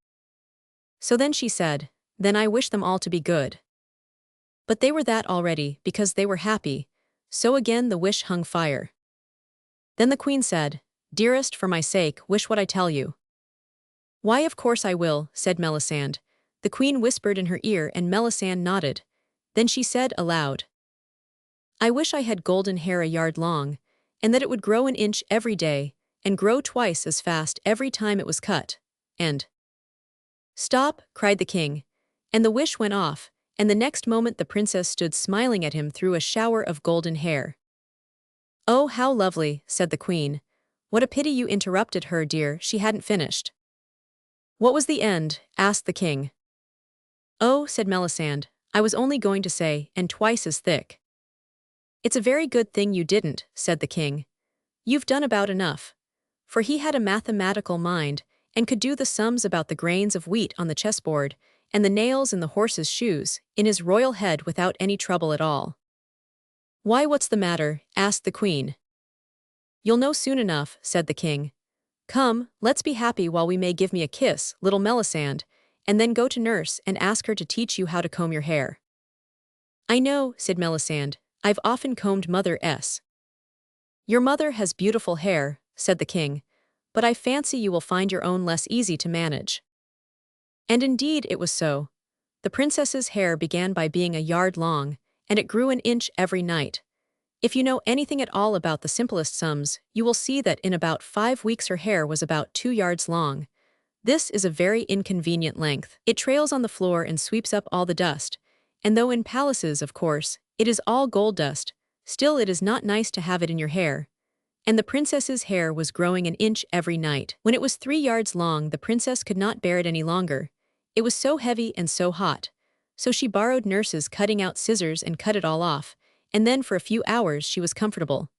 So then she said, "Then I wish them all to be good." But they were that already, because they were happy, so again the wish hung fire. Then the queen said, "Dearest, for my sake, wish what I tell you." "Why, of course I will," said Melisande. The queen whispered in her ear and Melisande nodded. Then she said aloud, "I wish I had golden hair a yard long, and that it would grow an inch every day, and grow twice as fast every time it was cut, and—" "Stop," cried the king, and the wish went off, and the next moment the princess stood smiling at him through a shower of golden hair. "Oh, how lovely," said the queen. "What a pity you interrupted her, dear, she hadn't finished." "What was the end?" asked the king. "Oh," said Melisande, "I was only going to say, and twice as thick." "It's a very good thing you didn't," said the king. "You've done about enough." For he had a mathematical mind, and could do the sums about the grains of wheat on the chessboard, and the nails in the horse's shoes, in his royal head without any trouble at all. "Why, what's the matter?" asked the queen. "You'll know soon enough," said the king. "Come, let's be happy while we may give me a kiss, little Melisande, and then go to nurse and ask her to teach you how to comb your hair." "I know," said Melisande, "I've often combed Mother's." "Your mother has beautiful hair," said the king, "but I fancy you will find your own less easy to manage." And indeed it was so. The princess's hair began by being a yard long, and it grew an inch every night. If you know anything at all about the simplest sums, you will see that in about 5 weeks her hair was about 2 yards long. This is a very inconvenient length. It trails on the floor and sweeps up all the dust, and though in palaces, of course, it is all gold dust, still it is not nice to have it in your hair. And the princess's hair was growing an inch every night. When it was 3 yards long, the princess could not bear it any longer. It was so heavy and so hot. So she borrowed nurse's cutting out scissors and cut it all off, and then for a few hours she was comfortable.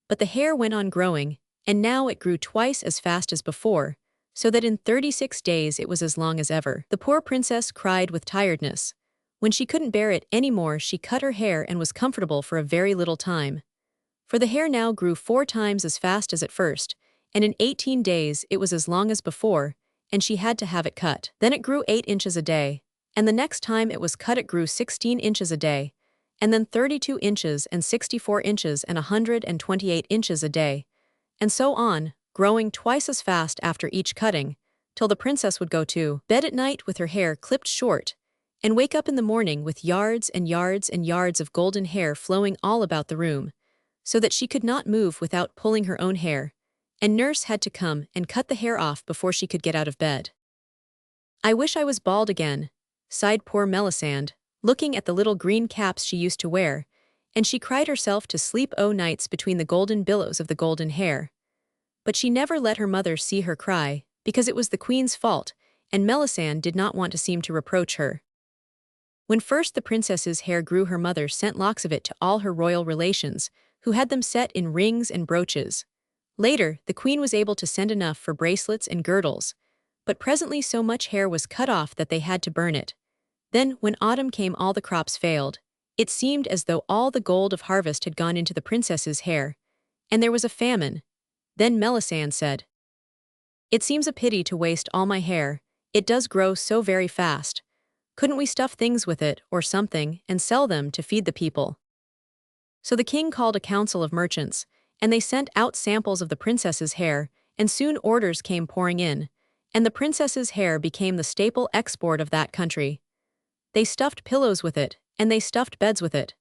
But the hair went on growing, and now it grew twice as fast as before, so that in 36 days it was as long as ever. The poor princess cried with tiredness. When she couldn't bear it any more, she cut her hair and was comfortable for a very little time. For the hair now grew 4 times as fast as at first, and in 18 days it was as long as before, and she had to have it cut. Then it grew 8 inches a day, and the next time it was cut it grew 16 inches a day, and then 32 inches and 64 inches and 128 inches a day, and so on, growing twice as fast after each cutting, till the princess would go to bed at night with her hair clipped short, and wake up in the morning with yards and yards and yards of golden hair flowing all about the room, so that she could not move without pulling her own hair, and nurse had to come and cut the hair off before she could get out of bed. I wish I was bald again, sighed poor Melisande, looking at the little green caps she used to wear, and she cried herself to sleep o' nights between the golden billows of the golden hair. But she never let her mother see her cry, because it was the queen's fault, and Melisande did not want to seem to reproach her. When first the princess's hair grew, her mother sent locks of it to all her royal relations, who had them set in rings and brooches. Later, the queen was able to send enough for bracelets and girdles, but presently so much hair was cut off that they had to burn it. Then, when autumn came, all the crops failed. It seemed as though all the gold of harvest had gone into the princess's hair, and there was a famine. Then Melisande said, "It seems a pity to waste all my hair, it does grow so very fast. Couldn't we stuff things with it, or something, and sell them to feed the people?" So the king called a council of merchants, and they sent out samples of the princess's hair, and soon orders came pouring in, and the princess's hair became the staple export of that country. They stuffed pillows with it, and they stuffed beds with it.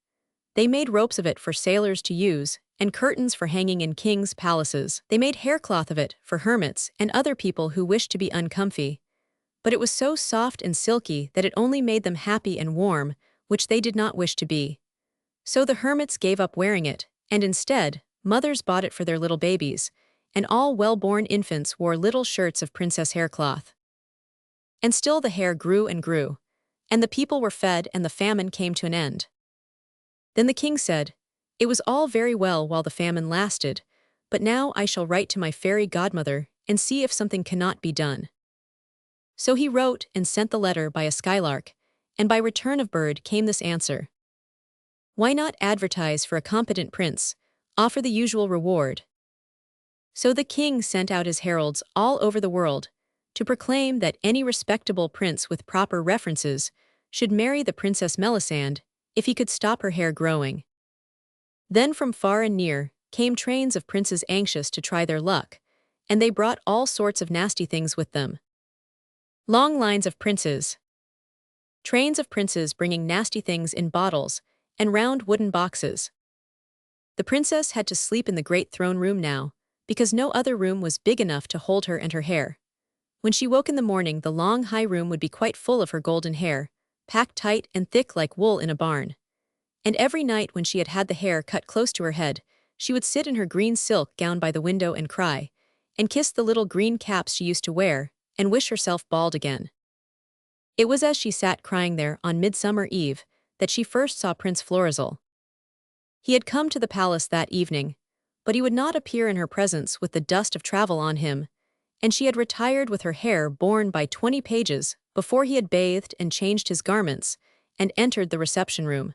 They made ropes of it for sailors to use, and curtains for hanging in kings' palaces. They made haircloth of it for hermits and other people who wished to be uncomfy. But it was so soft and silky that it only made them happy and warm, which they did not wish to be. So the hermits gave up wearing it, and instead, mothers bought it for their little babies, and all well-born infants wore little shirts of princess haircloth. And still the hair grew and grew, and the people were fed, and the famine came to an end. Then the king said, "It was all very well while the famine lasted, but now I shall write to my fairy godmother and see if something cannot be done." So he wrote and sent the letter by a skylark, and by return of bird came this answer: "Why not advertise for a competent prince, offer the usual reward?" So the king sent out his heralds all over the world to proclaim that any respectable prince with proper references should marry the Princess Melisande if he could stop her hair growing. Then from far and near came trains of princes anxious to try their luck, and they brought all sorts of nasty things with them. Long lines of princes. Trains of princes bringing nasty things in bottles and round wooden boxes. The princess had to sleep in the great throne room now, because no other room was big enough to hold her and her hair. When she woke in the morning, the long high room would be quite full of her golden hair, packed tight and thick like wool in a barn. And every night when she had had the hair cut close to her head, she would sit in her green silk gown by the window and cry, and kiss the little green caps she used to wear, and wish herself bald again. It was as she sat crying there on Midsummer Eve that she first saw Prince Florizel. He had come to the palace that evening, but he would not appear in her presence with the dust of travel on him, and she had retired with her hair borne by 20 pages before he had bathed and changed his garments and entered the reception room.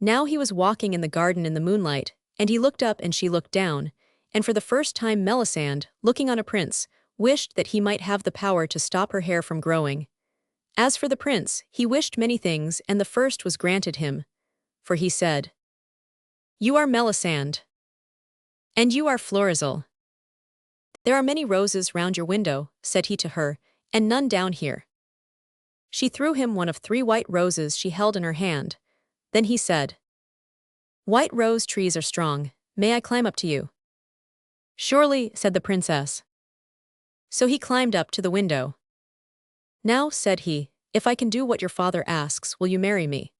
Now he was walking in the garden in the moonlight, and he looked up and she looked down, and for the first time Melisande, looking on a prince, wished that he might have the power to stop her hair from growing. As for the prince, he wished many things, and the first was granted him. For he said, "You are Melisande. And you are Florizel. There are many roses round your window," said he to her, "and none down here." She threw him one of 3 white roses she held in her hand. Then he said, "White rose trees are strong, may I climb up to you?" "Surely," said the princess. So he climbed up to the window. "Now," said he, "if I can do what your father asks, will you marry me?"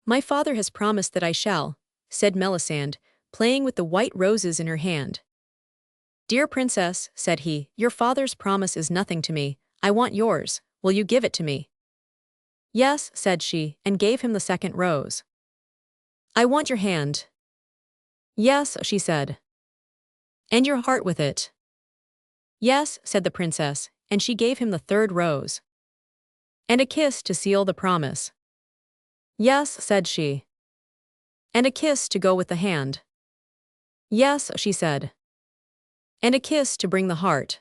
"My father has promised that I shall," said Melisande, playing with the white roses in her hand. "Dear princess," said he, "your father's promise is nothing to me, I want yours, will you give it to me?" "Yes," said she, and gave him the second rose. "I want your hand." "Yes," she said. "And your heart with it." "Yes," said the princess, and she gave him the third rose. "And a kiss to seal the promise." "Yes," said she. "And a kiss to go with the hand." "Yes," she said. "And a kiss to bring the heart."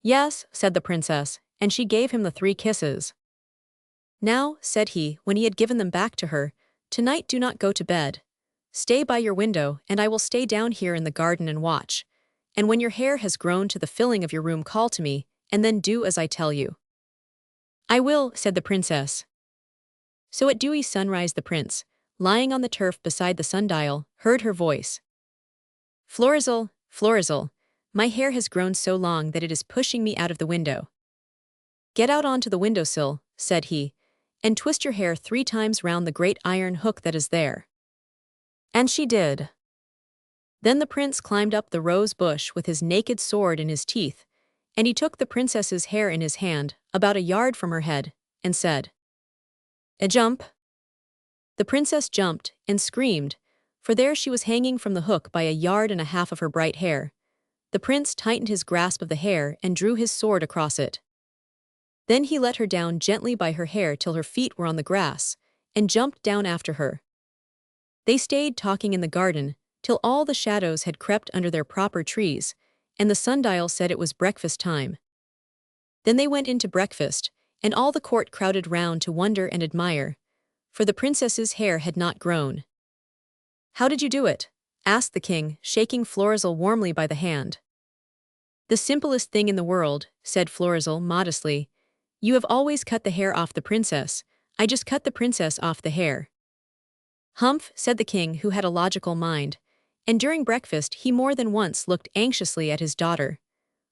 "Yes," said the princess, and she gave him the 3 kisses. "Now," said he, when he had given them back to her, "tonight do not go to bed. Stay by your window, and I will stay down here in the garden and watch. And when your hair has grown to the filling of your room, call to me, and then do as I tell you." "I will," said the princess. So at dewy sunrise the prince, lying on the turf beside the sundial, heard her voice. "Florizel, Florizel, my hair has grown so long that it is pushing me out of the window." "Get out onto the windowsill," said he, "and twist your hair 3 times round the great iron hook that is there." And she did. Then the prince climbed up the rose bush with his naked sword in his teeth, and he took the princess's hair in his hand, about a yard from her head, and said, "A jump." The princess jumped and screamed, for there she was hanging from the hook by a yard and a half of her bright hair. The prince tightened his grasp of the hair and drew his sword across it. Then he let her down gently by her hair till her feet were on the grass, and jumped down after her. They stayed talking in the garden, till all the shadows had crept under their proper trees, and the sundial said it was breakfast time. Then they went in to breakfast, and all the court crowded round to wonder and admire, for the princess's hair had not grown. "How did you do it?" asked the king, shaking Florizel warmly by the hand. "The simplest thing in the world," said Florizel modestly. "You have always cut the hair off the princess. I just cut the princess off the hair." "Humph," said the king, who had a logical mind, and during breakfast he more than once looked anxiously at his daughter.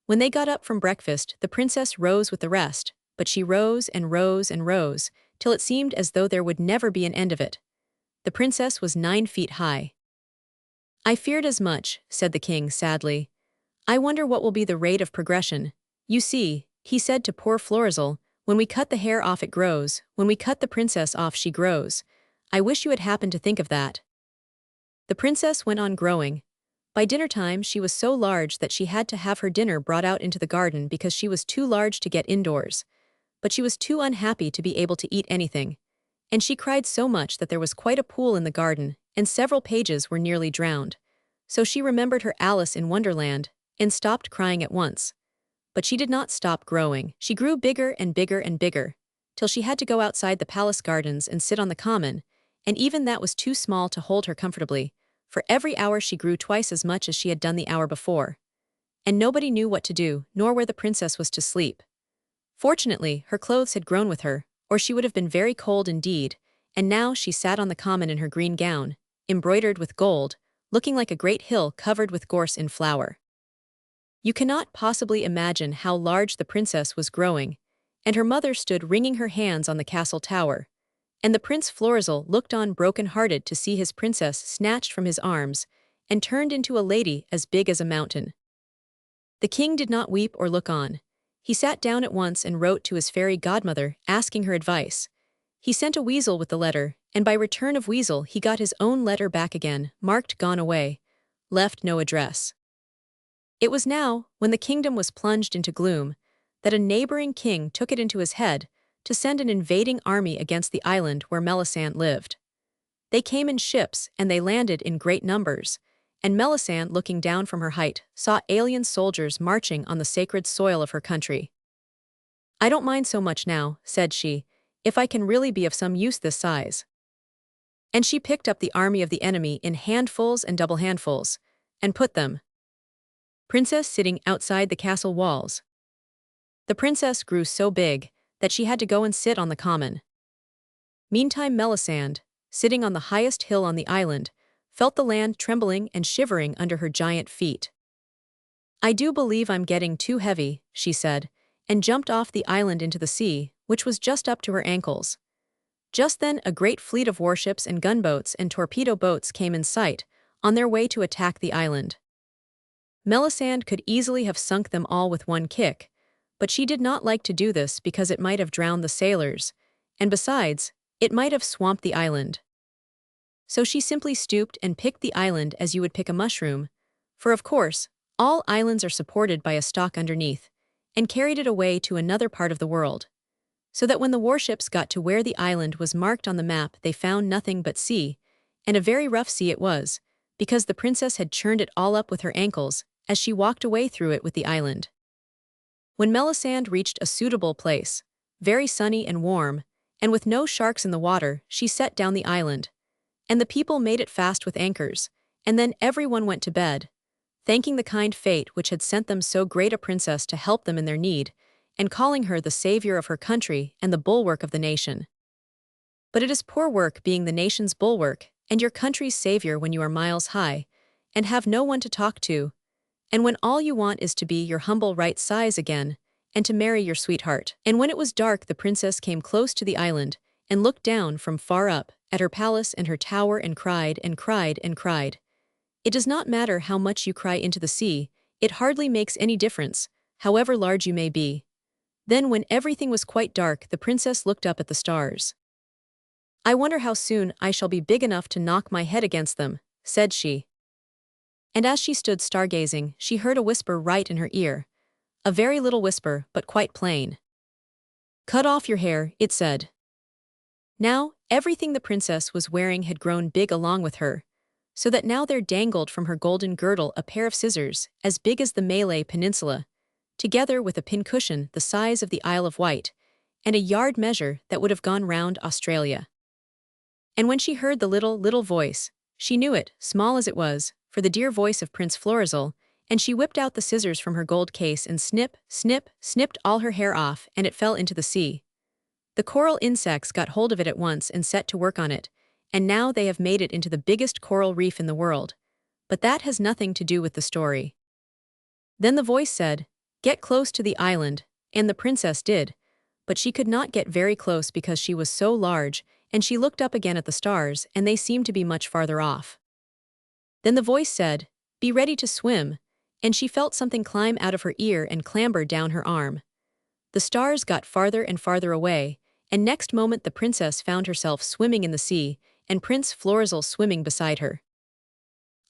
When they got up from breakfast, the princess rose with the rest, but she rose and rose and rose, till it seemed as though there would never be an end of it. The princess was 9 feet high. "I feared as much," said the king sadly. "I wonder what will be the rate of progression. You see," he said to poor Florizel, "when we cut the hair off it grows, when we cut the princess off she grows. I wish you had happened to think of that." The princess went on growing. By dinner time she was so large that she had to have her dinner brought out into the garden because she was too large to get indoors. But she was too unhappy to be able to eat anything. And she cried so much that there was quite a pool in the garden, and several pages were nearly drowned. So she remembered her Alice in Wonderland, and stopped crying at once. But she did not stop growing. She grew bigger and bigger and bigger, till she had to go outside the palace gardens and sit on the common, and even that was too small to hold her comfortably, for every hour she grew twice as much as she had done the hour before. And nobody knew what to do, nor where the princess was to sleep. Fortunately, her clothes had grown with her, or she would have been very cold indeed, and now she sat on the common in her green gown, embroidered with gold, looking like a great hill covered with gorse in flower. You cannot possibly imagine how large the princess was growing, and her mother stood wringing her hands on the castle tower, and the Prince Florizel looked on broken-hearted to see his princess snatched from his arms and turned into a lady as big as a mountain. The king did not weep or look on. He sat down at once and wrote to his fairy godmother, asking her advice. He sent a weasel with the letter, and by return of weasel he got his own letter back again, marked "Gone away," left no address. It was now, when the kingdom was plunged into gloom, that a neighboring king took it into his head to send an invading army against the island where Melisande lived. They came in ships, and they landed in great numbers, and Melisande, looking down from her height, saw alien soldiers marching on the sacred soil of her country. "I don't mind so much now," said she, "if I can really be of some use this size." And she picked up the army of the enemy in handfuls and double handfuls, and put them. Princess sitting outside the castle walls. The princess grew so big that she had to go and sit on the common. Meantime Melisande, sitting on the highest hill on the island, felt the land trembling and shivering under her giant feet. "I do believe I'm getting too heavy," she said, and jumped off the island into the sea, which was just up to her ankles. Just then a great fleet of warships and gunboats and torpedo boats came in sight, on their way to attack the island. Melisande could easily have sunk them all with one kick, but she did not like to do this because it might have drowned the sailors, and besides, it might have swamped the island. So she simply stooped and picked the island as you would pick a mushroom, for of course, all islands are supported by a stalk underneath, and carried it away to another part of the world. So that when the warships got to where the island was marked on the map they found nothing but sea, and a very rough sea it was, because the princess had churned it all up with her ankles as she walked away through it with the island. When Melisande reached a suitable place, very sunny and warm, and with no sharks in the water, she set down the island, and the people made it fast with anchors, and then everyone went to bed, thanking the kind fate which had sent them so great a princess to help them in their need, and calling her the savior of her country and the bulwark of the nation. But it is poor work being the nation's bulwark and your country's savior when you are miles high, and have no one to talk to, and when all you want is to be your humble right size again, and to marry your sweetheart. And when it was dark, the princess came close to the island and looked down from far up at her palace and her tower and cried and cried and cried. It does not matter how much you cry into the sea, it hardly makes any difference, however large you may be. Then when everything was quite dark, the princess looked up at the stars. I wonder how soon I shall be big enough to knock my head against them, said she. And as she stood stargazing, she heard a whisper right in her ear. A very little whisper, but quite plain. Cut off your hair, it said. Now, everything the princess was wearing had grown big along with her, so that now there dangled from her golden girdle a pair of scissors as big as the Malay Peninsula, together with a pincushion the size of the Isle of Wight, and a yard measure that would have gone round Australia. And when she heard the little voice, she knew it, small as it was, for the dear voice of Prince Florizel, and she whipped out the scissors from her gold case and snip, snip, snipped all her hair off, and it fell into the sea. The coral insects got hold of it at once and set to work on it, and now they have made it into the biggest coral reef in the world. But that has nothing to do with the story. Then the voice said, "Get close to the island," and the princess did, but she could not get very close because she was so large, and she looked up again at the stars, and they seemed to be much farther off. Then the voice said, "Be ready to swim," and she felt something climb out of her ear and clamber down her arm. The stars got farther and farther away, and next moment the princess found herself swimming in the sea, and Prince Florizel swimming beside her.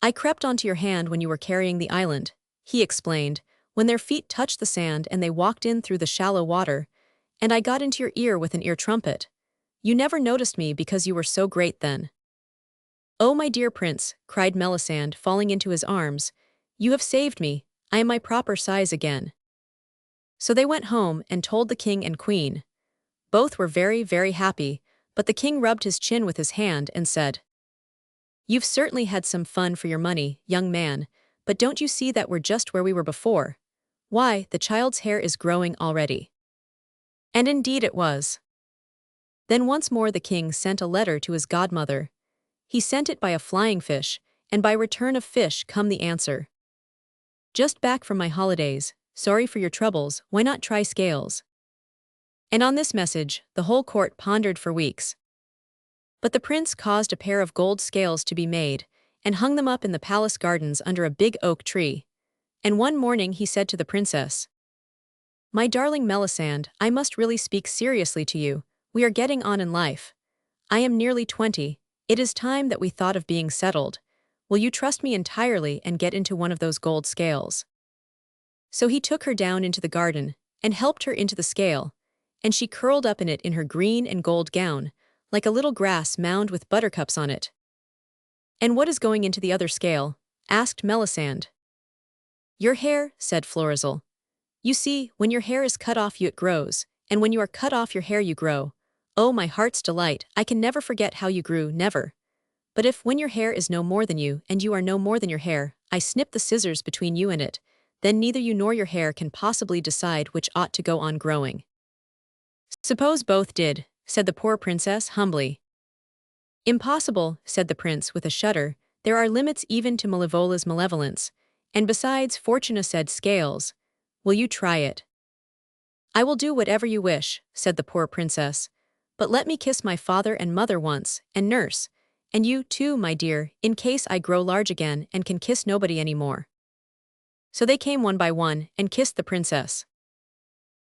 "I crept onto your hand when you were carrying the island," he explained, when their feet touched the sand and they walked in through the shallow water, "and I got into your ear with an ear trumpet. You never noticed me because you were so great then." "Oh, my dear prince," cried Melisande, falling into his arms, "you have saved me, I am my proper size again." So they went home and told the king and queen. Both were very, very happy, but the king rubbed his chin with his hand and said, "You've certainly had some fun for your money, young man, but don't you see that we're just where we were before? Why, the child's hair is growing already." And indeed it was. Then once more the king sent a letter to his godmother. He sent it by a flying fish, and by return of fish come the answer. "Just back from my holidays, sorry for your troubles, why not try scales?" And on this message, the whole court pondered for weeks. But the prince caused a pair of gold scales to be made, and hung them up in the palace gardens under a big oak tree. And one morning he said to the princess, "My darling Melisande, I must really speak seriously to you, we are getting on in life. I am nearly 20, it is time that we thought of being settled. Will you trust me entirely and get into one of those gold scales?" So he took her down into the garden, and helped her into the scale, and she curled up in it in her green and gold gown, like a little grass mound with buttercups on it. "And what is going into the other scale?" asked Melisande. "Your hair," said Florizel. "You see, when your hair is cut off it grows, and when you are cut off your hair you grow. Oh, my heart's delight, I can never forget how you grew, never. But if, when your hair is no more than you, and you are no more than your hair, I snip the scissors between you and it, then neither you nor your hair can possibly decide which ought to go on growing." "Suppose both did," said the poor princess humbly. "Impossible," said the prince with a shudder, "there are limits even to Malevola's malevolence, and besides Fortuna said scales. Will you try it?" "I will do whatever you wish," said the poor princess, "but let me kiss my father and mother once, and nurse, and you too, my dear, in case I grow large again and can kiss nobody any more." So they came one by one and kissed the princess.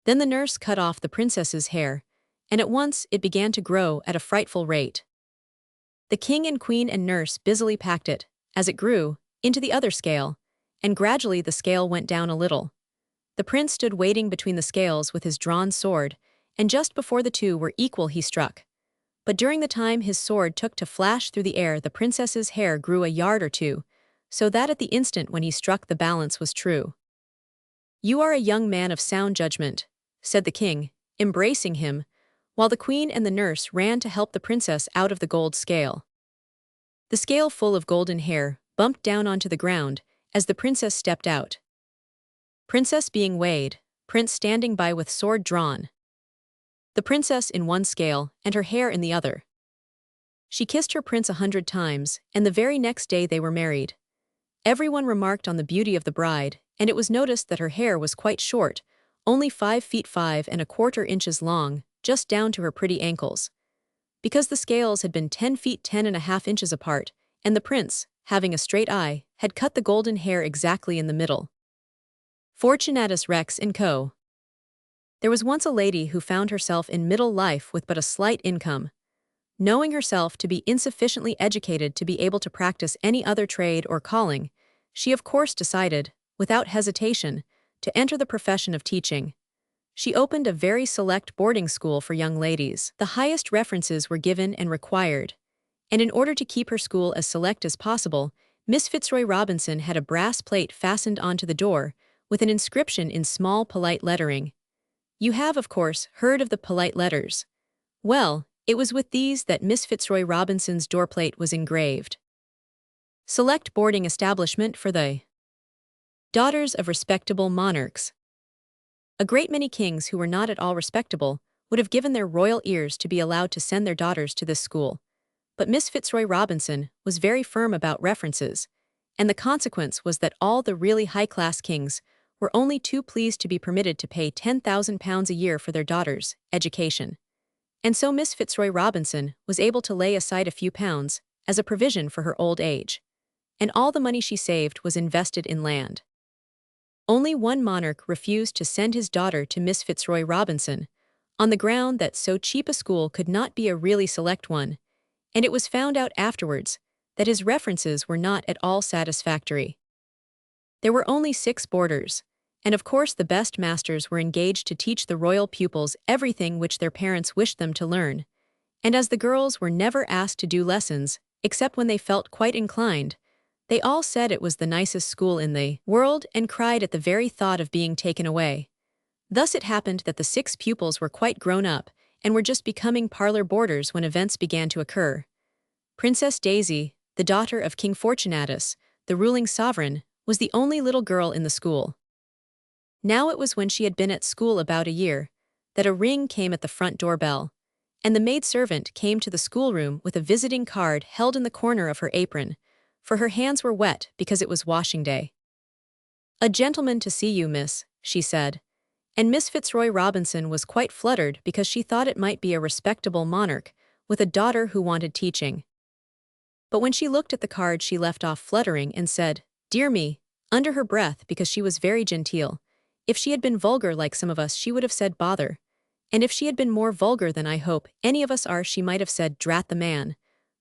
Then the nurse cut off the princess's hair, and at once it began to grow at a frightful rate. The king and queen and nurse busily packed it, as it grew, into the other scale, and gradually the scale went down a little. The prince stood waiting between the scales with his drawn sword, and just before the two were equal he struck. But during the time his sword took to flash through the air the princess's hair grew a yard or two, so that at the instant when he struck the balance was true. "You are a young man of sound judgment," said the king, embracing him, while the queen and the nurse ran to help the princess out of the gold scale. The scale full of golden hair bumped down onto the ground as the princess stepped out. Princess being weighed, prince standing by with sword drawn. The princess in one scale and her hair in the other. She kissed her prince 100 times, and the very next day they were married. Everyone remarked on the beauty of the bride, and it was noticed that her hair was quite short, only 5 feet 5¼ long, just down to her pretty ankles. Because the scales had been 10 feet 10½ apart, and the prince, having a straight eye, had cut the golden hair exactly in the middle. Fortunatus Rex & Co. There was once a lady who found herself in middle life with but a slight income. Knowing herself to be insufficiently educated to be able to practice any other trade or calling, she of course decided, without hesitation, to enter the profession of teaching. She opened a very select boarding school for young ladies. The highest references were given and required, and in order to keep her school as select as possible, Miss Fitzroy Robinson had a brass plate fastened onto the door with an inscription in small polite lettering. You have, of course, heard of the polite letters. Well, it was with these that Miss Fitzroy Robinson's doorplate was engraved. Select boarding establishment for the daughters of respectable monarchs. A great many kings who were not at all respectable would have given their royal ears to be allowed to send their daughters to this school. But Miss Fitzroy Robinson was very firm about references, and the consequence was that all the really high-class kings were only too pleased to be permitted to pay £10,000 a year for their daughters' education. And so Miss Fitzroy Robinson was able to lay aside a few pounds as a provision for her old age, and all the money she saved was invested in land. Only one monarch refused to send his daughter to Miss Fitzroy Robinson, on the ground that so cheap a school could not be a really select one, and it was found out afterwards that his references were not at all satisfactory. There were only 6 boarders, and of course the best masters were engaged to teach the royal pupils everything which their parents wished them to learn, and as the girls were never asked to do lessons, except when they felt quite inclined, they all said it was the nicest school in the world and cried at the very thought of being taken away. Thus it happened that the 6 pupils were quite grown up and were just becoming parlor boarders when events began to occur. Princess Daisy, the daughter of King Fortunatus, the ruling sovereign, was the only little girl in the school. Now it was when she had been at school about a year that a ring came at the front door bell, and the maidservant came to the schoolroom with a visiting card held in the corner of her apron, for her hands were wet because it was washing day. "A gentleman to see you, miss," she said, and Miss Fitzroy Robinson was quite fluttered because she thought it might be a respectable monarch with a daughter who wanted teaching. But when she looked at the card she left off fluttering and said, "Dear me," under her breath because she was very genteel. If she had been vulgar like some of us she would have said bother, and if she had been more vulgar than I hope any of us are she might have said drat the man.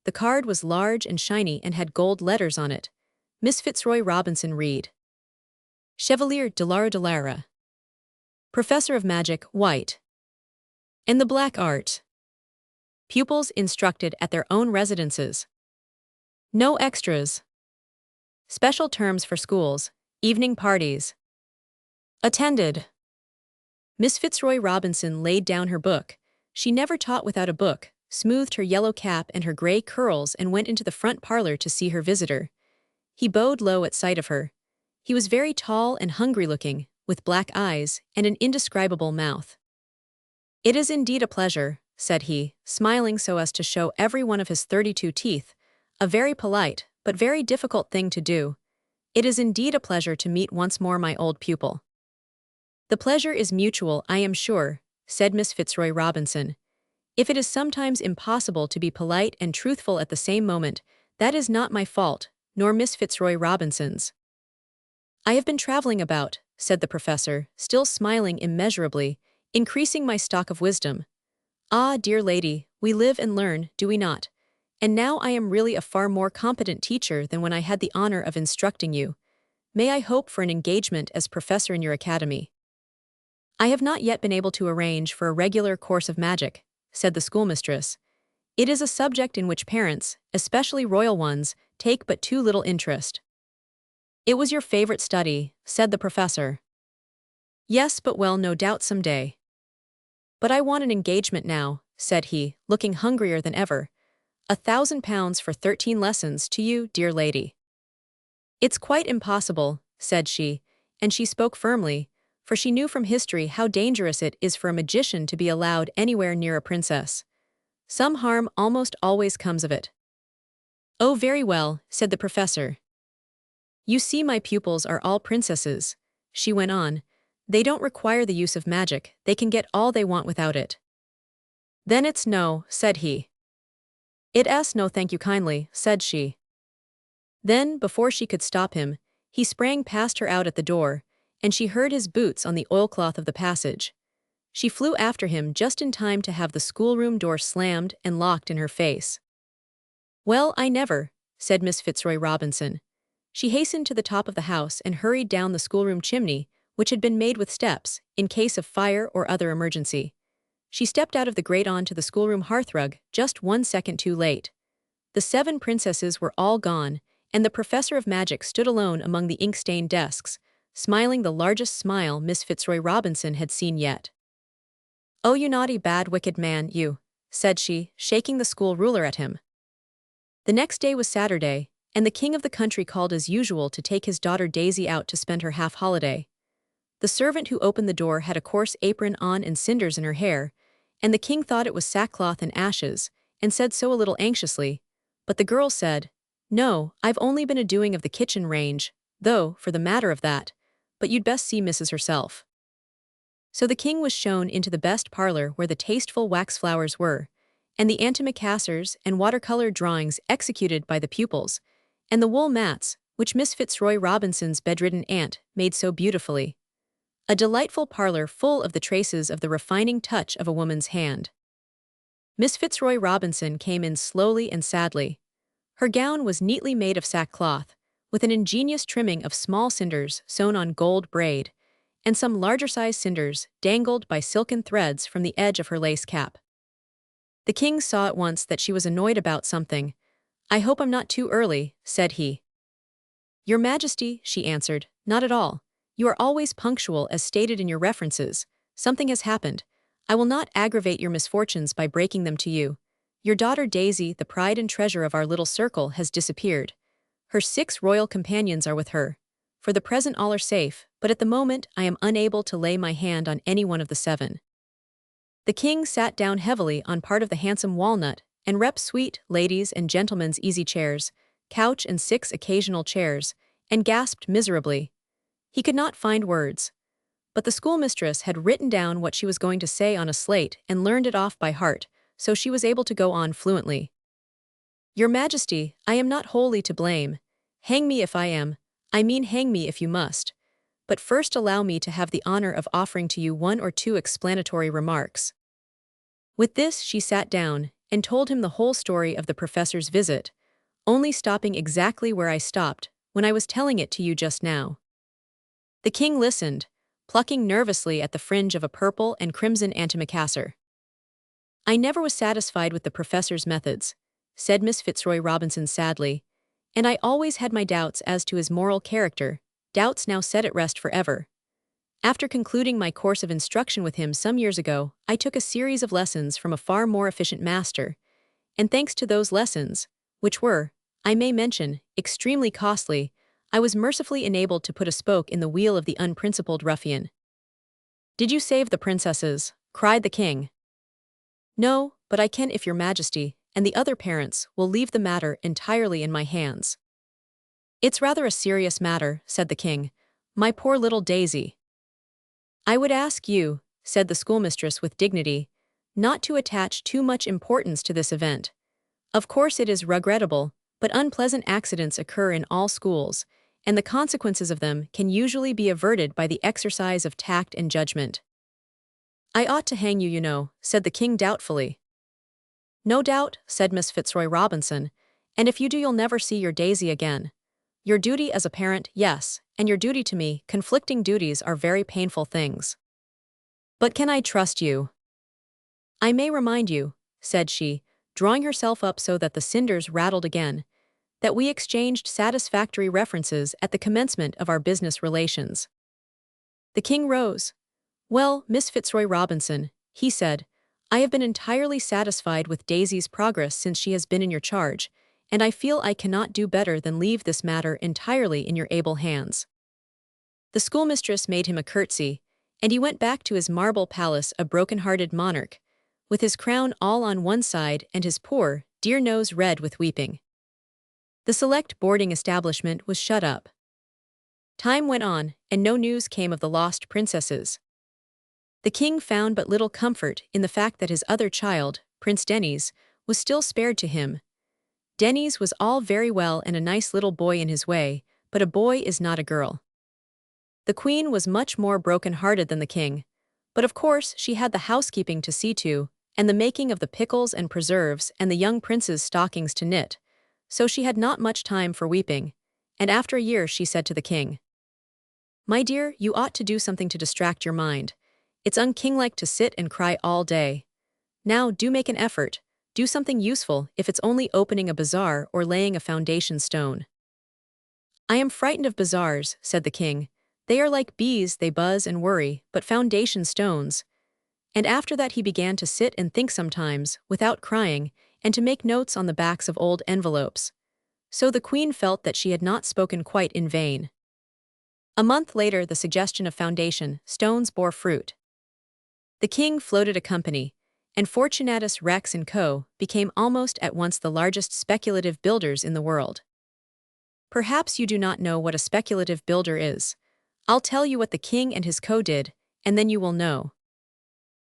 The card was large and shiny and had gold letters on it. Miss Fitzroy Robinson read, Chevalier de Lara, Professor of Magic, White, and the Black Art. Pupils instructed at their own residences. No extras. Special terms for schools, evening parties. Attended. Miss Fitzroy Robinson laid down her book. She never taught without a book, smoothed her yellow cap and her gray curls and went into the front parlor to see her visitor. He bowed low at sight of her. He was very tall and hungry-looking, with black eyes and an indescribable mouth. "It is indeed a pleasure," said he, smiling so as to show every one of his 32 teeth, "a very polite, but very difficult thing to do. It is indeed a pleasure to meet once more my old pupil." "The pleasure is mutual, I am sure," said Miss Fitzroy Robinson. "If it is sometimes impossible to be polite and truthful at the same moment, that is not my fault, nor Miss Fitzroy Robinson's." "I have been traveling about," said the professor, still smiling immeasurably, "increasing my stock of wisdom. Ah, dear lady, we live and learn, do we not? And now I am really a far more competent teacher than when I had the honor of instructing you. May I hope for an engagement as professor in your academy?" "I have not yet been able to arrange for a regular course of magic," said the schoolmistress. "It is a subject in which parents, especially royal ones, take but too little interest." "It was your favorite study," said the professor. "Yes, but well, no doubt some day." "But I want an engagement now," said he, looking hungrier than ever. £1,000 for 13 lessons to you, dear lady." "It's quite impossible," said she, and she spoke firmly, for she knew from history how dangerous it is for a magician to be allowed anywhere near a princess. Some harm almost always comes of it. "Oh, very well," said the professor. "You see my pupils are all princesses," she went on. They don't require the use of magic, they can get all they want without it. Then it's no, said he. It's no thank you kindly, said she. Then, before she could stop him, he sprang past her out at the door, and she heard his boots on the oilcloth of the passage. She flew after him just in time to have the schoolroom door slammed and locked in her face. Well, I never, said Miss Fitzroy Robinson. She hastened to the top of the house and hurried down the schoolroom chimney, which had been made with steps, in case of fire or other emergency. She stepped out of the grate onto the schoolroom hearthrug just 1 second too late. The 7 princesses were all gone, and the professor of magic stood alone among the ink-stained desks, smiling the largest smile Miss Fitzroy Robinson had seen yet. "Oh, you naughty, bad, wicked man, you," said she, shaking the school ruler at him. The next day was Saturday, and the king of the country called as usual to take his daughter Daisy out to spend her half-holiday. The servant who opened the door had a coarse apron on and cinders in her hair, and the king thought it was sackcloth and ashes, and said so a little anxiously, but the girl said, "No, I've only been a-doing of the kitchen range, though, for the matter of that, but you'd best see Mrs. herself." So the king was shown into the best parlor where the tasteful wax flowers were, and the antimacassars and watercolor drawings executed by the pupils, and the wool mats, which Miss Fitzroy Robinson's bedridden aunt made so beautifully. A delightful parlor full of the traces of the refining touch of a woman's hand. Miss Fitzroy Robinson came in slowly and sadly. Her gown was neatly made of sackcloth, with an ingenious trimming of small cinders sewn on gold braid, and some larger-sized cinders dangled by silken threads from the edge of her lace cap. The king saw at once that she was annoyed about something. "I hope I'm not too early," said he. "Your Majesty," she answered, "not at all. You are always punctual as stated in your references. Something has happened. I will not aggravate your misfortunes by breaking them to you. Your daughter Daisy, the pride and treasure of our little circle, has disappeared. Her 6 royal companions are with her. For the present all are safe, but at the moment I am unable to lay my hand on any one of the 7. The king sat down heavily on part of the handsome walnut, and suite, ladies' and gentlemen's easy chairs, couch and 6 occasional chairs, and gasped miserably. He could not find words. But the schoolmistress had written down what she was going to say on a slate and learned it off by heart, so she was able to go on fluently. "Your Majesty, I am not wholly to blame. Hang me if I am, I mean hang me if you must. But first allow me to have the honor of offering to you 1 or 2 explanatory remarks." With this she sat down and told him the whole story of the professor's visit, only stopping exactly where I stopped when I was telling it to you just now. The king listened, plucking nervously at the fringe of a purple and crimson antimacassar. "I never was satisfied with the professor's methods," said Miss Fitzroy Robinson sadly, "and I always had my doubts as to his moral character, doubts now set at rest forever. After concluding my course of instruction with him some years ago, I took a series of lessons from a far more efficient master, and thanks to those lessons, which were, I may mention, extremely costly, I was mercifully enabled to put a spoke in the wheel of the unprincipled ruffian." "Did you save the princesses?" cried the king. "No, but I can if your Majesty, and the other parents, will leave the matter entirely in my hands." "It's rather a serious matter," said the king. "My poor little Daisy." "I would ask you," said the schoolmistress with dignity, "not to attach too much importance to this event. Of course it is regrettable, but unpleasant accidents occur in all schools, and the consequences of them can usually be averted by the exercise of tact and judgment." "I ought to hang you, you know," said the king doubtfully. "No doubt," said Miss Fitzroy Robinson, "and if you do you'll never see your Daisy again. Your duty as a parent, yes, and your duty to me, conflicting duties are very painful things. But can I trust you?" "I may remind you," said she, drawing herself up so that the cinders rattled again, "that we exchanged satisfactory references at the commencement of our business relations." The king rose. "Well, Miss Fitzroy Robinson," he said, "I have been entirely satisfied with Daisy's progress since she has been in your charge, and I feel I cannot do better than leave this matter entirely in your able hands." The schoolmistress made him a curtsy, and he went back to his marble palace a broken-hearted monarch, with his crown all on one side and his poor, dear nose red with weeping. The select boarding establishment was shut up. Time went on, and no news came of the lost princesses. The king found but little comfort in the fact that his other child, Prince Denis, was still spared to him. Denis was all very well and a nice little boy in his way, but a boy is not a girl. The queen was much more broken-hearted than the king, but of course she had the housekeeping to see to, and the making of the pickles and preserves and the young prince's stockings to knit, so she had not much time for weeping, and after a year she said to the king, "My dear, you ought to do something to distract your mind. It's unkinglike to sit and cry all day. Now do make an effort, do something useful if it's only opening a bazaar or laying a foundation stone." "I am frightened of bazaars," said the king. "They are like bees, they buzz and worry, but foundation stones." And after that he began to sit and think sometimes, without crying, and to make notes on the backs of old envelopes. So the queen felt that she had not spoken quite in vain. A month later the suggestion of foundation stones bore fruit. The king floated a company, and Fortunatus Rex & Co. became almost at once the largest speculative builders in the world. Perhaps you do not know what a speculative builder is. I'll tell you what the king and his co did, and then you will know.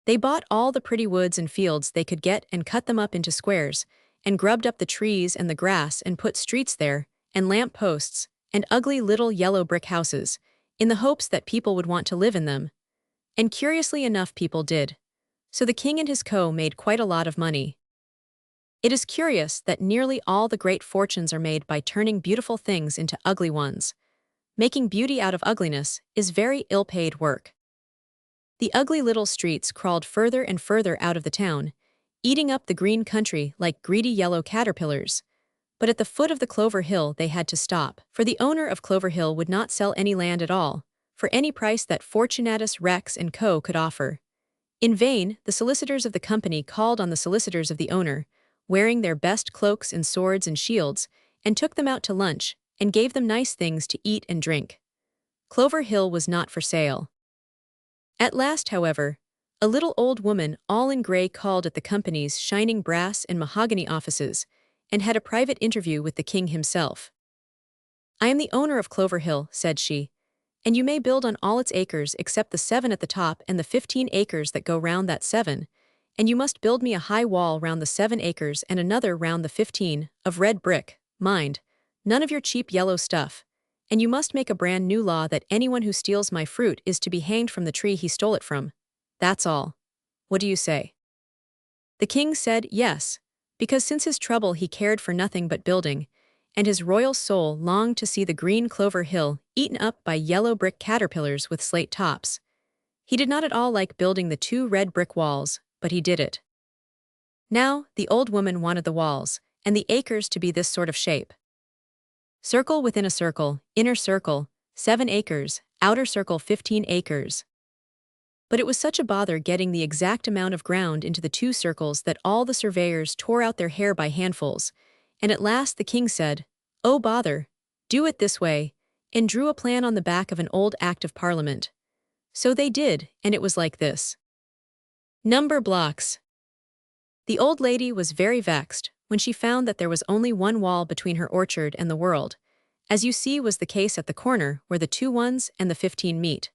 They bought all the pretty woods and fields they could get and cut them up into squares, and grubbed up the trees and the grass and put streets there, and lamp posts, and ugly little yellow brick houses, in the hopes that people would want to live in them. And curiously enough people did. So the king and his co made quite a lot of money. It is curious that nearly all the great fortunes are made by turning beautiful things into ugly ones. Making beauty out of ugliness is very ill-paid work. The ugly little streets crawled further and further out of the town, eating up the green country like greedy yellow caterpillars. But at the foot of the Clover Hill they had to stop, for the owner of Clover Hill would not sell any land at all, for any price that Fortunatus Rex & Co. could offer. In vain, the solicitors of the company called on the solicitors of the owner, wearing their best cloaks and swords and shields, and took them out to lunch, and gave them nice things to eat and drink. Clover Hill was not for sale. At last, however, a little old woman all in gray called at the company's shining brass and mahogany offices, and had a private interview with the king himself. "I am the owner of Clover Hill," said she, "and you may build on all its acres except the 7 at the top and the 15 acres that go round that 7, and you must build me a high wall round the 7 acres and another round the 15, of red brick, mind, none of your cheap yellow stuff, and you must make a brand new law that anyone who steals my fruit is to be hanged from the tree he stole it from. That's all. What do you say?" The king said yes, because since his trouble he cared for nothing but building, and his royal soul longed to see the green Clover Hill eaten up by yellow brick caterpillars with slate tops. He did not at all like building the 2 red brick walls, but he did it. Now, the old woman wanted the walls, and the acres to be this sort of shape. Circle within a circle, inner circle, 7 acres, outer circle 15 acres. But it was such a bother getting the exact amount of ground into the 2 circles that all the surveyors tore out their hair by handfuls, and at last the king said, "Oh bother, do it this way," and drew a plan on the back of an old Act of Parliament. So they did, and it was like this. Number blocks. The old lady was very vexed when she found that there was only 1 wall between her orchard and the world, as you see was the case at the corner where the 2 ones and the 15 meet.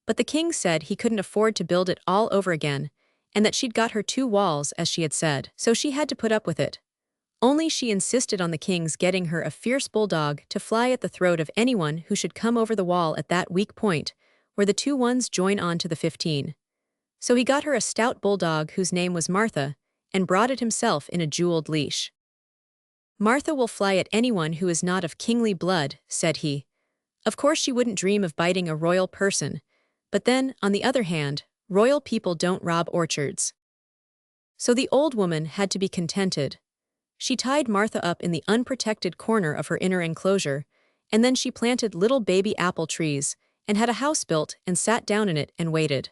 But the king said he couldn't afford to build it all over again, and that she'd got her 2 walls as she had said, so she had to put up with it. Only she insisted on the king's getting her a fierce bulldog to fly at the throat of anyone who should come over the wall at that weak point, where the 2 ones join on to the 15. So he got her a stout bulldog whose name was Martha, and brought it himself in a jeweled leash. "Martha will fly at anyone who is not of kingly blood," said he. Of course she wouldn't dream of biting a royal person, but then, on the other hand, royal people don't rob orchards. So the old woman had to be contented. She tied Martha up in the unprotected corner of her inner enclosure, and then she planted little baby apple trees, and had a house built and sat down in it and waited.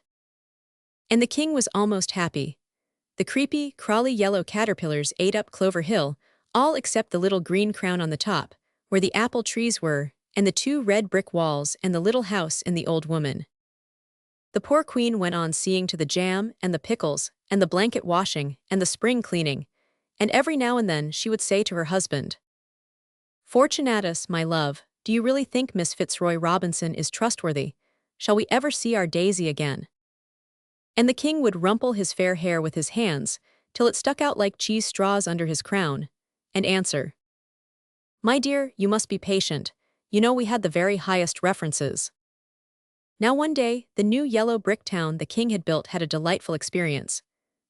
And the king was almost happy. The creepy, crawly yellow caterpillars ate up Clover Hill, all except the little green crown on the top, where the apple trees were, and the 2 red brick walls and the little house and the old woman. The poor queen went on seeing to the jam and the pickles and the blanket washing and the spring cleaning, and every now and then she would say to her husband, "Fortunatus, my love, Do you really think Miss Fitzroy Robinson is trustworthy? Shall we ever see our Daisy again? And the king would rumple his fair hair with his hands, till it stuck out like cheese straws under his crown, and answer, "My dear, you must be patient. You know we had the very highest references." Now one day, the new yellow brick town the king had built had a delightful experience.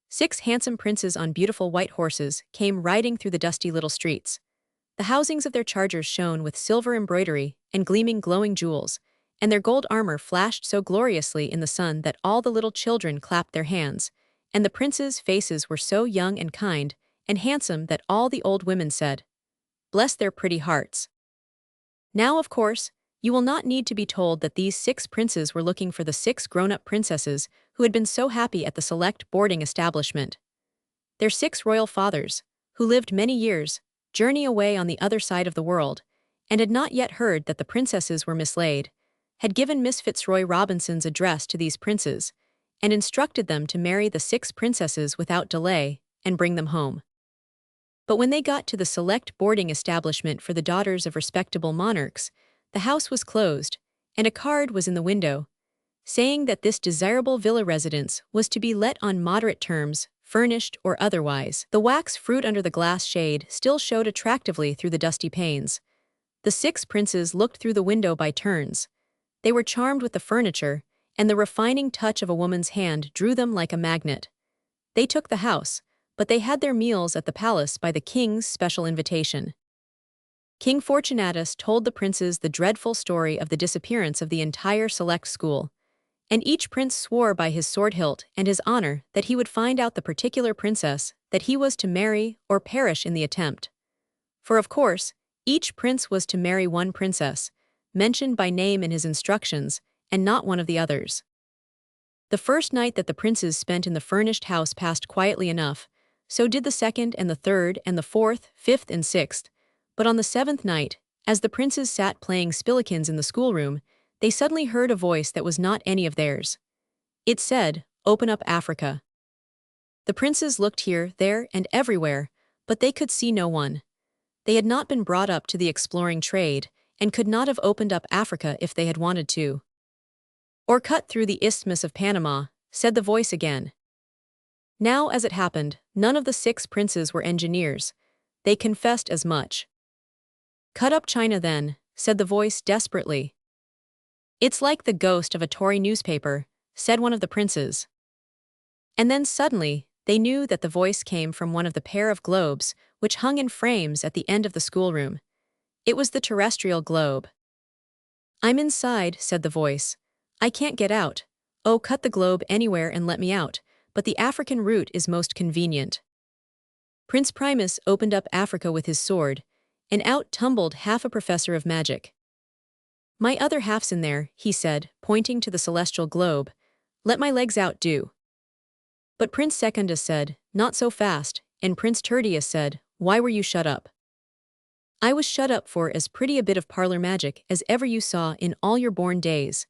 6 handsome princes on beautiful white horses came riding through the dusty little streets. The housings of their chargers shone with silver embroidery and gleaming glowing jewels, and their gold armor flashed so gloriously in the sun that all the little children clapped their hands, and the princes' faces were so young and kind and handsome that all the old women said, "Bless their pretty hearts." Now, of course, you will not need to be told that these 6 princes were looking for the 6 grown-up princesses who had been so happy at the select boarding establishment. Their 6 royal fathers, who lived many years, journey away on the other side of the world, and had not yet heard that the princesses were mislaid, had given Miss Fitzroy Robinson's address to these princes, and instructed them to marry the 6 princesses without delay and bring them home. But when they got to the select boarding establishment for the daughters of respectable monarchs, the house was closed, and a card was in the window, saying that this desirable villa residence was to be let on moderate terms, furnished or otherwise. The wax fruit under the glass shade still showed attractively through the dusty panes. The 6 princes looked through the window by turns. They were charmed with the furniture, and the refining touch of a woman's hand drew them like a magnet. They took the house, but they had their meals at the palace by the king's special invitation. King Fortunatus told the princes the dreadful story of the disappearance of the entire select school, and each prince swore by his sword hilt and his honor that he would find out the particular princess that he was to marry or perish in the attempt. For of course, each prince was to marry one princess, mentioned by name in his instructions, and not one of the others. The first night that the princes spent in the furnished house passed quietly enough, so did the second and the third and the fourth, fifth and sixth, but on the 7th night, as the princes sat playing spillikins in the schoolroom, they suddenly heard a voice that was not any of theirs. It said, "Open up Africa." The princes looked here, there, and everywhere, but they could see no one. They had not been brought up to the exploring trade, and could not have opened up Africa if they had wanted to. "Or cut through the Isthmus of Panama," said the voice again. Now, as it happened, none of the 6 princes were engineers. They confessed as much. "Cut up China then," said the voice desperately. "It's like the ghost of a Tory newspaper," said one of the princes. And then suddenly, they knew that the voice came from one of the pair of globes which hung in frames at the end of the schoolroom. It was the terrestrial globe. "I'm inside," said the voice. "I can't get out. Oh, cut the globe anywhere and let me out, but the African route is most convenient." Prince Primus opened up Africa with his sword, and out tumbled half a professor of magic. "My other half's in there," he said, pointing to the celestial globe. "Let my legs out, do." But Prince Secundus said, "Not so fast," and Prince Tertius said, "Why were you shut up?" "I was shut up for as pretty a bit of parlor magic as ever you saw in all your born days,"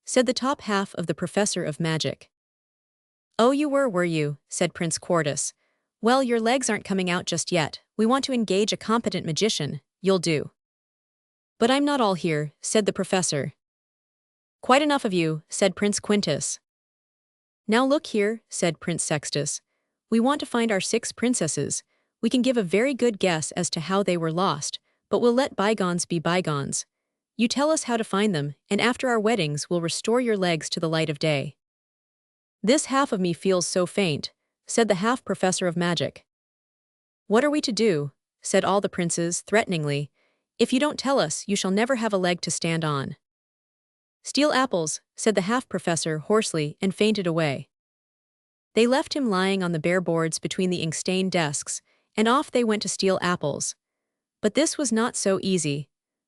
said the top half of the professor of magic. "Oh, you were you?" said Prince Quartus. "Well, your legs aren't coming out just yet. We want to engage a competent magician. You'll do." "But I'm not all here," said the professor. "Quite enough of you," said Prince Quintus. "Now look here," said Prince Sextus. "We want to find our 6 princesses. We can give a very good guess as to how they were lost, but we'll let bygones be bygones. You tell us how to find them, and after our weddings we'll restore your legs to the light of day." "This half of me feels so faint," said the half-professor of magic. "What are we to do?" said all the princes, threateningly. "If you don't tell us, you shall never have a leg to stand on." "Steal apples," said the half-professor hoarsely, and fainted away. They left him lying on the bare boards between the ink-stained desks, and off they went to steal apples. But this was not so easy,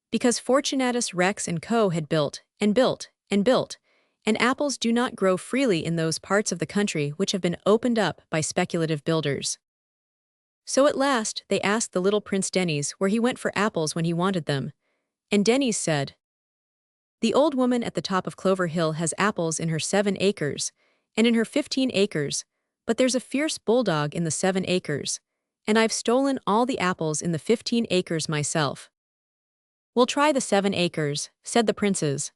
because Fortunatus Rex & Co. had built, and built, and built, and apples do not grow freely in those parts of the country which have been opened up by speculative builders. So at last they asked the little Prince Denys where he went for apples when he wanted them, and Denys said, "The old woman at the top of Clover Hill has apples in her 7 acres, and in her 15 acres, but there's a fierce bulldog in the 7 acres, and I've stolen all the apples in the 15 acres myself." We'll try the 7 acres, said the princes.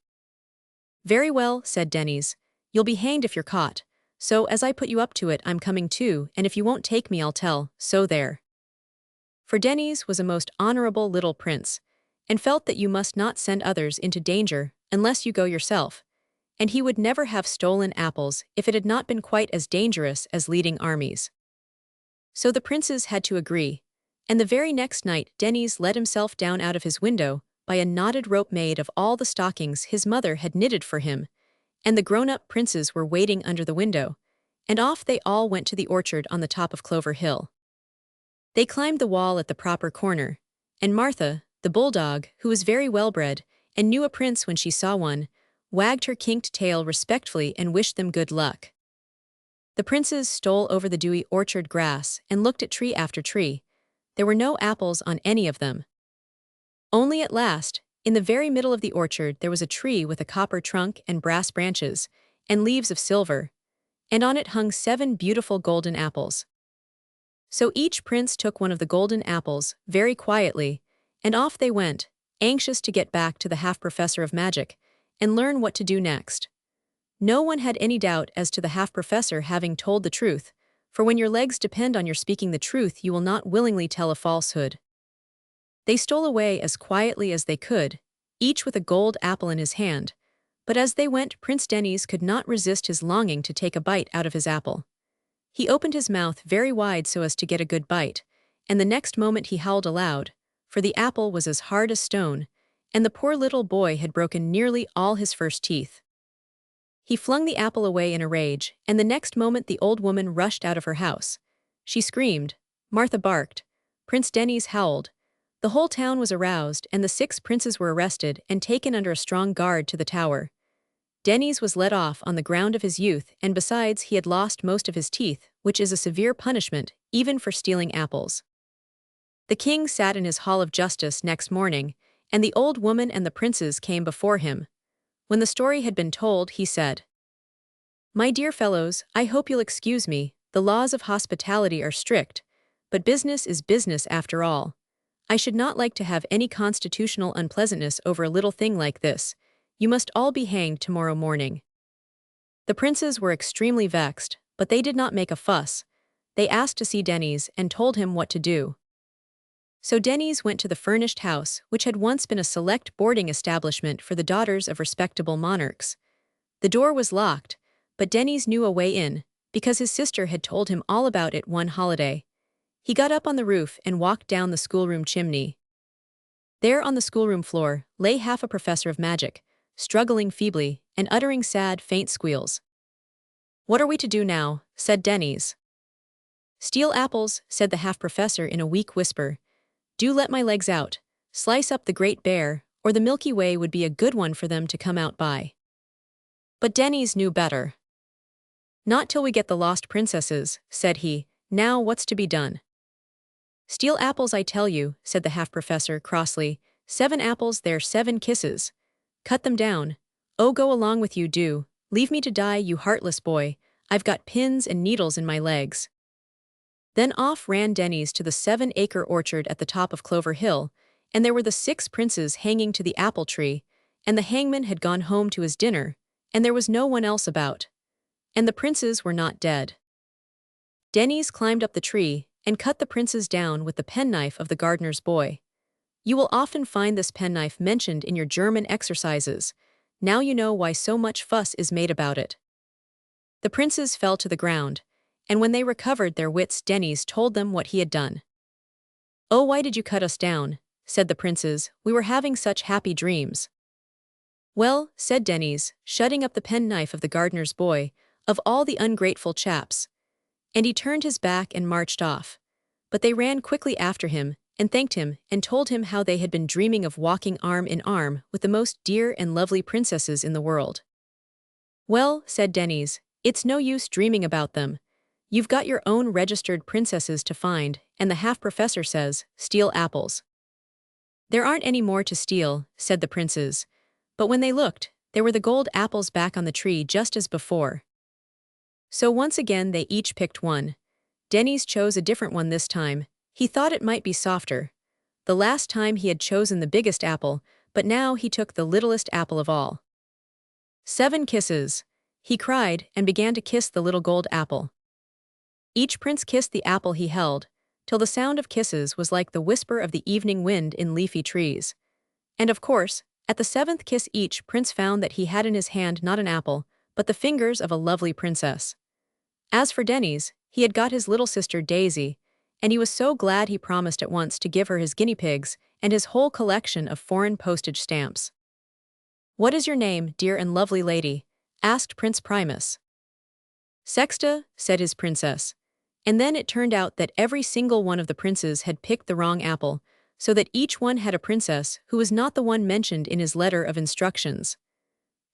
Very well, said Denny's. You'll be hanged if you're caught. So as I put you up to it, I'm coming too, and if you won't take me, I'll tell, so there. For Denny's was a most honorable little prince, and felt that you must not send others into danger unless you go yourself, and he would never have stolen apples if it had not been quite as dangerous as leading armies. So the princes had to agree, and the very next night Denny's let himself down out of his window by a knotted rope made of all the stockings his mother had knitted for him, and the grown-up princes were waiting under the window, and off they all went to the orchard on the top of Clover Hill. They climbed the wall at the proper corner, and Martha, the bulldog, who was very well-bred and knew a prince when she saw one, wagged her kinked tail respectfully and wished them good luck. The princes stole over the dewy orchard grass and looked at tree after tree. There were no apples on any of them. Only at last, in the very middle of the orchard, there was a tree with a copper trunk and brass branches, and leaves of silver, and on it hung 7 beautiful golden apples. So each prince took one of the golden apples, very quietly, and off they went, anxious to get back to the half-professor of magic, and learn what to do next. No one had any doubt as to the half-professor having told the truth, for when your legs depend on your speaking the truth, you will not willingly tell a falsehood. They stole away as quietly as they could, each with a gold apple in his hand, but as they went, Prince Denny's could not resist his longing to take a bite out of his apple. He opened his mouth very wide so as to get a good bite, and the next moment he howled aloud, for the apple was as hard as stone, and the poor little boy had broken nearly all his first teeth. He flung the apple away in a rage, and the next moment the old woman rushed out of her house. She screamed, Martha barked, Prince Denny's howled. The whole town was aroused, and the 6 princes were arrested and taken under a strong guard to the tower. Denny's was let off on the ground of his youth, and besides he had lost most of his teeth, which is a severe punishment, even for stealing apples. The king sat in his hall of justice next morning, and the old woman and the princes came before him. When the story had been told, he said, My dear fellows, I hope you'll excuse me, the laws of hospitality are strict, but business is business after all. I should not like to have any constitutional unpleasantness over a little thing like this. You must all be hanged tomorrow morning. The princes were extremely vexed, but they did not make a fuss. They asked to see Denny's and told him what to do. So Denny's went to the furnished house, which had once been a select boarding establishment for the daughters of respectable monarchs. The door was locked, but Denny's knew a way in, because his sister had told him all about it one holiday. He got up on the roof and walked down the schoolroom chimney. There on the schoolroom floor lay half a professor of magic, struggling feebly and uttering sad, faint squeals. What are we to do now? Said Denny's. Steal apples, said the half-professor in a weak whisper. Do let my legs out, slice up the Great Bear, or the Milky Way would be a good one for them to come out by. But Denny's knew better. Not till we get the lost princesses, said he. Now what's to be done? Steal apples, I tell you, said the half-professor crossly. 7 apples, they're 7 kisses. Cut them down. Oh, go along with you, do. Leave me to die, you heartless boy. I've got pins and needles in my legs. Then off ran Denny's to the 7-acre orchard at the top of Clover Hill, and there were the 6 princes hanging to the apple tree, and the hangman had gone home to his dinner, and there was no one else about. And the princes were not dead. Denny's climbed up the tree and cut the princes down with the penknife of the gardener's boy. You will often find this penknife mentioned in your German exercises. Now you know why so much fuss is made about it. The princes fell to the ground, and when they recovered their wits, Denny's told them what he had done. Oh, why did you cut us down? Said the princes. We were having such happy dreams. Well, said Denny's, shutting up the penknife of the gardener's boy, of all the ungrateful chaps. And he turned his back and marched off. But they ran quickly after him, and thanked him, and told him how they had been dreaming of walking arm in arm with the most dear and lovely princesses in the world. Well, said Denny's, it's no use dreaming about them. You've got your own registered princesses to find, and the half-professor says, steal apples. There aren't any more to steal, said the princes. But when they looked, there were the gold apples back on the tree just as before. So once again they each picked one. Denny's chose a different one this time. He thought it might be softer. The last time he had chosen the biggest apple, but now he took the littlest apple of all. 7 kisses, he cried and began to kiss the little gold apple. Each prince kissed the apple he held, till the sound of kisses was like the whisper of the evening wind in leafy trees. And of course, at the 7th kiss each prince found that he had in his hand not an apple, but the fingers of a lovely princess. As for Denny's, he had got his little sister Daisy, and he was so glad he promised at once to give her his guinea pigs and his whole collection of foreign postage stamps. "What is your name, dear and lovely lady?" asked Prince Primus. "Sexta," said his princess. And then it turned out that every single one of the princes had picked the wrong apple, so that each one had a princess who was not the one mentioned in his letter of instructions.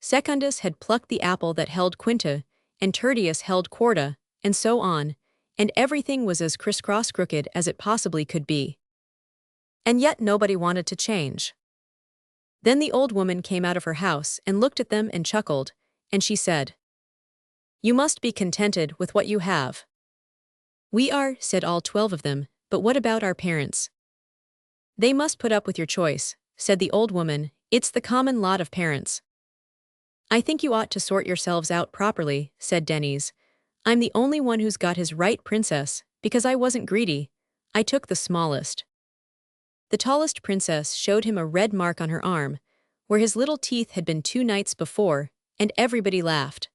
Secundus had plucked the apple that held Quinta, and Tertius held Quarta, and so on, and everything was as crisscross crooked as it possibly could be. And yet nobody wanted to change. Then the old woman came out of her house and looked at them and chuckled, and she said, "You must be contented with what you have." "We are," said all 12 of them, "but what about our parents?" "They must put up with your choice," said the old woman, "it's the common lot of parents." "I think you ought to sort yourselves out properly," said Denny's. "I'm the only one who's got his right princess, because I wasn't greedy. I took the smallest." The tallest princess showed him a red mark on her arm, where his little teeth had been 2 nights before, and everybody laughed.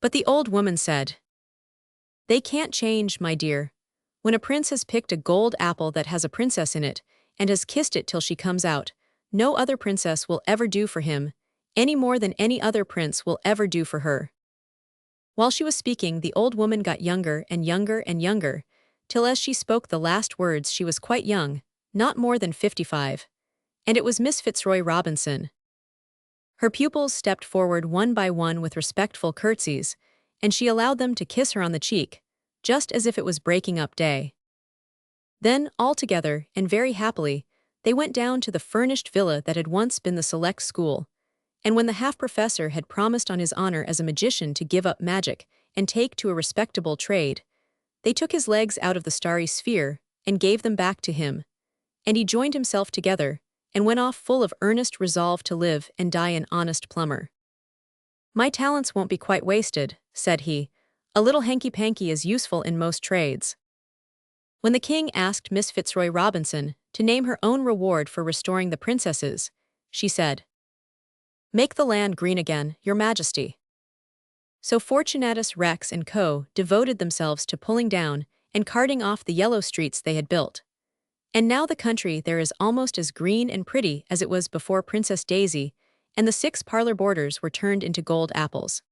But the old woman said, "They can't change, my dear. When a prince has picked a gold apple that has a princess in it, and has kissed it till she comes out, no other princess will ever do for him, any more than any other prince will ever do for her." While she was speaking, the old woman got younger and younger and younger, till as she spoke the last words she was quite young, not more than 55. And it was Miss Fitzroy Robinson. Her pupils stepped forward one by one with respectful curtsies, and she allowed them to kiss her on the cheek, just as if it was breaking up day. Then, all together, and very happily, they went down to the furnished villa that had once been the select school, and when the half-professor had promised on his honor as a magician to give up magic and take to a respectable trade, they took his legs out of the starry sphere and gave them back to him, and he joined himself together and went off full of earnest resolve to live and die an honest plumber. "My talents won't be quite wasted," said he. "A little hanky-panky is useful in most trades." When the king asked Miss Fitzroy Robinson to name her own reward for restoring the princesses, she said, "Make the land green again, your majesty." So Fortunatus Rex and co. devoted themselves to pulling down and carting off the yellow streets they had built. And now the country there is almost as green and pretty as it was before Princess Daisy, and the 6 parlor borders were turned into gold apples.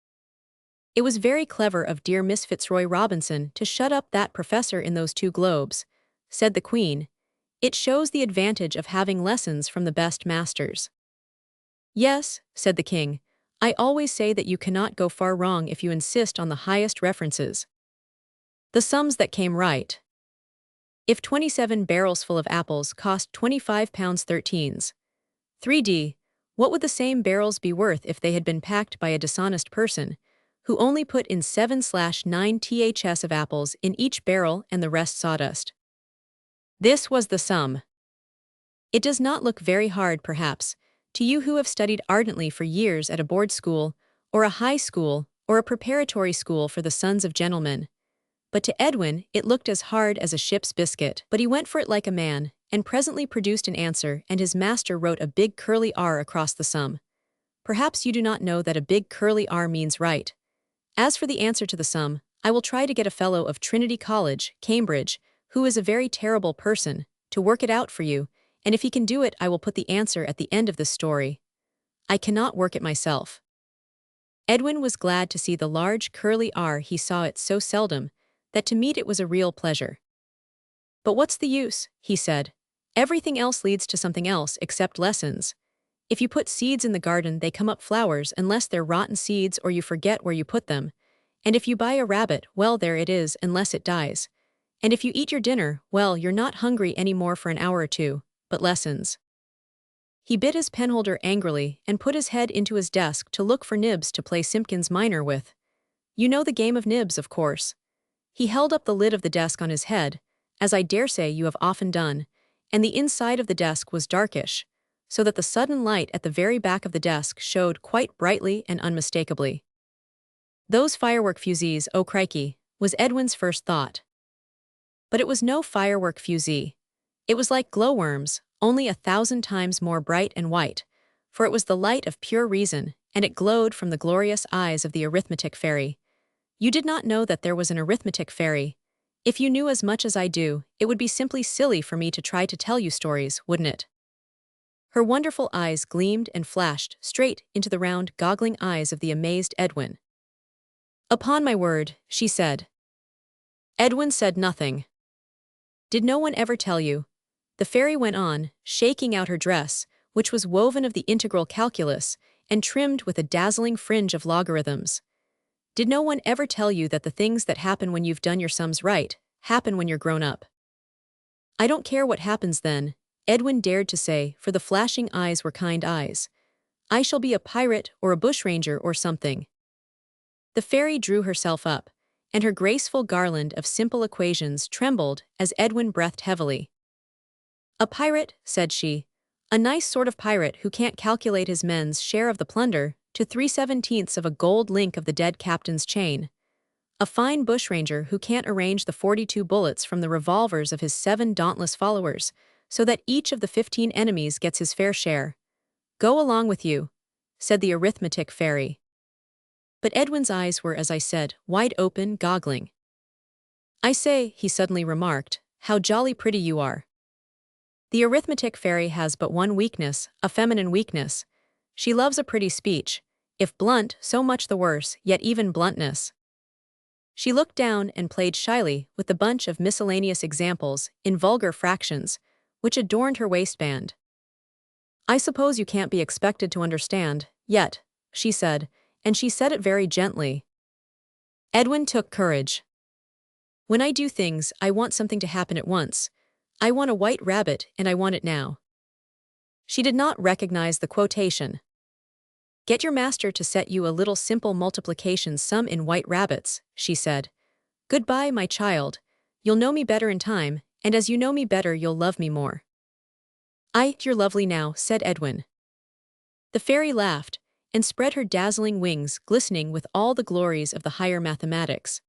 "It was very clever of dear Miss Fitzroy Robinson to shut up that professor in those 2 globes," said the Queen. "It shows the advantage of having lessons from the best masters." "Yes," said the King, "I always say that you cannot go far wrong if you insist on the highest references." The sums that came right. If 27 barrels full of apples cost £25 13s. 3d, what would the same barrels be worth if they had been packed by a dishonest person, who only put in 7/9 ths of apples in each barrel and the rest sawdust? This was the sum. It does not look very hard, perhaps, to you who have studied ardently for years at a board school, or a high school, or a preparatory school for the sons of gentlemen. But to Edwin it looked as hard as a ship's biscuit. But he went for it like a man, and presently produced an answer, and his master wrote a big curly R across the sum. Perhaps you do not know that a big curly R means right. As for the answer to the sum, I will try to get a fellow of Trinity College, Cambridge, who is a very terrible person, to work it out for you, and if he can do it I will put the answer at the end of this story. I cannot work it myself. Edwin was glad to see the large curly R. He saw it so seldom, that to meet it was a real pleasure. "But what's the use?" he said. "Everything else leads to something else except lessons. If you put seeds in the garden they come up flowers unless they're rotten seeds or you forget where you put them. And if you buy a rabbit, well there it is unless it dies. And if you eat your dinner, well you're not hungry any more for an hour or 2, but lessons." He bit his penholder angrily and put his head into his desk to look for nibs to play Simpkins Minor with. You know the game of nibs, of course. He held up the lid of the desk on his head, as I dare say you have often done, and the inside of the desk was darkish, so that the sudden light at the very back of the desk showed quite brightly and unmistakably. "Those firework fusees, oh crikey," was Edwin's first thought. But it was no firework fusee. It was like glowworms, only 1,000 times more bright and white, for it was the light of pure reason, and it glowed from the glorious eyes of the arithmetic fairy. You did not know that there was an arithmetic fairy. If you knew as much as I do, it would be simply silly for me to try to tell you stories, wouldn't it? Her wonderful eyes gleamed and flashed straight into the round, goggling eyes of the amazed Edwin. "Upon my word," she said. Edwin said nothing. "Did no one ever tell you?" The fairy went on, shaking out her dress, which was woven of the integral calculus and trimmed with a dazzling fringe of logarithms. "Did no one ever tell you that the things that happen when you've done your sums right happen when you're grown up?" "I don't care what happens then," Edwin dared to say, for the flashing eyes were kind eyes. "I shall be a pirate or a bushranger or something." The fairy drew herself up, and her graceful garland of simple equations trembled as Edwin breathed heavily. "A pirate," said she. "A nice sort of pirate who can't calculate his men's share of the plunder to 3/17 of a gold link of the dead captain's chain. A fine bushranger who can't arrange the 42 bullets from the revolvers of his 7 dauntless followers, so that each of the 15 enemies gets his fair share. Go along with you," said the arithmetic fairy. But Edwin's eyes were, as I said, wide open, goggling. "I say," he suddenly remarked, "how jolly pretty you are." The arithmetic fairy has but one weakness, a feminine weakness. She loves a pretty speech. If blunt, so much the worse, yet even bluntness. She looked down and played shyly with the bunch of miscellaneous examples in vulgar fractions, which adorned her waistband. "I suppose you can't be expected to understand, yet," she said, and she said it very gently. Edwin took courage. "When I do things, I want something to happen at once. I want a white rabbit, and I want it now." She did not recognize the quotation. "Get your master to set you a little simple multiplication sum in white rabbits," she said. "Goodbye, my child. You'll know me better in time, and as you know me better you'll love me more." "You're lovely now," said Edwin. The fairy laughed, and spread her dazzling wings, glistening with all the glories of the higher mathematics.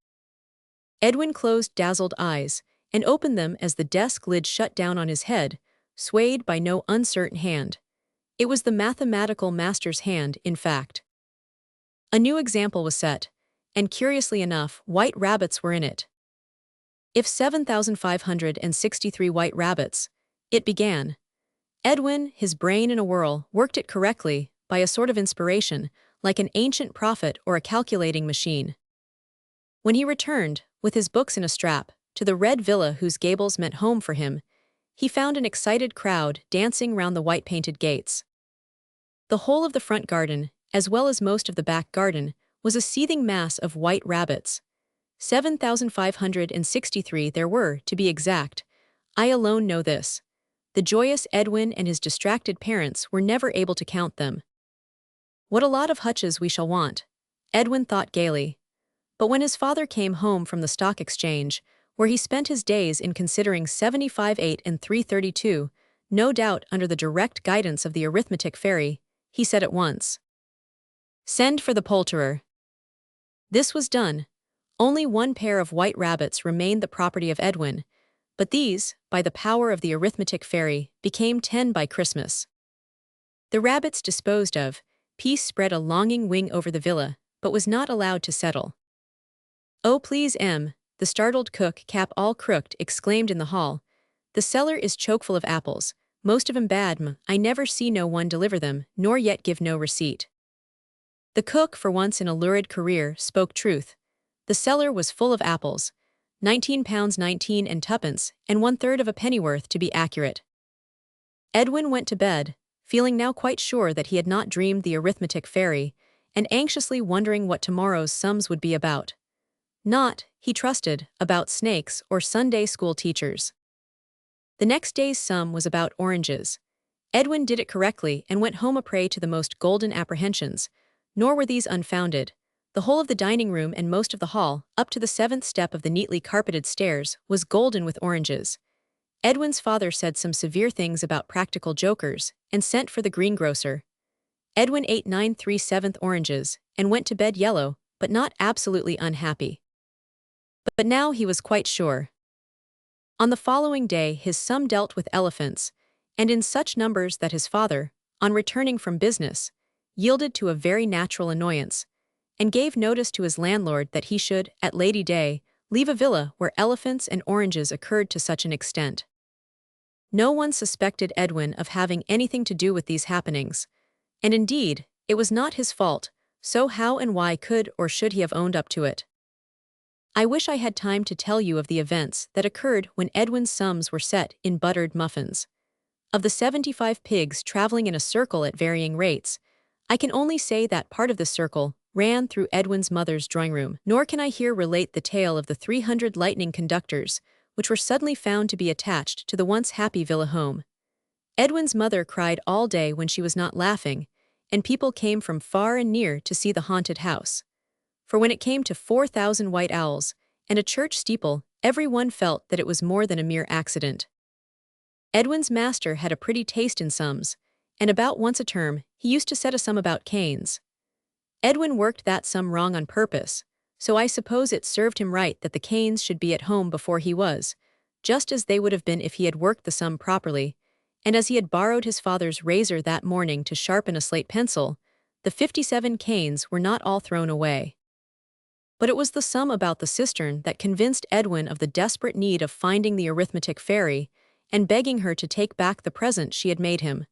Edwin closed dazzled eyes, and opened them as the desk lid shut down on his head, swayed by no uncertain hand. It was the mathematical master's hand, in fact. A new example was set, and curiously enough, white rabbits were in it. "If 7,563 white rabbits," it began. Edwin, his brain in a whirl, worked it correctly, by a sort of inspiration, like an ancient prophet or a calculating machine. When he returned, with his books in a strap, to the red villa whose gables meant home for him, he found an excited crowd dancing round the white-painted gates. The whole of the front garden, as well as most of the back garden, was a seething mass of white rabbits. 7,563 there were, to be exact. I alone know this. The joyous Edwin and his distracted parents were never able to count them. "What a lot of hutches we shall want," Edwin thought gaily. But when his father came home from the stock exchange, where he spent his days in considering 75, 8, and 332, no doubt under the direct guidance of the arithmetic fairy, he said at once, "Send for the poulterer." This was done. Only one pair of white rabbits remained the property of Edwin, but these, by the power of the arithmetic fairy, became 10 by Christmas. The rabbits disposed of, peace spread a longing wing over the villa, but was not allowed to settle. "Oh please, the startled cook, cap all crooked, exclaimed in the hall. "The cellar is choke-full of apples, most of 'em bad, I never see no one deliver them, nor yet give no receipt." The cook, for once in a lurid career, spoke truth. The cellar was full of apples, £19 19 and twopence, and 1/3 of a pennyworth to be accurate. Edwin went to bed, feeling now quite sure that he had not dreamed the arithmetic fairy, and anxiously wondering what tomorrow's sums would be about. Not, he trusted, about snakes or Sunday school teachers. The next day's sum was about oranges. Edwin did it correctly and went home a prey to the most golden apprehensions, nor were these unfounded. The whole of the dining room and most of the hall, up to the 7th step of the neatly carpeted stairs, was golden with oranges. Edwin's father said some severe things about practical jokers and sent for the greengrocer. Edwin ate 9 3/7 oranges and went to bed yellow, but not absolutely unhappy. But now he was quite sure. On the following day his sum dealt with elephants, and in such numbers that his father, on returning from business, yielded to a very natural annoyance, and gave notice to his landlord that he should, at Lady Day, leave a villa where elephants and oranges occurred to such an extent. No one suspected Edwin of having anything to do with these happenings, and indeed, it was not his fault, so how and why could or should he have owned up to it? I wish I had time to tell you of the events that occurred when Edwin's sums were set in buttered muffins. Of the 75 pigs traveling in a circle at varying rates, I can only say that part of the circle ran through Edwin's mother's drawing room, nor can I here relate the tale of the 300 lightning conductors, which were suddenly found to be attached to the once happy villa home. Edwin's mother cried all day when she was not laughing, and people came from far and near to see the haunted house. For when it came to 4,000 white owls and a church steeple, every one felt that it was more than a mere accident. Edwin's master had a pretty taste in sums, and about once a term he used to set a sum about canes. Edwin worked that sum wrong on purpose, so I suppose it served him right that the canes should be at home before he was, just as they would have been if he had worked the sum properly, and as he had borrowed his father's razor that morning to sharpen a slate pencil, the 57 canes were not all thrown away. But it was the sum about the cistern that convinced Edwin of the desperate need of finding the arithmetic fairy and begging her to take back the present she had made him.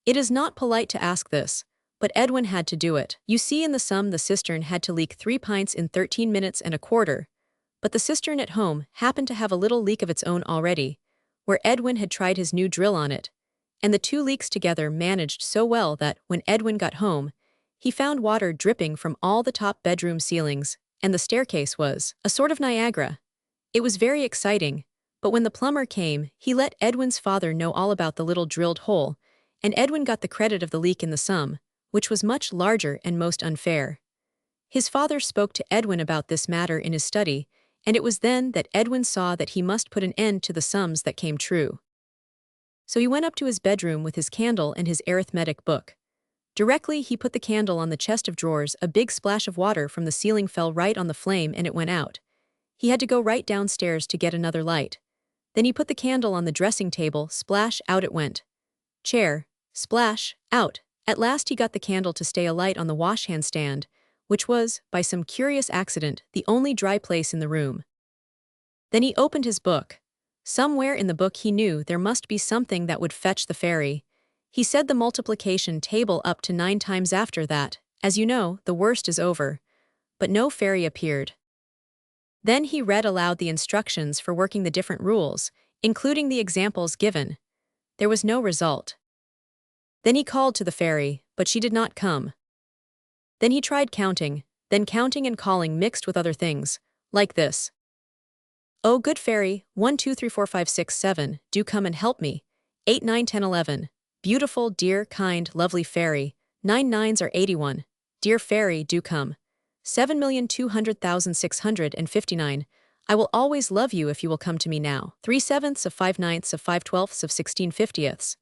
It is not polite to ask this, but Edwin had to do it. You see, in the sum the cistern had to leak 3 pints in 13 minutes and a quarter, but the cistern at home happened to have a little leak of its own already, where Edwin had tried his new drill on it, and the 2 leaks together managed so well that, when Edwin got home, he found water dripping from all the top bedroom ceilings, and the staircase was a sort of Niagara. It was very exciting, but when the plumber came, he let Edwin's father know all about the little drilled hole, and Edwin got the credit of the leak in the sum, which was much larger and most unfair. His father spoke to Edwin about this matter in his study, and it was then that Edwin saw that he must put an end to the sums that came true. So he went up to his bedroom with his candle and his arithmetic book. Directly he put the candle on the chest of drawers, a big splash of water from the ceiling fell right on the flame and it went out. He had to go right downstairs to get another light. Then he put the candle on the dressing table, splash, out it went. Chair, splash, out. At last he got the candle to stay alight on the washhand stand, which was, by some curious accident, the only dry place in the room. Then he opened his book. Somewhere in the book he knew there must be something that would fetch the fairy. He said the multiplication table up to 9 times after that. As you know, the worst is over. But no fairy appeared. Then he read aloud the instructions for working the different rules, including the examples given. There was no result. Then he called to the fairy, but she did not come. Then he tried counting, then counting and calling mixed with other things, like this. Oh, good fairy, 1 2 3 4 5 6 7, do come and help me. 8 9 10 11. Beautiful, dear, kind, lovely fairy. 9 nines are 81. Dear fairy, do come. 7,200,659. I will always love you if you will come to me now. 3 sevenths of 5 ninths of 5 twelfths of 16 fiftieths.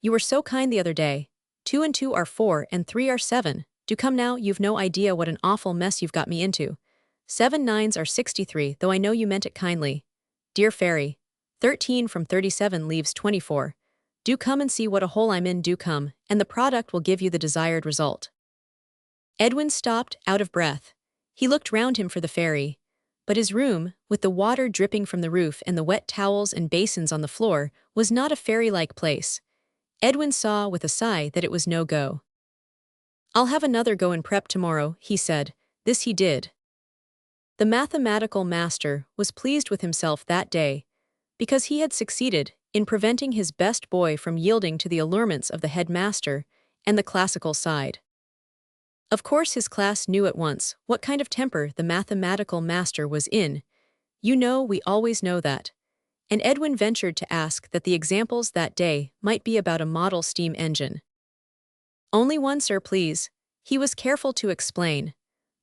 You were so kind the other day. 2 and 2 are 4 and 3 are 7. Do come now, you've no idea what an awful mess you've got me into. 7 nines are 63, though I know you meant it kindly. Dear fairy. 13 from 37 leaves 24. Do come and see what a hole I'm in, do come, and the product will give you the desired result. Edwin stopped, out of breath. He looked round him for the fairy, but his room, with the water dripping from the roof and the wet towels and basins on the floor, was not a fairy-like place. Edwin saw with a sigh that it was no go. I'll have another go in prep tomorrow, he said. This he did. The mathematical master was pleased with himself that day, because he had succeeded in preventing his best boy from yielding to the allurements of the headmaster and the classical side. Of course his class knew at once what kind of temper the mathematical master was in. You know, we always know that. And Edwin ventured to ask that the examples that day might be about a model steam engine. Only one, sir, please. He was careful to explain.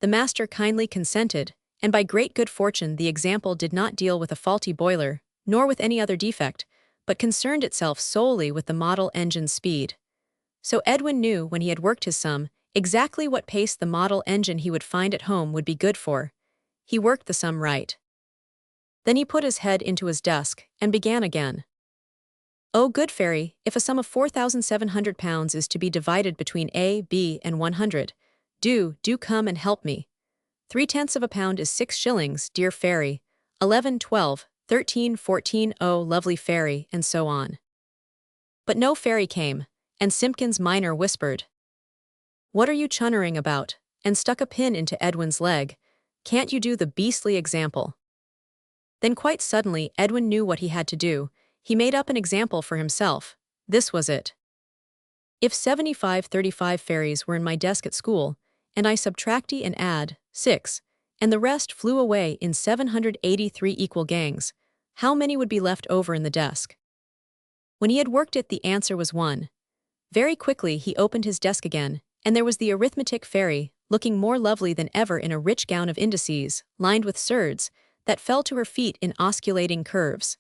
The master kindly consented, and by great good fortune the example did not deal with a faulty boiler, nor with any other defect, but concerned itself solely with the model engine's speed. So Edwin knew when he had worked his sum exactly what pace the model engine he would find at home would be good for. He worked the sum right. Then he put his head into his desk and began again. "Oh, good fairy, if a sum of 4,700 pounds is to be divided between A, B, and 100, do come and help me. 3/10 of a pound is 6 shillings, dear fairy, 11, 12, 13, 14, oh, lovely fairy," and so on. But no fairy came, and Simpkins minor whispered, "What are you chunnering about?" and stuck a pin into Edwin's leg. "Can't you do the beastly example?" Then quite suddenly Edwin knew what he had to do. He made up an example for himself. This was it. "If 75/35 fairies were in my desk at school, and I subtracty and add 6, and the rest flew away in 783 equal gangs, how many would be left over in the desk?" When he had worked it, the answer was 1. Very quickly he opened his desk again, and there was the arithmetic fairy, looking more lovely than ever in a rich gown of indices, lined with surds, that fell to her feet in osculating curves.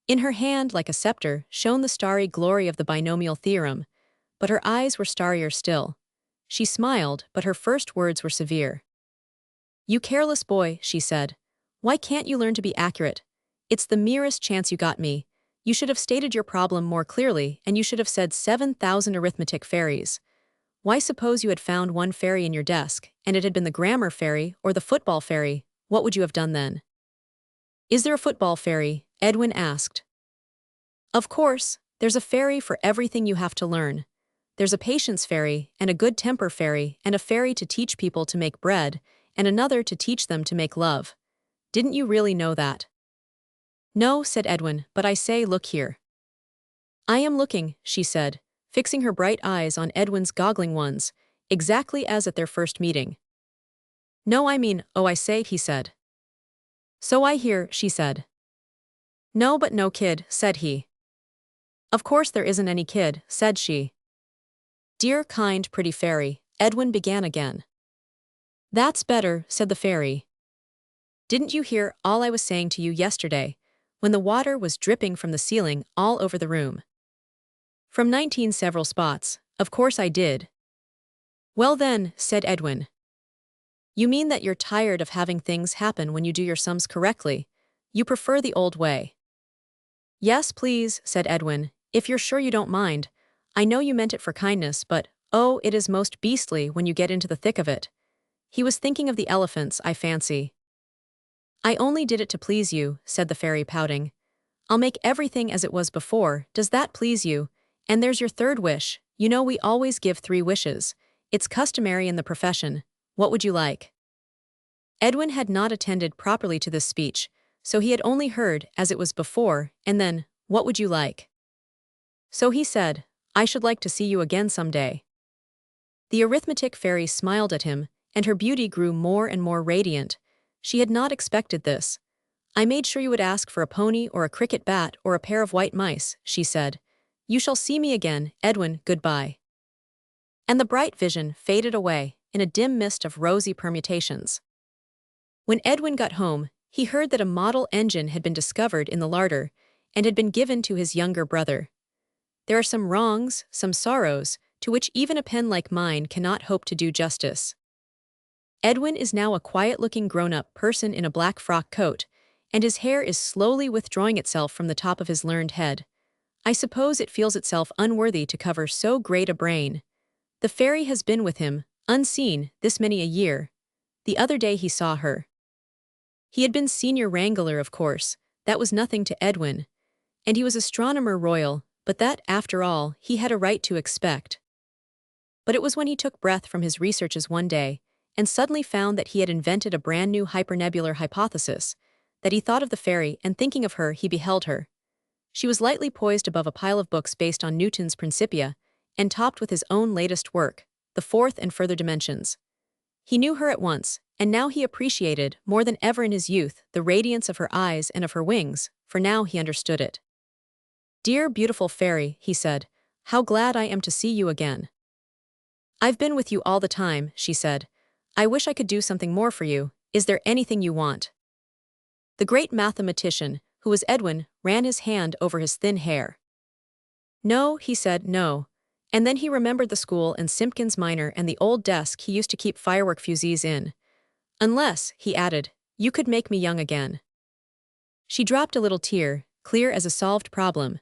In her hand, like a scepter, shone the starry glory of the binomial theorem, but her eyes were starrier still. She smiled, but her first words were severe. "You careless boy," she said. "Why can't you learn to be accurate? It's the merest chance you got me. You should have stated your problem more clearly, and you should have said 7,000 arithmetic fairies. Why, suppose you had found one fairy in your desk, and it had been the grammar fairy or the football fairy, what would you have done then?" "Is there a football fairy?" Edwin asked. "Of course, there's a fairy for everything you have to learn. There's a patience fairy, and a good temper fairy, and a fairy to teach people to make bread, and another to teach them to make love. Didn't you really know that?" "No," said Edwin, "but I say, look here." "I am looking," she said, fixing her bright eyes on Edwin's goggling ones, exactly as at their first meeting. "No, I mean, oh, I say," he said. "So I hear," she said. "No, but no, kid," said he. "Of course there isn't any kid," said she. "Dear, kind, pretty fairy," Edwin began again. "That's better," said the fairy. "Didn't you hear all I was saying to you yesterday, when the water was dripping from the ceiling all over the room? From 19 several spots, of course I did." "Well then," said Edwin. "You mean that you're tired of having things happen when you do your sums correctly. You prefer the old way." "Yes, please," said Edwin, "if you're sure you don't mind. I know you meant it for kindness, but, oh, it is most beastly when you get into the thick of it." He was thinking of the elephants, I fancy. "I only did it to please you," said the fairy, pouting. "I'll make everything as it was before. Does that please you? And there's your third wish. You know we always give 3 wishes. It's customary in the profession. What would you like?" Edwin had not attended properly to this speech, so he had only heard, as it was before, and then, "What would you like?" So he said, "I should like to see you again some day." The arithmetic fairy smiled at him, and her beauty grew more and more radiant. She had not expected this. "I made sure you would ask for a pony or a cricket bat or a pair of white mice," she said. "You shall see me again, Edwin, goodbye." And the bright vision faded away in a dim mist of rosy permutations. When Edwin got home, he heard that a model engine had been discovered in the larder and had been given to his younger brother. There are some wrongs, some sorrows, to which even a pen like mine cannot hope to do justice. Edwin is now a quiet-looking grown-up person in a black frock coat, and his hair is slowly withdrawing itself from the top of his learned head. I suppose it feels itself unworthy to cover so great a brain. The fairy has been with him, unseen, this many a year. The other day he saw her. He had been senior wrangler, of course, that was nothing to Edwin. And he was astronomer royal, but that, after all, he had a right to expect. But it was when he took breath from his researches one day, and suddenly found that he had invented a brand new hypernebular hypothesis, that he thought of the fairy, and thinking of her, he beheld her. She was lightly poised above a pile of books based on Newton's Principia, and topped with his own latest work, The Fourth and Further Dimensions. He knew her at once, and now he appreciated, more than ever in his youth, the radiance of her eyes and of her wings, for now he understood it. "Dear, beautiful fairy," he said, "how glad I am to see you again." "I've been with you all the time," she said. "I wish I could do something more for you. Is there anything you want?" The great mathematician, who was Edwin, ran his hand over his thin hair. No, he said, no. And then he remembered the school and Simpkins Minor and the old desk he used to keep firework fusees in. Unless, he added, you could make me young again. She dropped a little tear, clear as a solved problem.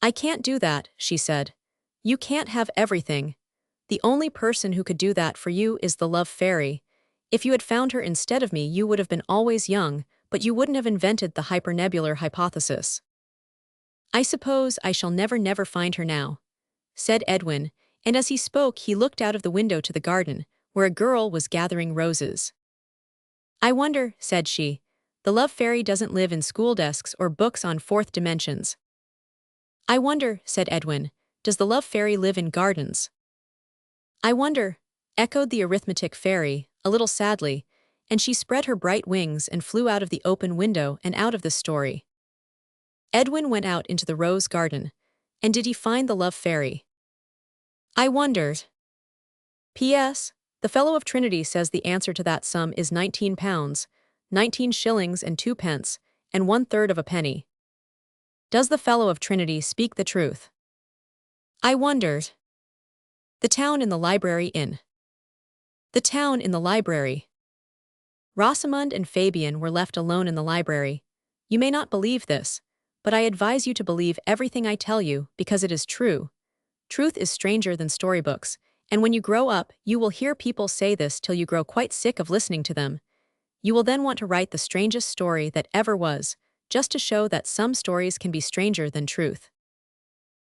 I can't do that, she said. You can't have everything. The only person who could do that for you is the love fairy. If you had found her instead of me, you would have been always young, but you wouldn't have invented the hypernebular hypothesis. I suppose I shall never find her now, said Edwin, and as he spoke he looked out of the window to the garden, where a girl was gathering roses. I wonder, said she, the love fairy doesn't live in school desks or books on fourth dimensions. I wonder, said Edwin, does the love fairy live in gardens? I wonder, echoed the arithmetic fairy, a little sadly, and she spread her bright wings and flew out of the open window and out of the story. Edwin went out into the rose garden. And did he find the love fairy? I wondered. P.S. The Fellow of Trinity says the answer to that sum is £19, 19 shillings and 2 pence, and 1/3 of a penny. Does the Fellow of Trinity speak the truth? I wondered. The town in the library inn. The town in the library. Rosamond and Fabian were left alone in the library. You may not believe this, but I advise you to believe everything I tell you because it is true. Truth is stranger than storybooks, and when you grow up, you will hear people say this till you grow quite sick of listening to them. You will then want to write the strangest story that ever was, just to show that some stories can be stranger than truth.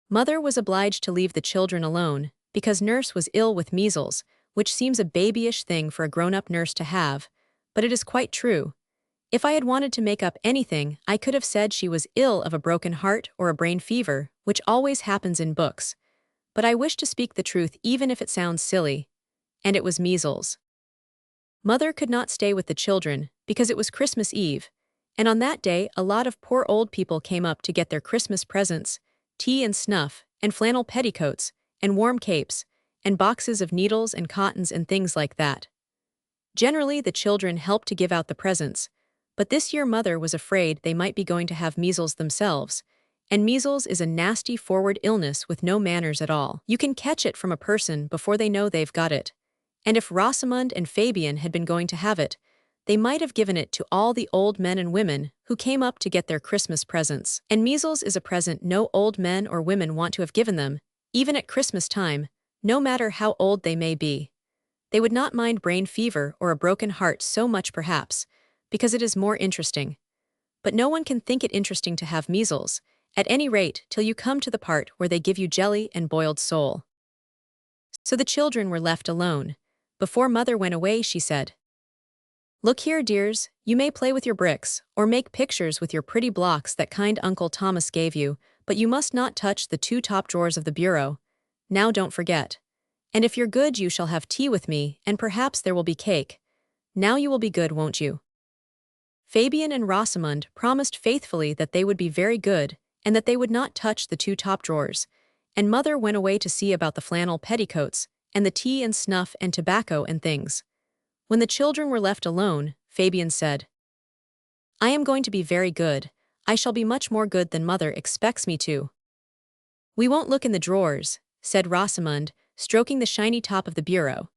Mother was obliged to leave the children alone, because nurse was ill with measles, which seems a babyish thing for a grown-up nurse to have, but it is quite true. If I had wanted to make up anything, I could have said she was ill of a broken heart or a brain fever, which always happens in books. But I wish to speak the truth even if it sounds silly. And it was measles. Mother could not stay with the children, because it was Christmas Eve, and on that day a lot of poor old people came up to get their Christmas presents, tea and snuff, and flannel petticoats, and warm capes, and boxes of needles and cottons and things like that. Generally the children helped to give out the presents, but this year Mother was afraid they might be going to have measles themselves, and measles is a nasty forward illness with no manners at all. You can catch it from a person before they know they've got it, and if Rosamond and Fabian had been going to have it, they might have given it to all the old men and women who came up to get their Christmas presents. And measles is a present no old men or women want to have given them, even at Christmas time, no matter how old they may be. They would not mind brain fever or a broken heart so much perhaps, because it is more interesting. But no one can think it interesting to have measles, at any rate till you come to the part where they give you jelly and boiled sole. So the children were left alone. Before Mother went away she said, "Look here, dears, you may play with your bricks, or make pictures with your pretty blocks that kind Uncle Thomas gave you, but you must not touch the 2 top drawers of the bureau. Now don't forget. And if you're good you shall have tea with me, and perhaps there will be cake. Now you will be good, won't you?" Fabian and Rosamond promised faithfully that they would be very good, and that they would not touch the 2 top drawers, and Mother went away to see about the flannel petticoats, and the tea and snuff and tobacco and things. When the children were left alone, Fabian said, "I am going to be very good. I shall be much more good than Mother expects me to." "We won't look in the drawers," said Rosamond, stroking the shiny top of the bureau.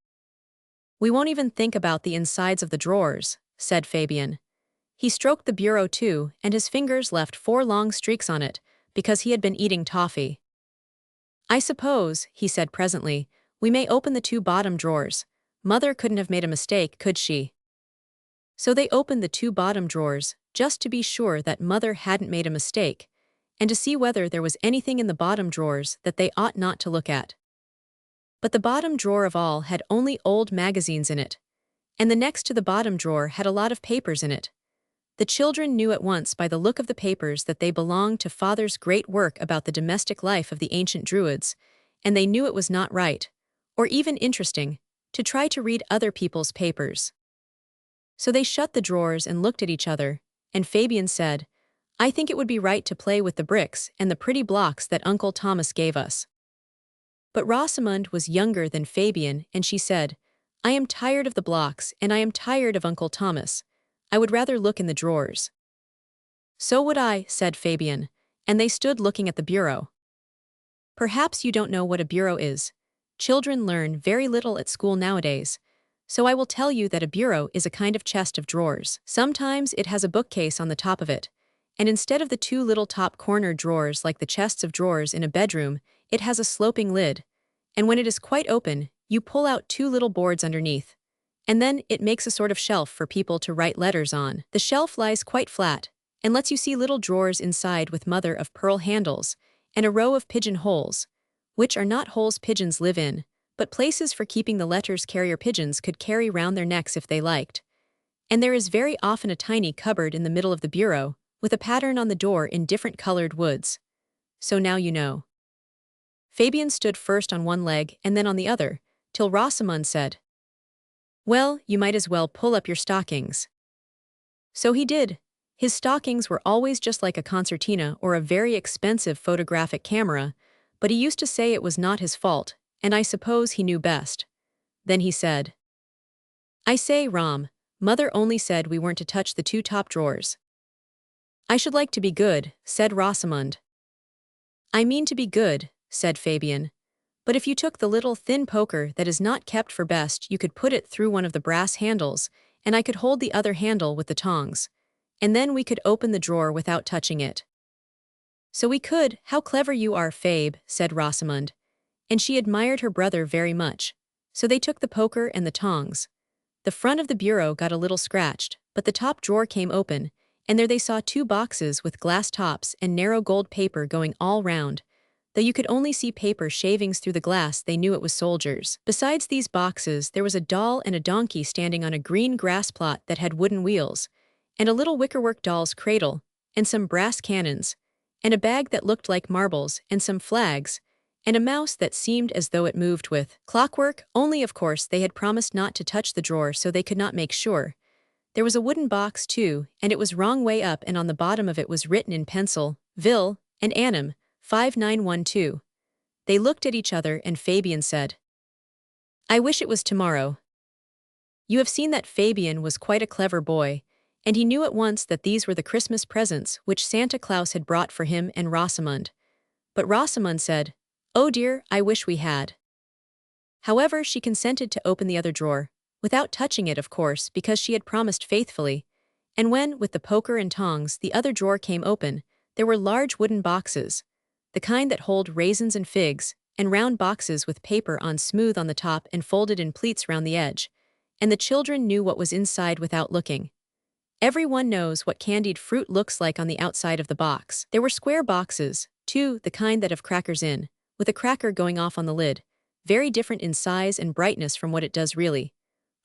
"We won't even think about the insides of the drawers," said Fabian. He stroked the bureau too, and his fingers left 4 long streaks on it, because he had been eating toffee. "I suppose," he said presently, "we may open the 2 bottom drawers. Mother couldn't have made a mistake, could she?" So they opened the 2 bottom drawers, just to be sure that Mother hadn't made a mistake, and to see whether there was anything in the bottom drawers that they ought not to look at. But the bottom drawer of all had only old magazines in it, and the next to the bottom drawer had a lot of papers in it. The children knew at once by the look of the papers that they belonged to Father's great work about the domestic life of the ancient Druids, and they knew it was not right, or even interesting, to try to read other people's papers. So they shut the drawers and looked at each other, and Fabian said, "I think it would be right to play with the bricks and the pretty blocks that Uncle Thomas gave us." But Rosamond was younger than Fabian, and she said, "I am tired of the blocks, and I am tired of Uncle Thomas. I would rather look in the drawers." So would I, said Fabian, and they stood looking at the bureau. Perhaps you don't know what a bureau is. Children learn very little at school nowadays. So I will tell you that a bureau is a kind of chest of drawers. Sometimes it has a bookcase on the top of it, and instead of the two little top corner drawers like the chests of drawers in a bedroom, it has a sloping lid. And when it is quite open, you pull out two little boards underneath. And then it makes a sort of shelf for people to write letters on. The shelf lies quite flat, and lets you see little drawers inside with mother-of-pearl handles, and a row of pigeon holes, which are not holes pigeons live in, but places for keeping the letters carrier pigeons could carry round their necks if they liked. And there is very often a tiny cupboard in the middle of the bureau, with a pattern on the door in different colored woods. So now you know. Fabian stood first on one leg and then on the other, till Rosamund said, "Well, you might as well pull up your stockings." So he did. His stockings were always just like a concertina or a very expensive photographic camera, but he used to say it was not his fault, and I suppose he knew best. Then he said, "I say, Rom, Mother only said we weren't to touch the two top drawers." "I should like to be good," said Rosamund. "I mean to be good," said Fabian. "But if you took the little thin poker that is not kept for best, you could put it through one of the brass handles, and I could hold the other handle with the tongs. And then we could open the drawer without touching it." "So we could. How clever you are, Fabe," said Rosamund. And she admired her brother very much. So they took the poker and the tongs. The front of the bureau got a little scratched, but the top drawer came open, and there they saw two boxes with glass tops and narrow gold paper going all round. Though you could only see paper shavings through the glass, they knew it was soldiers. Besides these boxes, there was a doll and a donkey standing on a green grass plot that had wooden wheels, and a little wickerwork doll's cradle, and some brass cannons, and a bag that looked like marbles, and some flags, and a mouse that seemed as though it moved with clockwork, only of course they had promised not to touch the drawer so they could not make sure. There was a wooden box too, and it was wrong way up, and on the bottom of it was written in pencil, Vil and Annam, 5912. They looked at each other and Fabian said, "I wish it was tomorrow." You have seen that Fabian was quite a clever boy, and he knew at once that these were the Christmas presents which Santa Claus had brought for him and Rosamund. But Rosamund said, "Oh dear, I wish we had." However, she consented to open the other drawer, without touching it of course because she had promised faithfully, and when, with the poker and tongs, the other drawer came open, there were large wooden boxes, the kind that hold raisins and figs, and round boxes with paper on smooth on the top and folded in pleats round the edge, and the children knew what was inside without looking. Everyone knows what candied fruit looks like on the outside of the box. There were square boxes, too, the kind that have crackers in, with a cracker going off on the lid, very different in size and brightness from what it does really.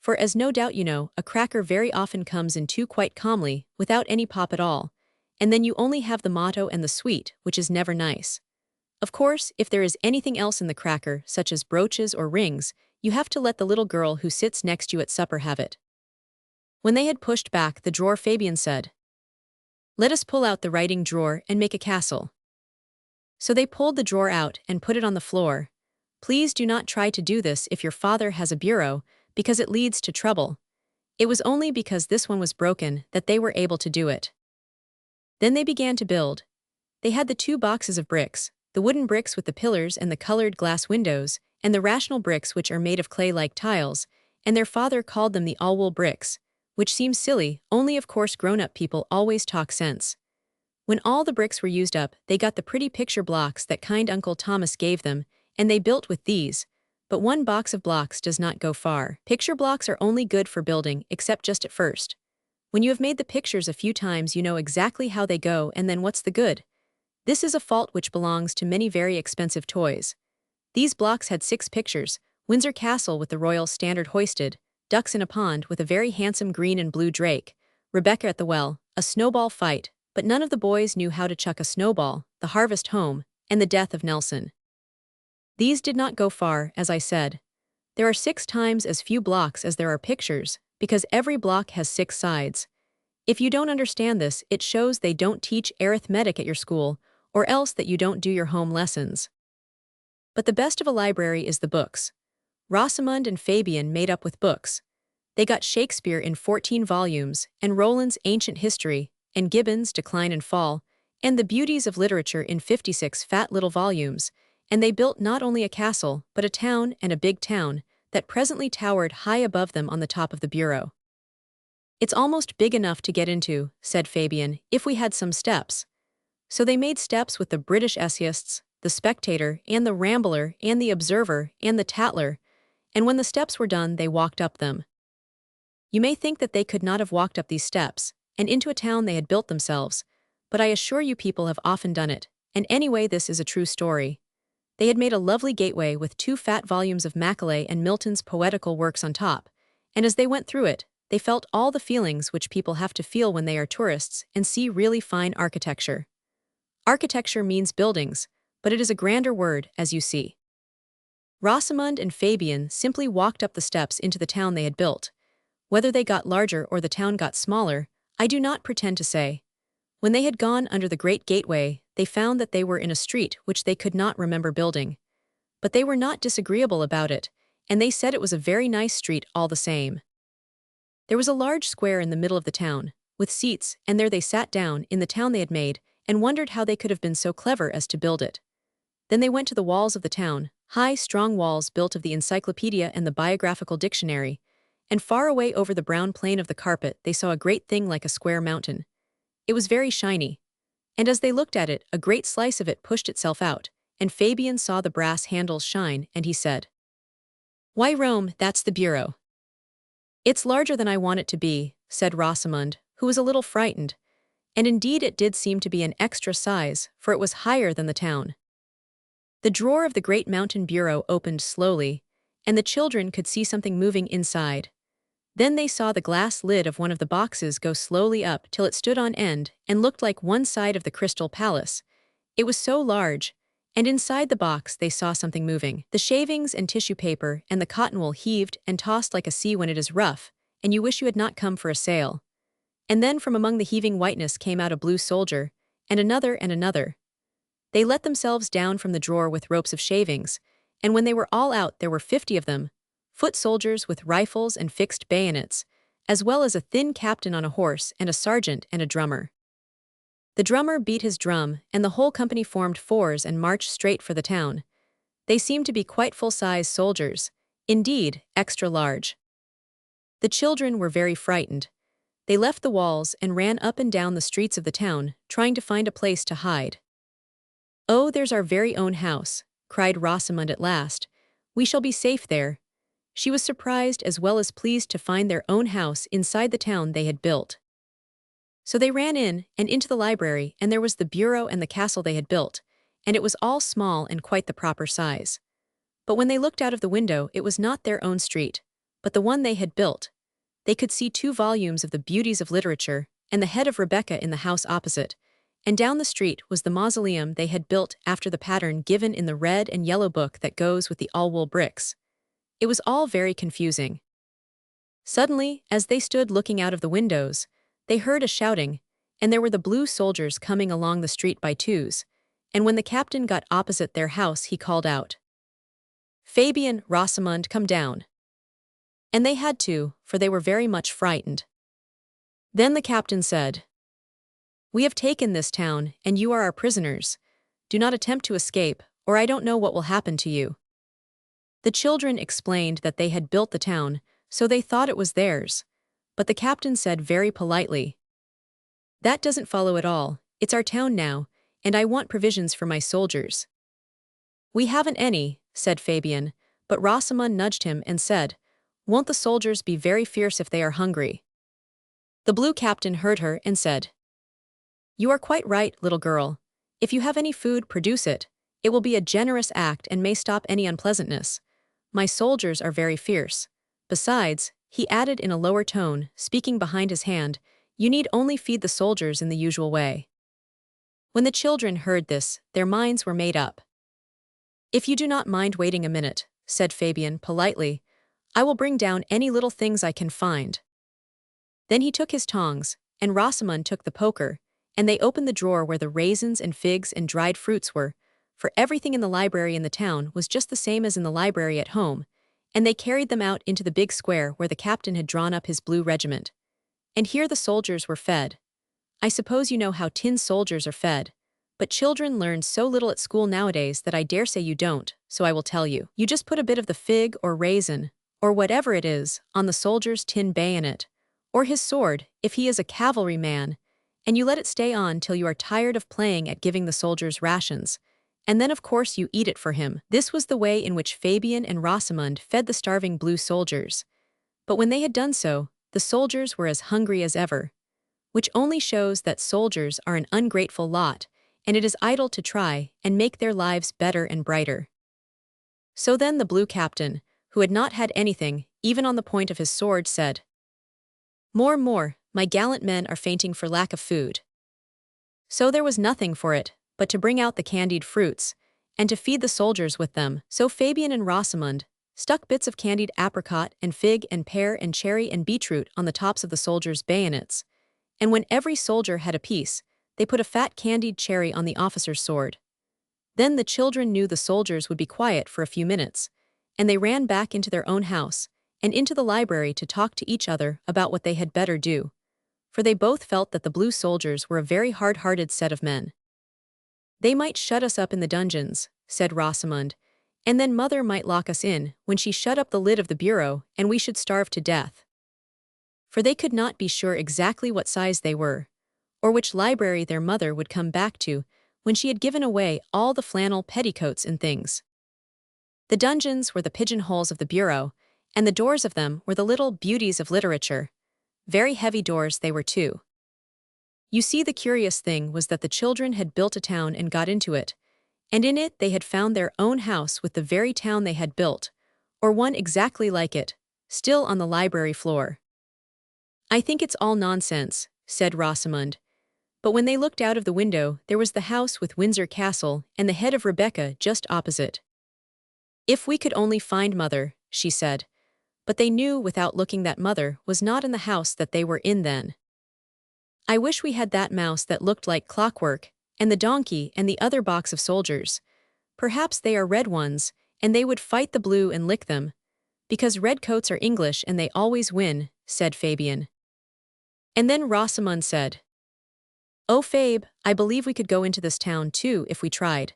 For as no doubt you know, a cracker very often comes in two quite calmly, without any pop at all, and then you only have the motto and the sweet, which is never nice. Of course, if there is anything else in the cracker, such as brooches or rings, you have to let the little girl who sits next you at supper have it. When they had pushed back the drawer, Fabian said, "Let us pull out the writing drawer and make a castle." So they pulled the drawer out and put it on the floor. Please do not try to do this if your father has a bureau, because it leads to trouble. It was only because this one was broken that they were able to do it. Then they began to build. They had the two boxes of bricks, the wooden bricks with the pillars and the colored glass windows, and the rational bricks which are made of clay-like tiles, and their father called them the all-wool bricks, which seems silly, only of course grown-up people always talk sense. When all the bricks were used up, they got the pretty picture blocks that kind Uncle Thomas gave them, and they built with these. But one box of blocks does not go far. Picture blocks are only good for building, except just at first. When you have made the pictures a few times, you know exactly how they go, and then what's the good? This is a fault which belongs to many very expensive toys. These blocks had 6 pictures: Windsor Castle with the royal standard hoisted, ducks in a pond with a very handsome green and blue drake, Rebecca at the well, a snowball fight, but none of the boys knew how to chuck a snowball, the harvest home, and the death of Nelson. These did not go far, as I said. There are 6 times as few blocks as there are pictures, because every block has 6 sides. If you don't understand this, it shows they don't teach arithmetic at your school, or else that you don't do your home lessons. But the best of a library is the books. Rosamund and Fabian made up with books. They got Shakespeare in 14 volumes, and Roland's Ancient History, and Gibbon's Decline and Fall, and the beauties of literature in 56 fat little volumes, and they built not only a castle, but a town and a big town that presently towered high above them on the top of the bureau. It's almost big enough to get into, said Fabian, if we had some steps. So they made steps with the British essayists, the Spectator, and the Rambler, and the Observer, and the Tatler, and when the steps were done they walked up them. You may think that they could not have walked up these steps, and into a town they had built themselves, but I assure you people have often done it, and anyway this is a true story. They had made a lovely gateway with 2 fat volumes of Macaulay and Milton's poetical works on top, and as they went through it, they felt all the feelings which people have to feel when they are tourists and see really fine architecture. Architecture means buildings, but it is a grander word, as you see. Rosamund and Fabian simply walked up the steps into the town they had built. Whether they got larger or the town got smaller, I do not pretend to say. When they had gone under the great gateway, they found that they were in a street which they could not remember building. But they were not disagreeable about it, and they said it was a very nice street all the same. There was a large square in the middle of the town, with seats, and there they sat down in the town they had made, and wondered how they could have been so clever as to build it. Then they went to the walls of the town, high, strong walls built of the encyclopedia and the biographical dictionary, and far away over the brown plain of the carpet they saw a great thing like a square mountain. It was very shiny, and as they looked at it, a great slice of it pushed itself out, and Fabian saw the brass handles shine, and he said, "Why, Rome, that's the bureau." "It's larger than I want it to be," said Rosamund, who was a little frightened, and indeed it did seem to be an extra size, for it was higher than the town. The drawer of the great mountain bureau opened slowly, and the children could see something moving inside. Then they saw the glass lid of one of the boxes go slowly up till it stood on end and looked like one side of the Crystal Palace. It was so large, and inside the box they saw something moving. The shavings and tissue paper and the cotton wool heaved and tossed like a sea when it is rough, and you wish you had not come for a sail. And then from among the heaving whiteness came out a blue soldier, and another and another. They let themselves down from the drawer with ropes of shavings, and when they were all out there were 50 of them, foot soldiers with rifles and fixed bayonets, as well as a thin captain on a horse and a sergeant and a drummer. The drummer beat his drum, and the whole company formed fours and marched straight for the town. They seemed to be quite full-size soldiers, indeed, extra large. The children were very frightened. They left the walls and ran up and down the streets of the town, trying to find a place to hide. "Oh, there's our very own house," cried Rosamund at last. "We shall be safe there." She was surprised as well as pleased to find their own house inside the town they had built. So they ran in and into the library, and there was the bureau and the castle they had built, and it was all small and quite the proper size. But when they looked out of the window, it was not their own street, but the one they had built. They could see 2 volumes of the beauties of literature, and the head of Rebecca in the house opposite, and down the street was the mausoleum they had built after the pattern given in the red and yellow book that goes with the all-wool bricks. It was all very confusing. Suddenly, as they stood looking out of the windows, they heard a shouting, and there were the blue soldiers coming along the street by twos, and when the captain got opposite their house he called out, "Fabian, Rosamund, come down." And they had to, for they were very much frightened. Then the captain said, "We have taken this town, and you are our prisoners. Do not attempt to escape, or I don't know what will happen to you." The children explained that they had built the town, so they thought it was theirs. But the captain said very politely, "That doesn't follow at all. It's our town now, and I want provisions for my soldiers." "We haven't any," said Fabian, but Rosamund nudged him and said, "Won't the soldiers be very fierce if they are hungry?" The blue captain heard her and said, "You are quite right, little girl. If you have any food, produce it. It will be a generous act and may stop any unpleasantness. My soldiers are very fierce. Besides," he added in a lower tone, speaking behind his hand, "you need only feed the soldiers in the usual way." When the children heard this, their minds were made up. "If you do not mind waiting a minute," said Fabian politely, "I will bring down any little things I can find." Then he took his tongs, and Rosamund took the poker, and they opened the drawer where the raisins and figs and dried fruits were, for everything in the library in the town was just the same as in the library at home, and they carried them out into the big square where the captain had drawn up his blue regiment. And here the soldiers were fed. I suppose you know how tin soldiers are fed. But children learn so little at school nowadays that I dare say you don't, so I will tell you. You just put a bit of the fig or raisin, or whatever it is, on the soldier's tin bayonet, or his sword, if he is a cavalry man, and you let it stay on till you are tired of playing at giving the soldiers rations. And then of course you eat it for him. This was the way in which Fabian and Rosamund fed the starving blue soldiers. But when they had done so, the soldiers were as hungry as ever. Which only shows that soldiers are an ungrateful lot, and it is idle to try and make their lives better and brighter. So then the blue captain, who had not had anything, even on the point of his sword, said, "More, more, my gallant men are fainting for lack of food." So there was nothing for it but to bring out the candied fruits, and to feed the soldiers with them. So Fabian and Rosamund stuck bits of candied apricot and fig and pear and cherry and beetroot on the tops of the soldiers' bayonets, and when every soldier had a piece, they put a fat candied cherry on the officer's sword. Then the children knew the soldiers would be quiet for a few minutes, and they ran back into their own house and into the library to talk to each other about what they had better do, for they both felt that the blue soldiers were a very hard-hearted set of men. "They might shut us up in the dungeons," said Rosamund, "and then Mother might lock us in when she shut up the lid of the bureau, and we should starve to death." For they could not be sure exactly what size they were, or which library their mother would come back to when she had given away all the flannel petticoats and things. The dungeons were the pigeonholes of the bureau, and the doors of them were the little beauties of literature. Very heavy doors they were too. You see, the curious thing was that the children had built a town and got into it, and in it they had found their own house with the very town they had built, or one exactly like it, still on the library floor. "I think it's all nonsense," said Rosamund. But when they looked out of the window, there was the house with Windsor Castle and the head of Rebecca just opposite. "If we could only find Mother," she said. But they knew without looking that Mother was not in the house that they were in then. "I wish we had that mouse that looked like clockwork, and the donkey and the other box of soldiers. Perhaps they are red ones, and they would fight the blue and lick them. Because red coats are English and they always win," said Fabian. And then Rosamund said, "Oh, Fabe, I believe we could go into this town too if we tried.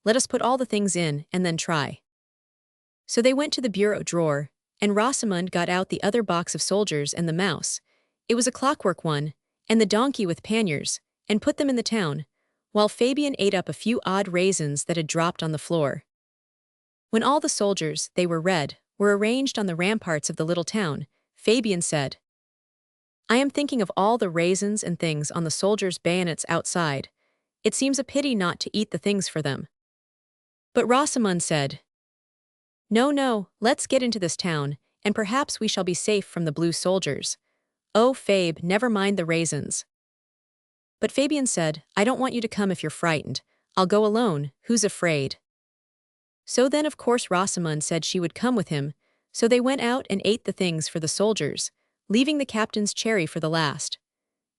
Let us put all the things in and then try." So they went to the bureau drawer, and Rosamund got out the other box of soldiers and the mouse. It was a clockwork one, and the donkey with panniers, and put them in the town, while Fabian ate up a few odd raisins that had dropped on the floor. When all the soldiers, they were red, were arranged on the ramparts of the little town, Fabian said, "I am thinking of all the raisins and things on the soldiers' bayonets outside. It seems a pity not to eat the things for them." But Rosamund said, "No, no, let's get into this town, and perhaps we shall be safe from the blue soldiers. Oh, Fabe, never mind the raisins." But Fabian said, "I don't want you to come if you're frightened. I'll go alone, who's afraid?" So then of course Rosamund said she would come with him, so they went out and ate the things for the soldiers, leaving the captain's cherry for the last.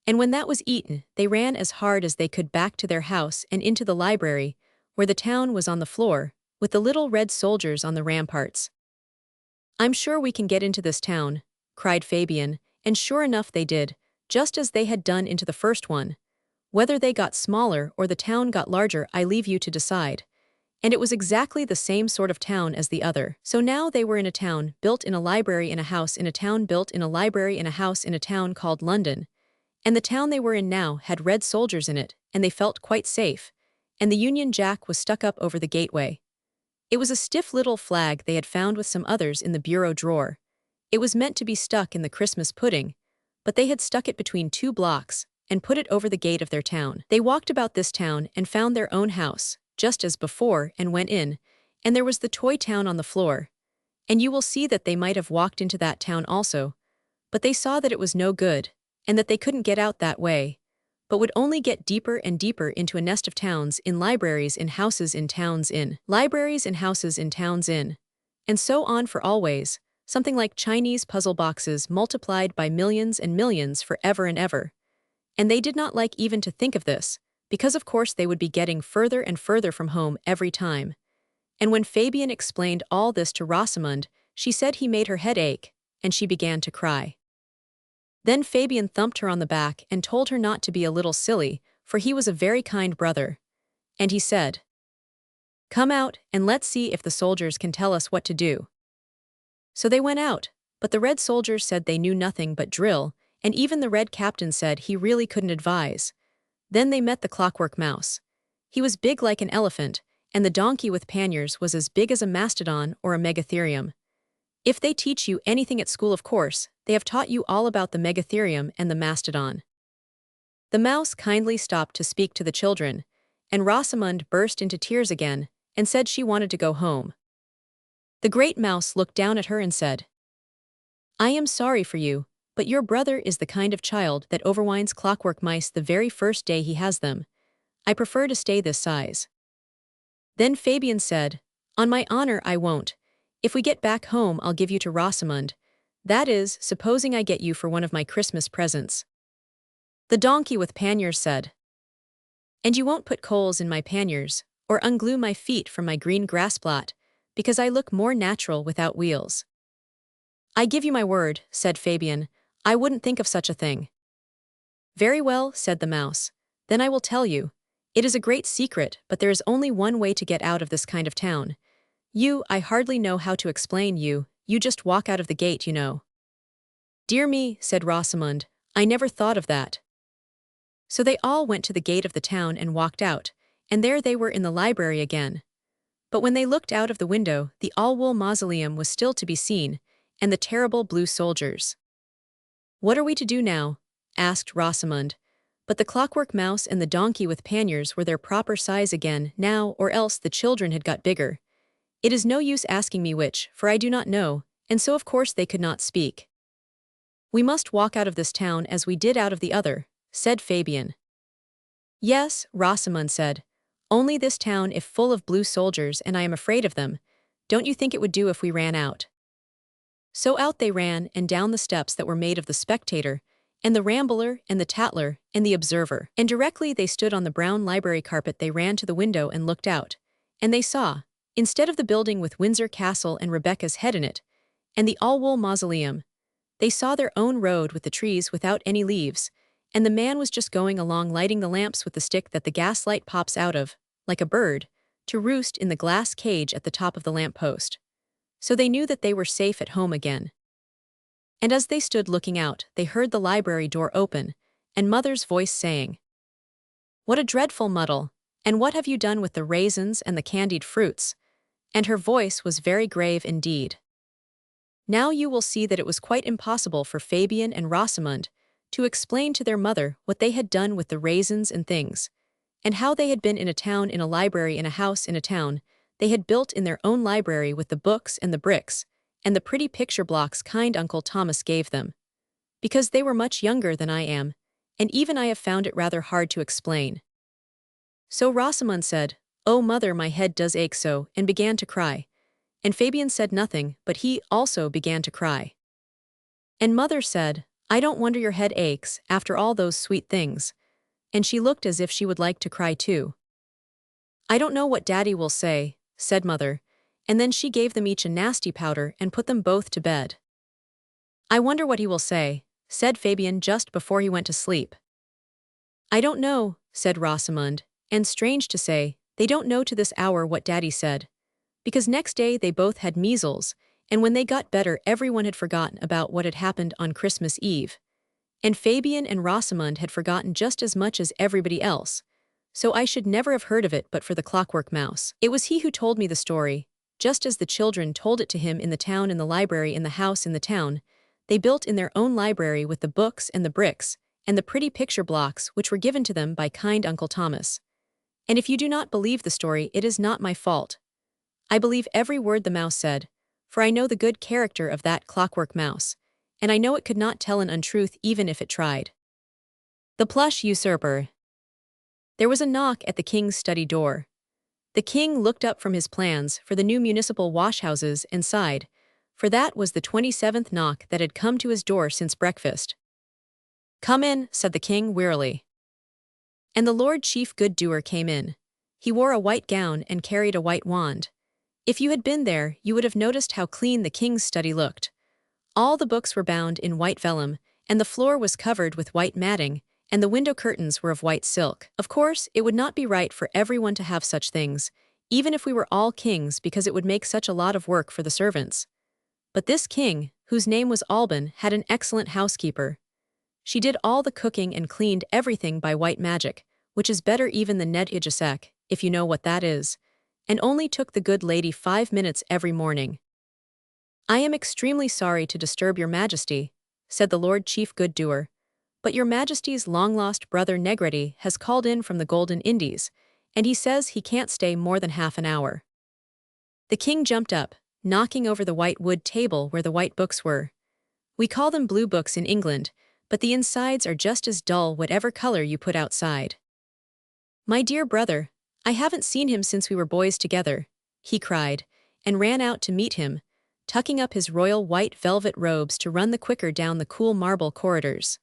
And when that was eaten, they ran as hard as they could back to their house and into the library, where the town was on the floor, with the little red soldiers on the ramparts. "I'm sure we can get into this town," cried Fabian, and sure enough they did, just as they had done into the first one. Whether they got smaller or the town got larger I leave you to decide. And it was exactly the same sort of town as the other. So now they were in a town built in a library in a house in a town built in a library in a house in a town called London. And the town they were in now had red soldiers in it, and they felt quite safe, and the Union Jack was stuck up over the gateway. It was a stiff little flag they had found with some others in the bureau drawer. It was meant to be stuck in the Christmas pudding, but they had stuck it between 2 blocks and put it over the gate of their town. They walked about this town and found their own house, just as before, and went in, and there was the toy town on the floor. And you will see that they might have walked into that town also, but they saw that it was no good, and that they couldn't get out that way, but would only get deeper and deeper into a nest of towns in libraries in houses in towns in libraries in houses in towns in, and so on for always, something like Chinese puzzle boxes multiplied by millions and millions for ever and ever. And they did not like even to think of this, because of course they would be getting further and further from home every time. And when Fabian explained all this to Rosamund, she said he made her head ache, and she began to cry. Then Fabian thumped her on the back and told her not to be a little silly, for he was a very kind brother. And he said, "Come out, and let's see if the soldiers can tell us what to do." So they went out, but the red soldiers said they knew nothing but drill, and even the red captain said he really couldn't advise. Then they met the Clockwork Mouse. He was big like an elephant, and the donkey with panniers was as big as a mastodon or a megatherium. If they teach you anything at school, of course, they have taught you all about the megatherium and the mastodon. The mouse kindly stopped to speak to the children, and Rosamund burst into tears again and said she wanted to go home. The great mouse looked down at her and said, "I am sorry for you, but your brother is the kind of child that overwinds clockwork mice the very first day he has them. I prefer to stay this size." Then Fabian said, "On my honor I won't. If we get back home I'll give you to Rosamund. That is, supposing I get you for one of my Christmas presents." The donkey with panniers said, "And you won't put coals in my panniers, or unglue my feet from my green grass plot, because I look more natural without wheels." "I give you my word," said Fabian, "I wouldn't think of such a thing." "Very well," said the mouse. "Then I will tell you. It is a great secret, but there is only one way to get out of this kind of town. I hardly know how to explain you just walk out of the gate, you know." "Dear me," said Rosamund, "I never thought of that." So they all went to the gate of the town and walked out, and there they were in the library again. But when they looked out of the window, the all-wool mausoleum was still to be seen, and the terrible blue soldiers. "What are we to do now?" asked Rosamund. But the Clockwork Mouse and the donkey with panniers were their proper size again now, or else the children had got bigger. "It is no use asking me which, for I do not know," and so of course they could not speak. "We must walk out of this town as we did out of the other," said Fabian. "Yes," Rosamund said, "only this town if full of blue soldiers, and I am afraid of them. Don't you think it would do if we ran out?" So out they ran, and down the steps that were made of the Spectator, and the Rambler, and the Tattler, and the Observer. And directly they stood on the brown library carpet they ran to the window and looked out. And they saw, instead of the building with Windsor Castle and Rebecca's head in it, and the all-wool mausoleum, they saw their own road with the trees without any leaves, and the man was just going along lighting the lamps with the stick that the gaslight pops out of, like a bird, to roost in the glass cage at the top of the lamp-post. So they knew that they were safe at home again. And as they stood looking out, they heard the library door open, and Mother's voice saying, "What a dreadful muddle, and what have you done with the raisins and the candied fruits?" And her voice was very grave indeed. Now you will see that it was quite impossible for Fabian and Rosamund to explain to their mother what they had done with the raisins and things, and how they had been in a town in a library in a house in a town they had built in their own library with the books and the bricks, and the pretty picture blocks kind Uncle Thomas gave them. Because they were much younger than I am, and even I have found it rather hard to explain. So Rosamund said, "Oh mother, my head does ache so," and began to cry. And Fabian said nothing, but he also began to cry. And Mother said, "I don't wonder your head aches, after all those sweet things." And she looked as if she would like to cry too. "I don't know what Daddy will say," said Mother, and then she gave them each a nasty powder and put them both to bed. "I wonder what he will say," said Fabian just before he went to sleep. "I don't know," said Rosamund, and strange to say, they don't know to this hour what Daddy said. Because next day they both had measles, and when they got better everyone had forgotten about what had happened on Christmas Eve. And Fabian and Rosamund had forgotten just as much as everybody else. So I should never have heard of it but for the Clockwork Mouse. It was he who told me the story, just as the children told it to him in the town in the library in the house in the town. They built in their own library with the books and the bricks, and the pretty picture blocks which were given to them by kind Uncle Thomas. And if you do not believe the story, it is not my fault. I believe every word the mouse said, for I know the good character of that Clockwork Mouse, and I know it could not tell an untruth even if it tried. The Plush Usurper. There was a knock at the king's study door. The king looked up from his plans for the new municipal washhouses and sighed, for that was the 27th knock that had come to his door since breakfast. "Come in," said the king wearily. And the Lord Chief Good Doer came in. He wore a white gown and carried a white wand. If you had been there, you would have noticed how clean the king's study looked. All the books were bound in white vellum, and the floor was covered with white matting, and the window curtains were of white silk. Of course, it would not be right for everyone to have such things, even if we were all kings, because it would make such a lot of work for the servants. But this king, whose name was Alban, had an excellent housekeeper. She did all the cooking and cleaned everything by white magic, which is better even than Nedijasek, if you know what that is, and only took the good lady 5 minutes every morning. "I am extremely sorry to disturb your majesty," said the Lord Chief Good Doer, "but your majesty's long-lost brother Negretti has called in from the Golden Indies, and he says he can't stay more than half an hour." The king jumped up, knocking over the white wood table where the white books were. We call them blue books in England, but the insides are just as dull whatever color you put outside. "My dear brother, I haven't seen him since we were boys together," he cried, and ran out to meet him, tucking up his royal white velvet robes to run the quicker down the cool marble corridors.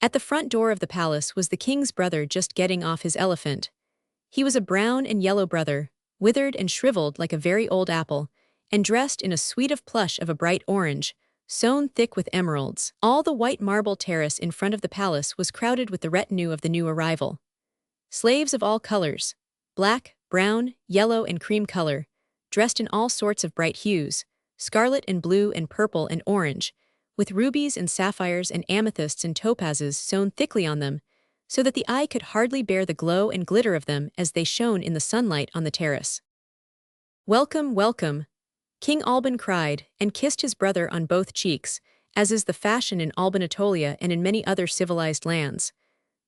At the front door of the palace was the king's brother just getting off his elephant. He was a brown and yellow brother, withered and shriveled like a very old apple, and dressed in a suite of plush of a bright orange, sewn thick with emeralds. All the white marble terrace in front of the palace was crowded with the retinue of the new arrival. Slaves of all colors, black, brown, yellow, and cream color, dressed in all sorts of bright hues, scarlet and blue and purple and orange, with rubies and sapphires and amethysts and topazes sewn thickly on them, so that the eye could hardly bear the glow and glitter of them as they shone in the sunlight on the terrace. "Welcome, welcome," King Alban cried, and kissed his brother on both cheeks, as is the fashion in Albanatolia and in many other civilized lands.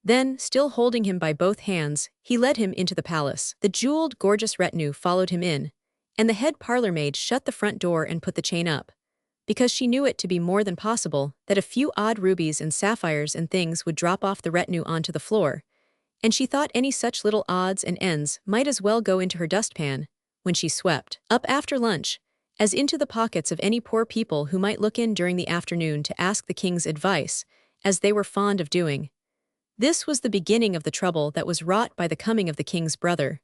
Then, still holding him by both hands, he led him into the palace. The jeweled, gorgeous retinue followed him in, and the head parlor-maid shut the front door and put the chain up, because she knew it to be more than possible that a few odd rubies and sapphires and things would drop off the retinue onto the floor, and she thought any such little odds and ends might as well go into her dustpan when she swept up after lunch, as into the pockets of any poor people who might look in during the afternoon to ask the king's advice, as they were fond of doing. This was the beginning of the trouble that was wrought by the coming of the king's brother.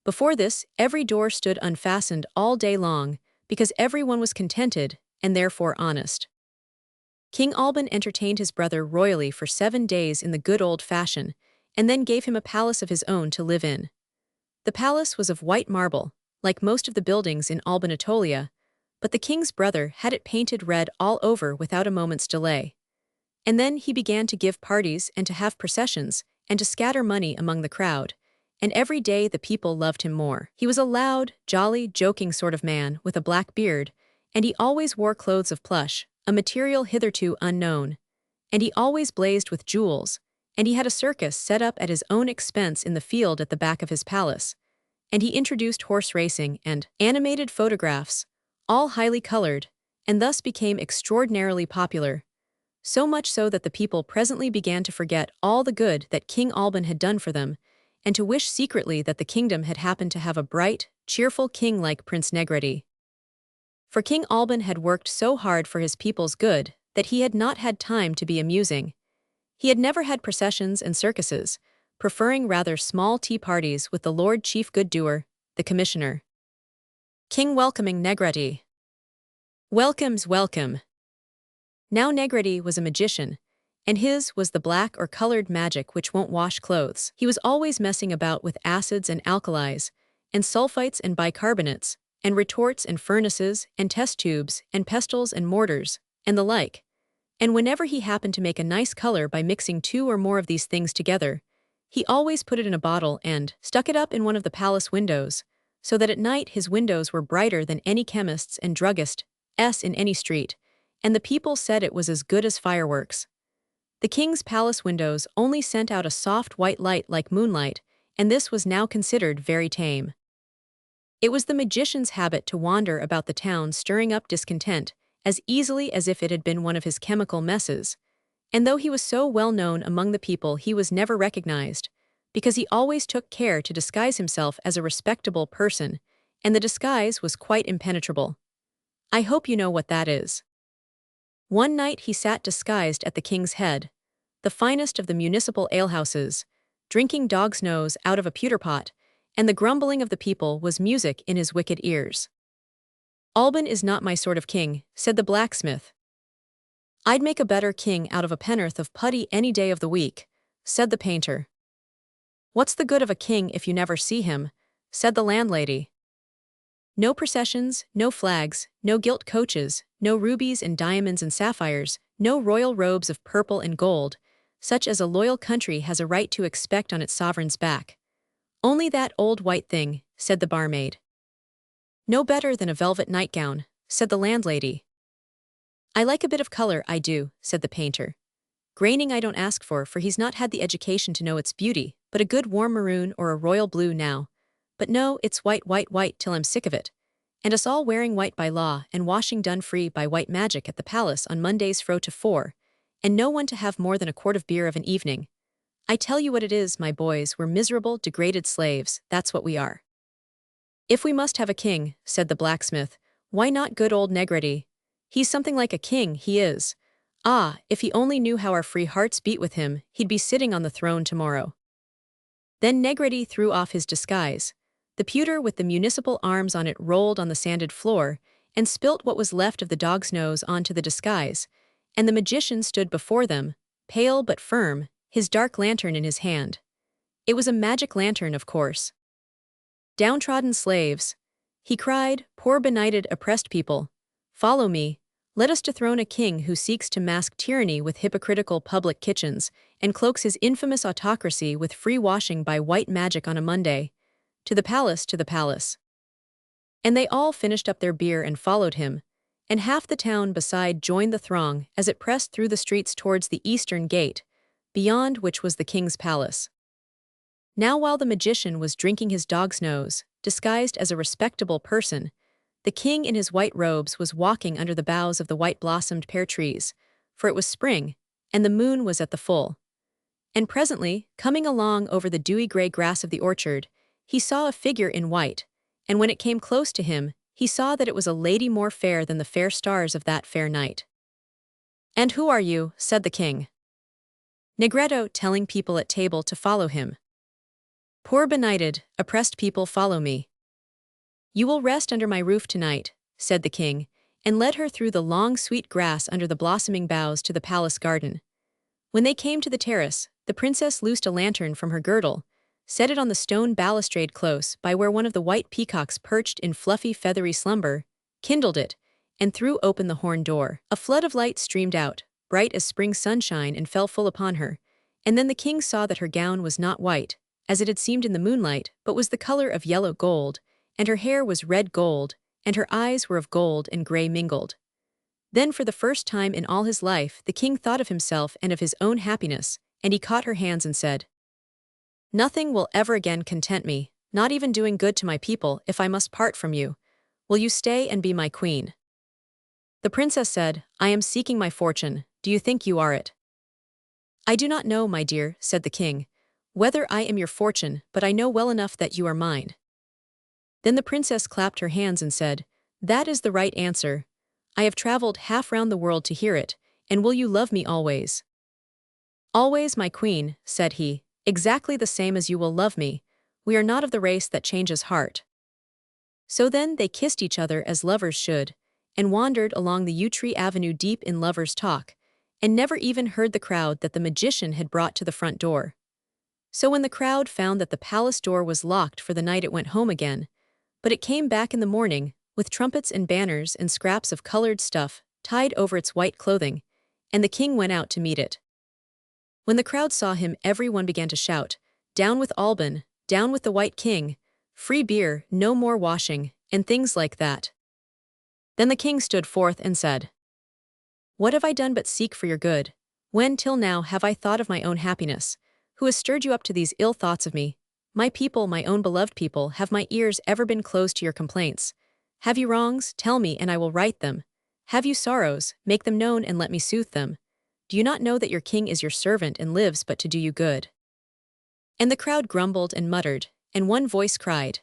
Before this, every door stood unfastened all day long, because everyone was contented, and therefore honest. King Alban entertained his brother royally for 7 days in the good old fashion, and then gave him a palace of his own to live in. The palace was of white marble, like most of the buildings in Albanatolia, but the king's brother had it painted red all over without a moment's delay. And then he began to give parties and to have processions, and to scatter money among the crowd, and every day the people loved him more. He was a loud, jolly, joking sort of man with a black beard, and he always wore clothes of plush, a material hitherto unknown, and he always blazed with jewels, and he had a circus set up at his own expense in the field at the back of his palace, and he introduced horse racing and animated photographs, all highly colored, and thus became extraordinarily popular, so much so that the people presently began to forget all the good that King Alban had done for them, and to wish secretly that the kingdom had happened to have a bright, cheerful king like Prince Negretti. For King Alban had worked so hard for his people's good that he had not had time to be amusing. He had never had processions and circuses, preferring rather small tea parties with the Lord Chief Good Doer, the commissioner. King welcoming Negretti. "Welcome's welcome." Now Negretti was a magician, and his was the black or colored magic which won't wash clothes. He was always messing about with acids and alkalis, and sulfites and bicarbonates, and retorts and furnaces, and test tubes, and pestles and mortars, and the like. And whenever he happened to make a nice color by mixing 2 or more of these things together, he always put it in a bottle and stuck it up in one of the palace windows, so that at night his windows were brighter than any chemist's and druggist's in any street, and the people said it was as good as fireworks. The king's palace windows only sent out a soft white light like moonlight, and this was now considered very tame. It was the magician's habit to wander about the town stirring up discontent as easily as if it had been one of his chemical messes, and though he was so well known among the people he was never recognized, because he always took care to disguise himself as a respectable person, and the disguise was quite impenetrable. I hope you know what that is. One night he sat disguised at the king's head, the finest of the municipal alehouses, drinking dog's nose out of a pewter pot, and the grumbling of the people was music in his wicked ears. "Alban is not my sort of king," said the blacksmith. "I'd make a better king out of a pen'orth of putty any day of the week," said the painter. "What's the good of a king if you never see him?" said the landlady. "No processions, no flags, no gilt coaches, no rubies and diamonds and sapphires, no royal robes of purple and gold, such as a loyal country has a right to expect on its sovereign's back. Only that old white thing," said the barmaid. "No better than a velvet nightgown," said the landlady. "I like a bit of color, I do," said the painter. "Graining I don't ask for he's not had the education to know its beauty, but a good warm maroon or a royal blue now. But no, it's white, white, white till I'm sick of it. And us all wearing white by law and washing done free by white magic at the palace on Mondays fro to 4, and no one to have more than a quart of beer of an evening. I tell you what it is, my boys, we're miserable, degraded slaves, that's what we are." "If we must have a king," said the blacksmith, "why not good old Negretti? He's something like a king, he is. Ah, if he only knew how our free hearts beat with him, he'd be sitting on the throne tomorrow." Then Negretti threw off his disguise. The pewter with the municipal arms on it rolled on the sanded floor, and spilt what was left of the dog's nose onto the disguise, and the magician stood before them, pale but firm, his dark lantern in his hand. It was a magic lantern, of course. "Downtrodden slaves," he cried, "poor benighted, oppressed people, follow me. Let us dethrone a king who seeks to mask tyranny with hypocritical public kitchens, and cloaks his infamous autocracy with free washing by white magic on a Monday. To the palace, to the palace." And they all finished up their beer and followed him, and half the town beside joined the throng as it pressed through the streets towards the eastern gate, beyond which was the king's palace. Now while the magician was drinking his dog's nose, disguised as a respectable person, the king in his white robes was walking under the boughs of the white-blossomed pear trees, for it was spring, and the moon was at the full. And presently, coming along over the dewy gray grass of the orchard, he saw a figure in white, and when it came close to him, he saw that it was a lady more fair than the fair stars of that fair night. "And who are you?" said the king. Negretto, telling people at table to follow him. "Poor benighted, oppressed people, follow me." "You will rest under my roof tonight," said the king, and led her through the long sweet grass under the blossoming boughs to the palace garden. When they came to the terrace, the princess loosed a lantern from her girdle, set it on the stone balustrade close by where one of the white peacocks perched in fluffy feathery slumber, kindled it, and threw open the horn door. A flood of light streamed out, bright as spring sunshine, and fell full upon her, and then the king saw that her gown was not white, as it had seemed in the moonlight, but was the color of yellow gold, and her hair was red gold, and her eyes were of gold and gray mingled. Then for the first time in all his life the king thought of himself and of his own happiness, and he caught her hands and said, "Nothing will ever again content me, not even doing good to my people, if I must part from you. Will you stay and be my queen?" The princess said, "I am seeking my fortune. Do you think you are it?" "I do not know, my dear," said the king, "whether I am your fortune, but I know well enough that you are mine." Then the princess clapped her hands and said, "That is the right answer. I have traveled half round the world to hear it, and will you love me always?" "Always, my queen," said he, "exactly the same as you will love me. We are not of the race that changes heart." So then they kissed each other as lovers should, and wandered along the yew tree avenue deep in lovers' talk, and never even heard the crowd that the magician had brought to the front door. So when the crowd found that the palace door was locked for the night, it went home again, but it came back in the morning, with trumpets and banners and scraps of colored stuff tied over its white clothing, and the king went out to meet it. When the crowd saw him, everyone began to shout, "Down with Alban, down with the White King, free beer, no more washing," and things like that. Then the king stood forth and said, "What have I done but seek for your good? When till now have I thought of my own happiness? Who has stirred you up to these ill thoughts of me? My people, my own beloved people, have my ears ever been closed to your complaints? Have you wrongs? Tell me, and I will right them. Have you sorrows? Make them known and let me soothe them. Do you not know that your king is your servant and lives but to do you good?" And the crowd grumbled and muttered, and one voice cried,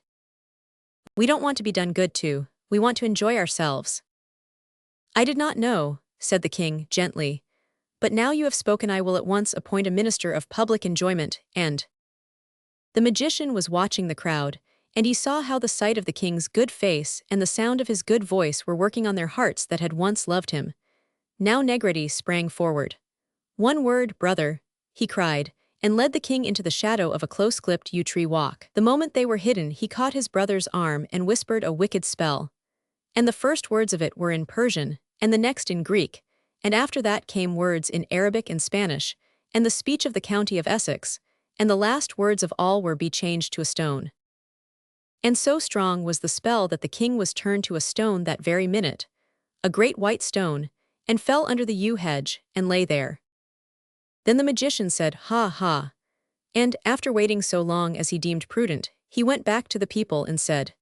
"We don't want to be done good to, we want to enjoy ourselves." "I did not know," said the king, gently, "but now you have spoken I will at once appoint a minister of public enjoyment, and—" The magician was watching the crowd, and he saw how the sight of the king's good face and the sound of his good voice were working on their hearts that had once loved him. Now Negrity sprang forward. "One word, brother," he cried, and led the king into the shadow of a close-clipped yew tree walk. The moment they were hidden, he caught his brother's arm and whispered a wicked spell. And the first words of it were in Persian, and the next in Greek, and after that came words in Arabic and Spanish, and the speech of the county of Essex, and the last words of all were "be changed to a stone." And so strong was the spell that the king was turned to a stone that very minute, a great white stone, and fell under the yew hedge, and lay there. Then the magician said, "Ha ha," and, after waiting so long as he deemed prudent, he went back to the people and said,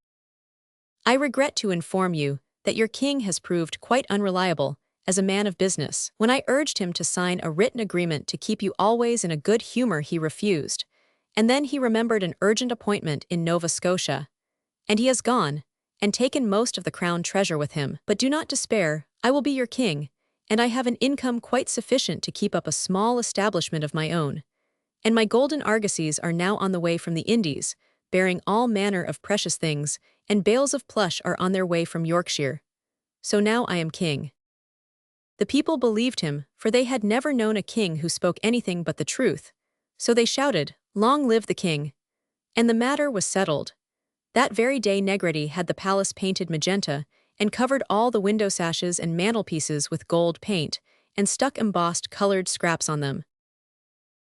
"I regret to inform you that your king has proved quite unreliable as a man of business. When I urged him to sign a written agreement to keep you always in a good humor, he refused, and then he remembered an urgent appointment in Nova Scotia, and he has gone, and taken most of the crown treasure with him. But do not despair, I will be your king, and I have an income quite sufficient to keep up a small establishment of my own. And my golden argosies are now on the way from the Indies, bearing all manner of precious things, and bales of plush are on their way from Yorkshire. So now I am king." The people believed him, for they had never known a king who spoke anything but the truth. So they shouted, "Long live the king!" And the matter was settled. That very day Negrity had the palace painted magenta, and covered all the window sashes and mantelpieces with gold paint, and stuck embossed colored scraps on them.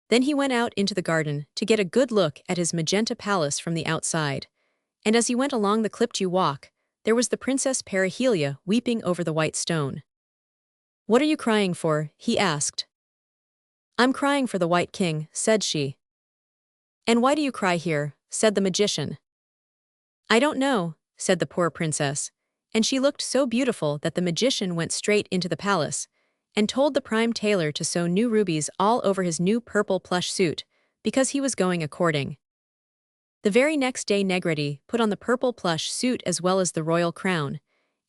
Then he went out into the garden to get a good look at his magenta palace from the outside, and as he went along the clipped yew walk, there was the Princess Perihelia weeping over the white stone. "What are you crying for?" he asked. "I'm crying for the White King," said she. "And why do you cry here?" said the magician. "I don't know," said the poor princess, and she looked so beautiful that the magician went straight into the palace, and told the prime tailor to sew new rubies all over his new purple plush suit, because he was going a-courting. The very next day Negrity put on the purple plush suit as well as the royal crown,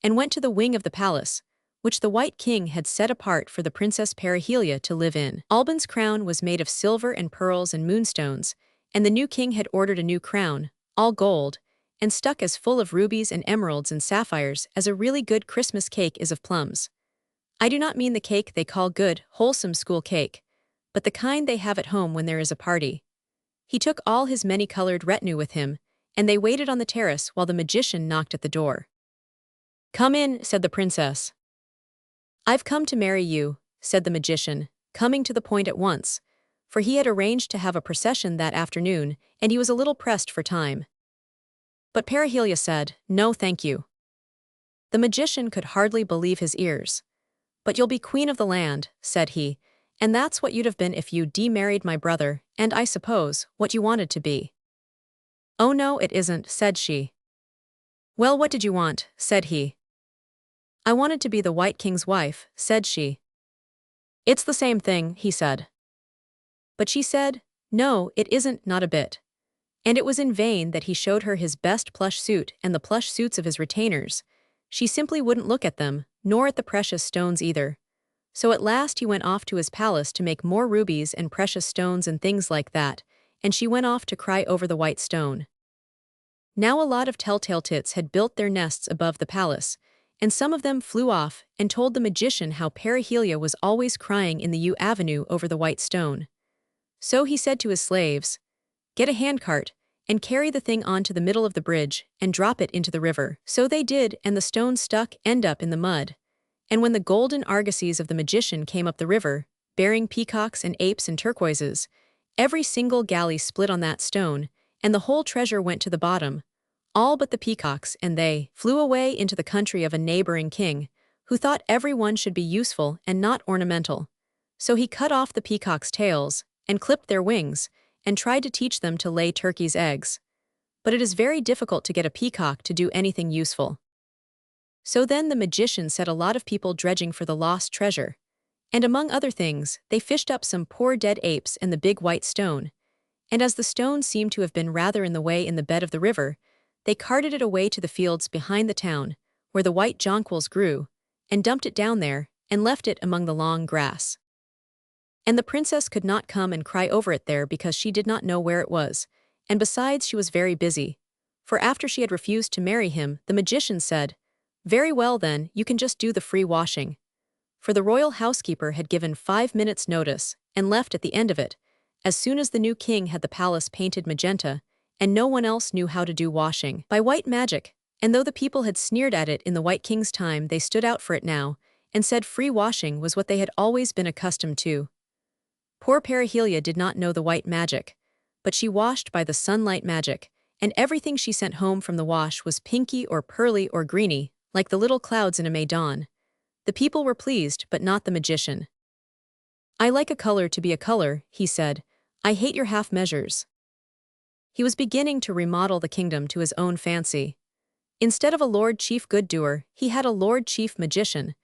and went to the wing of the palace, which the White King had set apart for the Princess Perihelia to live in. Alban's crown was made of silver and pearls and moonstones, and the new king had ordered a new crown, all gold, and stuck as full of rubies and emeralds and sapphires as a really good Christmas cake is of plums. I do not mean the cake they call good, wholesome school cake, but the kind they have at home when there is a party. He took all his many-colored retinue with him, and they waited on the terrace while the magician knocked at the door. "Come in," said the princess. "I've come to marry you," said the magician, coming to the point at once, for he had arranged to have a procession that afternoon, and he was a little pressed for time. But Perihelia said, "No, thank you." The magician could hardly believe his ears. "But you'll be queen of the land," said he, "and that's what you'd have been if you demarried my brother, and I suppose, what you wanted to be." "Oh no, it isn't," said she. "Well, what did you want?" said he. "I wanted to be the White King's wife," said she. "It's the same thing," he said. But she said, "No, it isn't, not a bit." And it was in vain that he showed her his best plush suit and the plush suits of his retainers. She simply wouldn't look at them, nor at the precious stones either. So at last he went off to his palace to make more rubies and precious stones and things like that, and she went off to cry over the white stone. Now a lot of telltale tits had built their nests above the palace, and some of them flew off and told the magician how Perihelia was always crying in the yew avenue over the white stone. So he said to his slaves, "Get a handcart, and carry the thing on to the middle of the bridge, and drop it into the river." So they did, and the stone stuck end up in the mud. And when the golden argosies of the magician came up the river, bearing peacocks and apes and turquoises, every single galley split on that stone, and the whole treasure went to the bottom, all but the peacocks, and they flew away into the country of a neighboring king, who thought every one should be useful and not ornamental. So he cut off the peacocks' tails, and clipped their wings, and tried to teach them to lay turkeys' eggs. But it is very difficult to get a peacock to do anything useful. So then the magician set a lot of people dredging for the lost treasure, and among other things, they fished up some poor dead apes and the big white stone, and as the stone seemed to have been rather in the way in the bed of the river, they carted it away to the fields behind the town, where the white jonquils grew, and dumped it down there, and left it among the long grass. And the princess could not come and cry over it there because she did not know where it was, and besides she was very busy, for after she had refused to marry him, the magician said, "Very well then, you can just do the free washing." for the royal housekeeper had given 5 minutes' notice and left at the end of it, as soon as the new king had the palace painted magenta, and no one else knew how to do washing by white magic, and though the people had sneered at it in the White King's time, they stood out for it now, and said free washing was what they had always been accustomed to. Poor Perihelia did not know the white magic, but she washed by the sunlight magic, and everything she sent home from the wash was pinky or pearly or greeny, like the little clouds in a May dawn. The people were pleased, but not the magician. "I like a color to be a color," he said. "I hate your half measures." He was beginning to remodel the kingdom to his own fancy. Instead of a Lord Chief Good Doer, he had a Lord Chief Magician,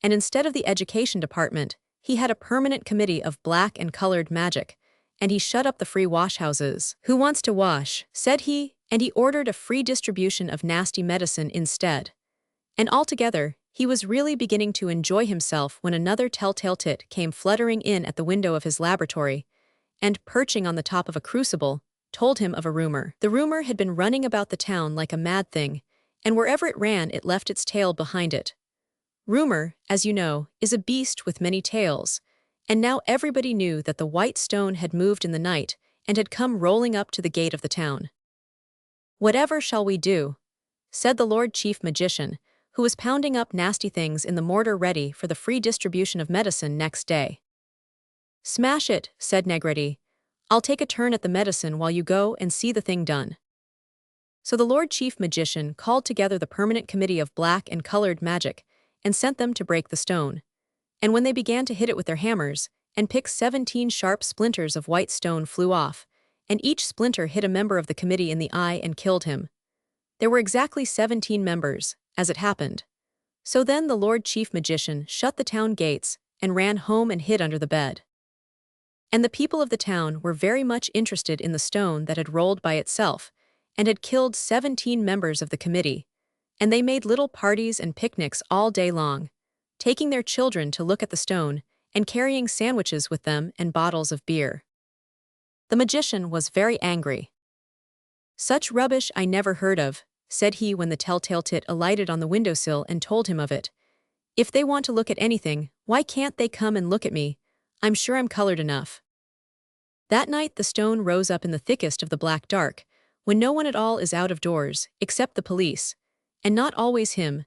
and instead of the education department, he had a permanent committee of black and colored magic, and he shut up the free washhouses. "Who wants to wash?" said he, and he ordered a free distribution of nasty medicine instead. And altogether, he was really beginning to enjoy himself when another telltale tit came fluttering in at the window of his laboratory, and, perching on the top of a crucible, told him of a rumor. The rumor had been running about the town like a mad thing, and wherever it ran it left its tail behind it. Rumor, as you know, is a beast with many tails, and now everybody knew that the white stone had moved in the night and had come rolling up to the gate of the town. "Whatever shall we do?" said the Lord Chief Magician, who was pounding up nasty things in the mortar ready for the free distribution of medicine next day. "Smash it," said Negretti. "I'll take a turn at the medicine while you go and see the thing done." So the Lord Chief Magician called together the permanent committee of black and colored magic and sent them to break the stone. And when they began to hit it with their hammers, and pick 17 sharp splinters of white stone flew off, and each splinter hit a member of the committee in the eye and killed him. There were exactly 17 members, as it happened. So then the Lord Chief Magician shut the town gates and ran home and hid under the bed. And the people of the town were very much interested in the stone that had rolled by itself and had killed 17 members of the committee, and they made little parties and picnics all day long, taking their children to look at the stone and carrying sandwiches with them and bottles of beer. The magician was very angry. "Such rubbish I never heard of," said he when the telltale tit alighted on the windowsill and told him of it. "If they want to look at anything, why can't they come and look at me? I'm sure I'm colored enough." That night the stone rose up in the thickest of the black dark, when no one at all is out of doors, except the police, and not always him,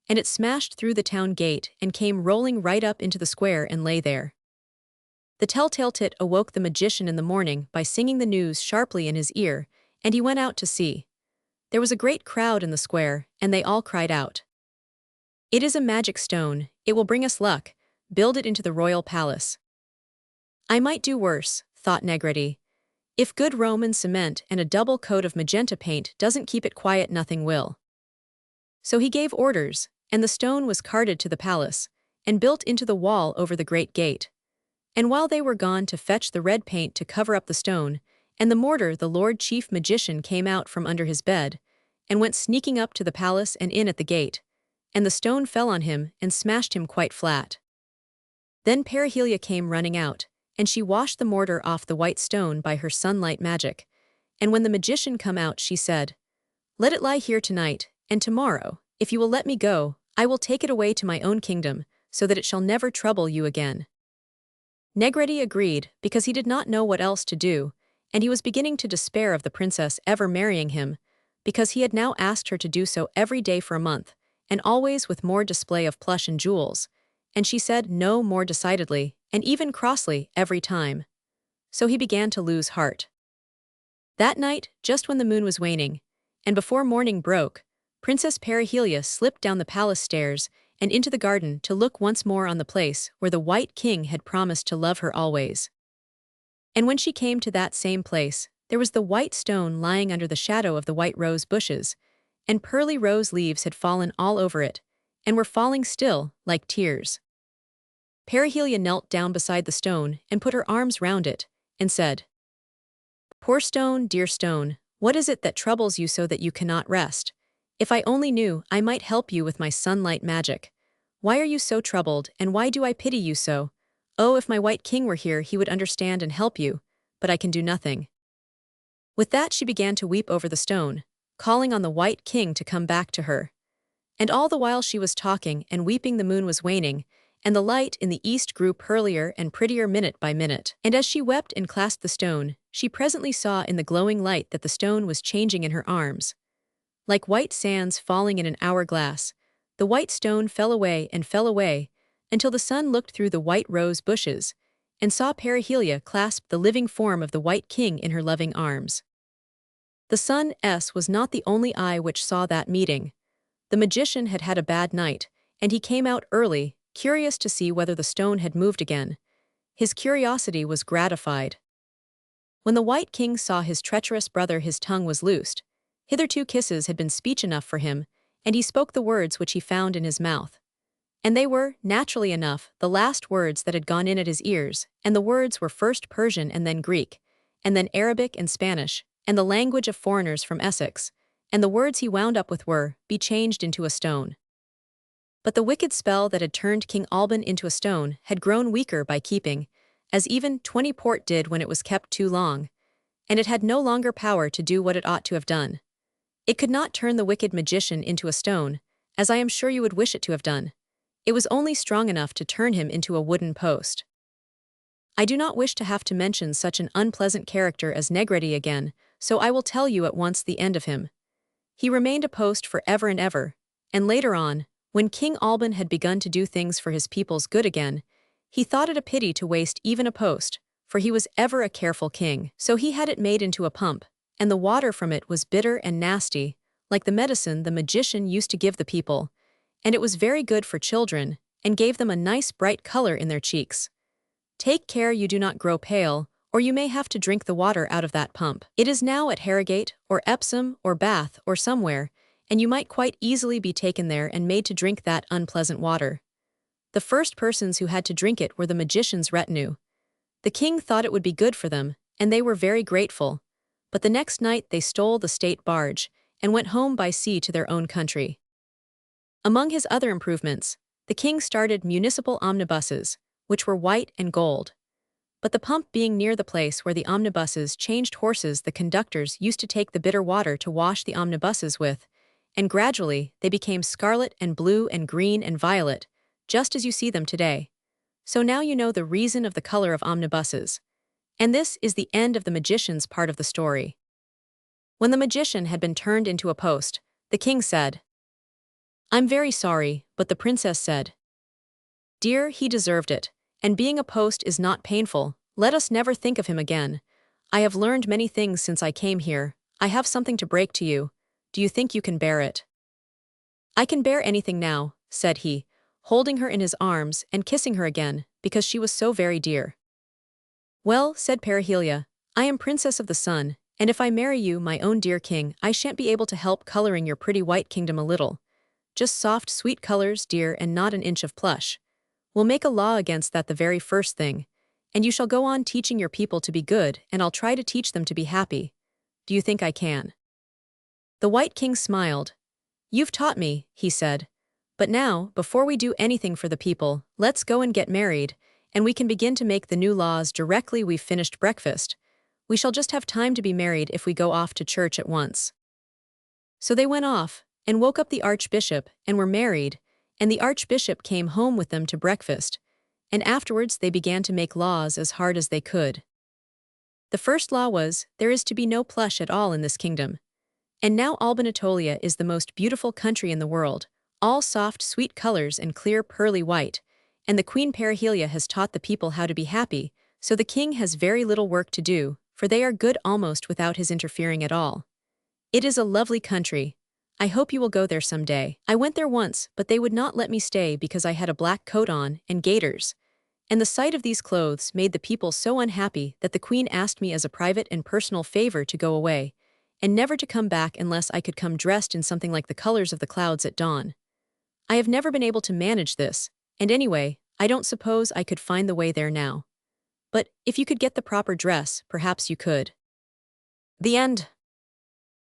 and it smashed through the town gate and came rolling right up into the square and lay there. The telltale tit awoke the magician in the morning by singing the news sharply in his ear, and he went out to see. There was a great crowd in the square, and they all cried out, "It is a magic stone, it will bring us luck, build it into the royal palace." "I might do worse," thought Negretti. "If good Roman cement and a double coat of magenta paint doesn't keep it quiet, nothing will." So he gave orders, and the stone was carted to the palace, and built into the wall over the great gate. And while they were gone to fetch the red paint to cover up the stone, and the mortar, the Lord Chief Magician came out from under his bed, and went sneaking up to the palace and in at the gate, and the stone fell on him and smashed him quite flat. Then Perihelia came running out, and she washed the mortar off the white stone by her sunlight magic, and when the magician come out she said, "Let it lie here tonight, and tomorrow, if you will let me go, I will take it away to my own kingdom, so that it shall never trouble you again." Negretti agreed, because he did not know what else to do, and he was beginning to despair of the princess ever marrying him, because he had now asked her to do so every day for a month, and always with more display of plush and jewels, and she said no more decidedly, and even crossly, every time. So he began to lose heart. That night, just when the moon was waning, and before morning broke, Princess Perihelia slipped down the palace stairs and into the garden to look once more on the place where the White King had promised to love her always. And when she came to that same place, there was the white stone lying under the shadow of the white rose bushes, and pearly rose leaves had fallen all over it, and were falling still, like tears. Perihelia knelt down beside the stone and put her arms round it, and said, "Poor stone, dear stone, what is it that troubles you so that you cannot rest? If I only knew, I might help you with my sunlight magic. Why are you so troubled, and why do I pity you so? Oh, if my White King were here, he would understand and help you, but I can do nothing." With that she began to weep over the stone, calling on the White King to come back to her. And all the while she was talking and weeping, the moon was waning, and the light in the east grew pearlier and prettier minute by minute. And as she wept and clasped the stone, she presently saw in the glowing light that the stone was changing in her arms. Like white sands falling in an hourglass, the white stone fell away, until the sun looked through the white rose bushes, and saw Perihelia clasp the living form of the White King in her loving arms. The sun's was not the only eye which saw that meeting. The magician had had a bad night, and he came out early, curious to see whether the stone had moved again. His curiosity was gratified. When the White King saw his treacherous brother, his tongue was loosed. Hitherto kisses had been speech enough for him, and he spoke the words which he found in his mouth. And they were, naturally enough, the last words that had gone in at his ears, and the words were first Persian and then Greek, and then Arabic and Spanish, and the language of foreigners from Essex, and the words he wound up with were, "Be changed into a stone." But the wicked spell that had turned King Alban into a stone had grown weaker by keeping, as even 20 port did when it was kept too long, and it had no longer power to do what it ought to have done. It could not turn the wicked magician into a stone, as I am sure you would wish it to have done. It was only strong enough to turn him into a wooden post. I do not wish to have to mention such an unpleasant character as Negretti again, so I will tell you at once the end of him. He remained a post for ever and ever, and later on, when King Alban had begun to do things for his people's good again, he thought it a pity to waste even a post, for he was ever a careful king. So he had it made into a pump, and the water from it was bitter and nasty, like the medicine the magician used to give the people, and it was very good for children, and gave them a nice bright color in their cheeks. Take care you do not grow pale, or you may have to drink the water out of that pump. It is now at Harrogate, or Epsom, or Bath, or somewhere, and you might quite easily be taken there and made to drink that unpleasant water. The first persons who had to drink it were the magician's retinue. The king thought it would be good for them, and they were very grateful. But the next night they stole the state barge, and went home by sea to their own country. Among his other improvements, the king started municipal omnibuses, which were white and gold. But the pump being near the place where the omnibuses changed horses, the conductors used to take the bitter water to wash the omnibuses with, and gradually they became scarlet and blue and green and violet, just as you see them today. So now you know the reason of the color of omnibuses. And this is the end of the magician's part of the story. When the magician had been turned into a post, the king said, "I'm very sorry," but the princess said, "Dear, he deserved it, and being a post is not painful. Let us never think of him again. I have learned many things since I came here. I have something to break to you. Do you think you can bear it?" "I can bear anything now," said he, holding her in his arms and kissing her again, because she was so very dear. "Well," said Perihelia, "I am princess of the sun, and if I marry you, my own dear king, I shan't be able to help coloring your pretty white kingdom a little. Just soft, sweet colors, dear, and not an inch of plush. We'll make a law against that the very first thing, and you shall go on teaching your people to be good, and I'll try to teach them to be happy. Do you think I can?" The White King smiled. "You've taught me," he said. "But now, before we do anything for the people, let's go and get married, and we can begin to make the new laws directly we've finished breakfast. We shall just have time to be married if we go off to church at once." So they went off, and woke up the archbishop, and were married, and the archbishop came home with them to breakfast, and afterwards they began to make laws as hard as they could. The first law was, there is to be no plush at all in this kingdom. And now Albanatolia is the most beautiful country in the world, all soft, sweet colors and clear, pearly white, and the Queen Perihelia has taught the people how to be happy, so the king has very little work to do, for they are good almost without his interfering at all. It is a lovely country. I hope you will go there some day. I went there once, but they would not let me stay because I had a black coat on and gaiters. And the sight of these clothes made the people so unhappy that the queen asked me as a private and personal favor to go away, and never to come back unless I could come dressed in something like the colors of the clouds at dawn. I have never been able to manage this, and anyway, I don't suppose I could find the way there now. But if you could get the proper dress, perhaps you could. The end.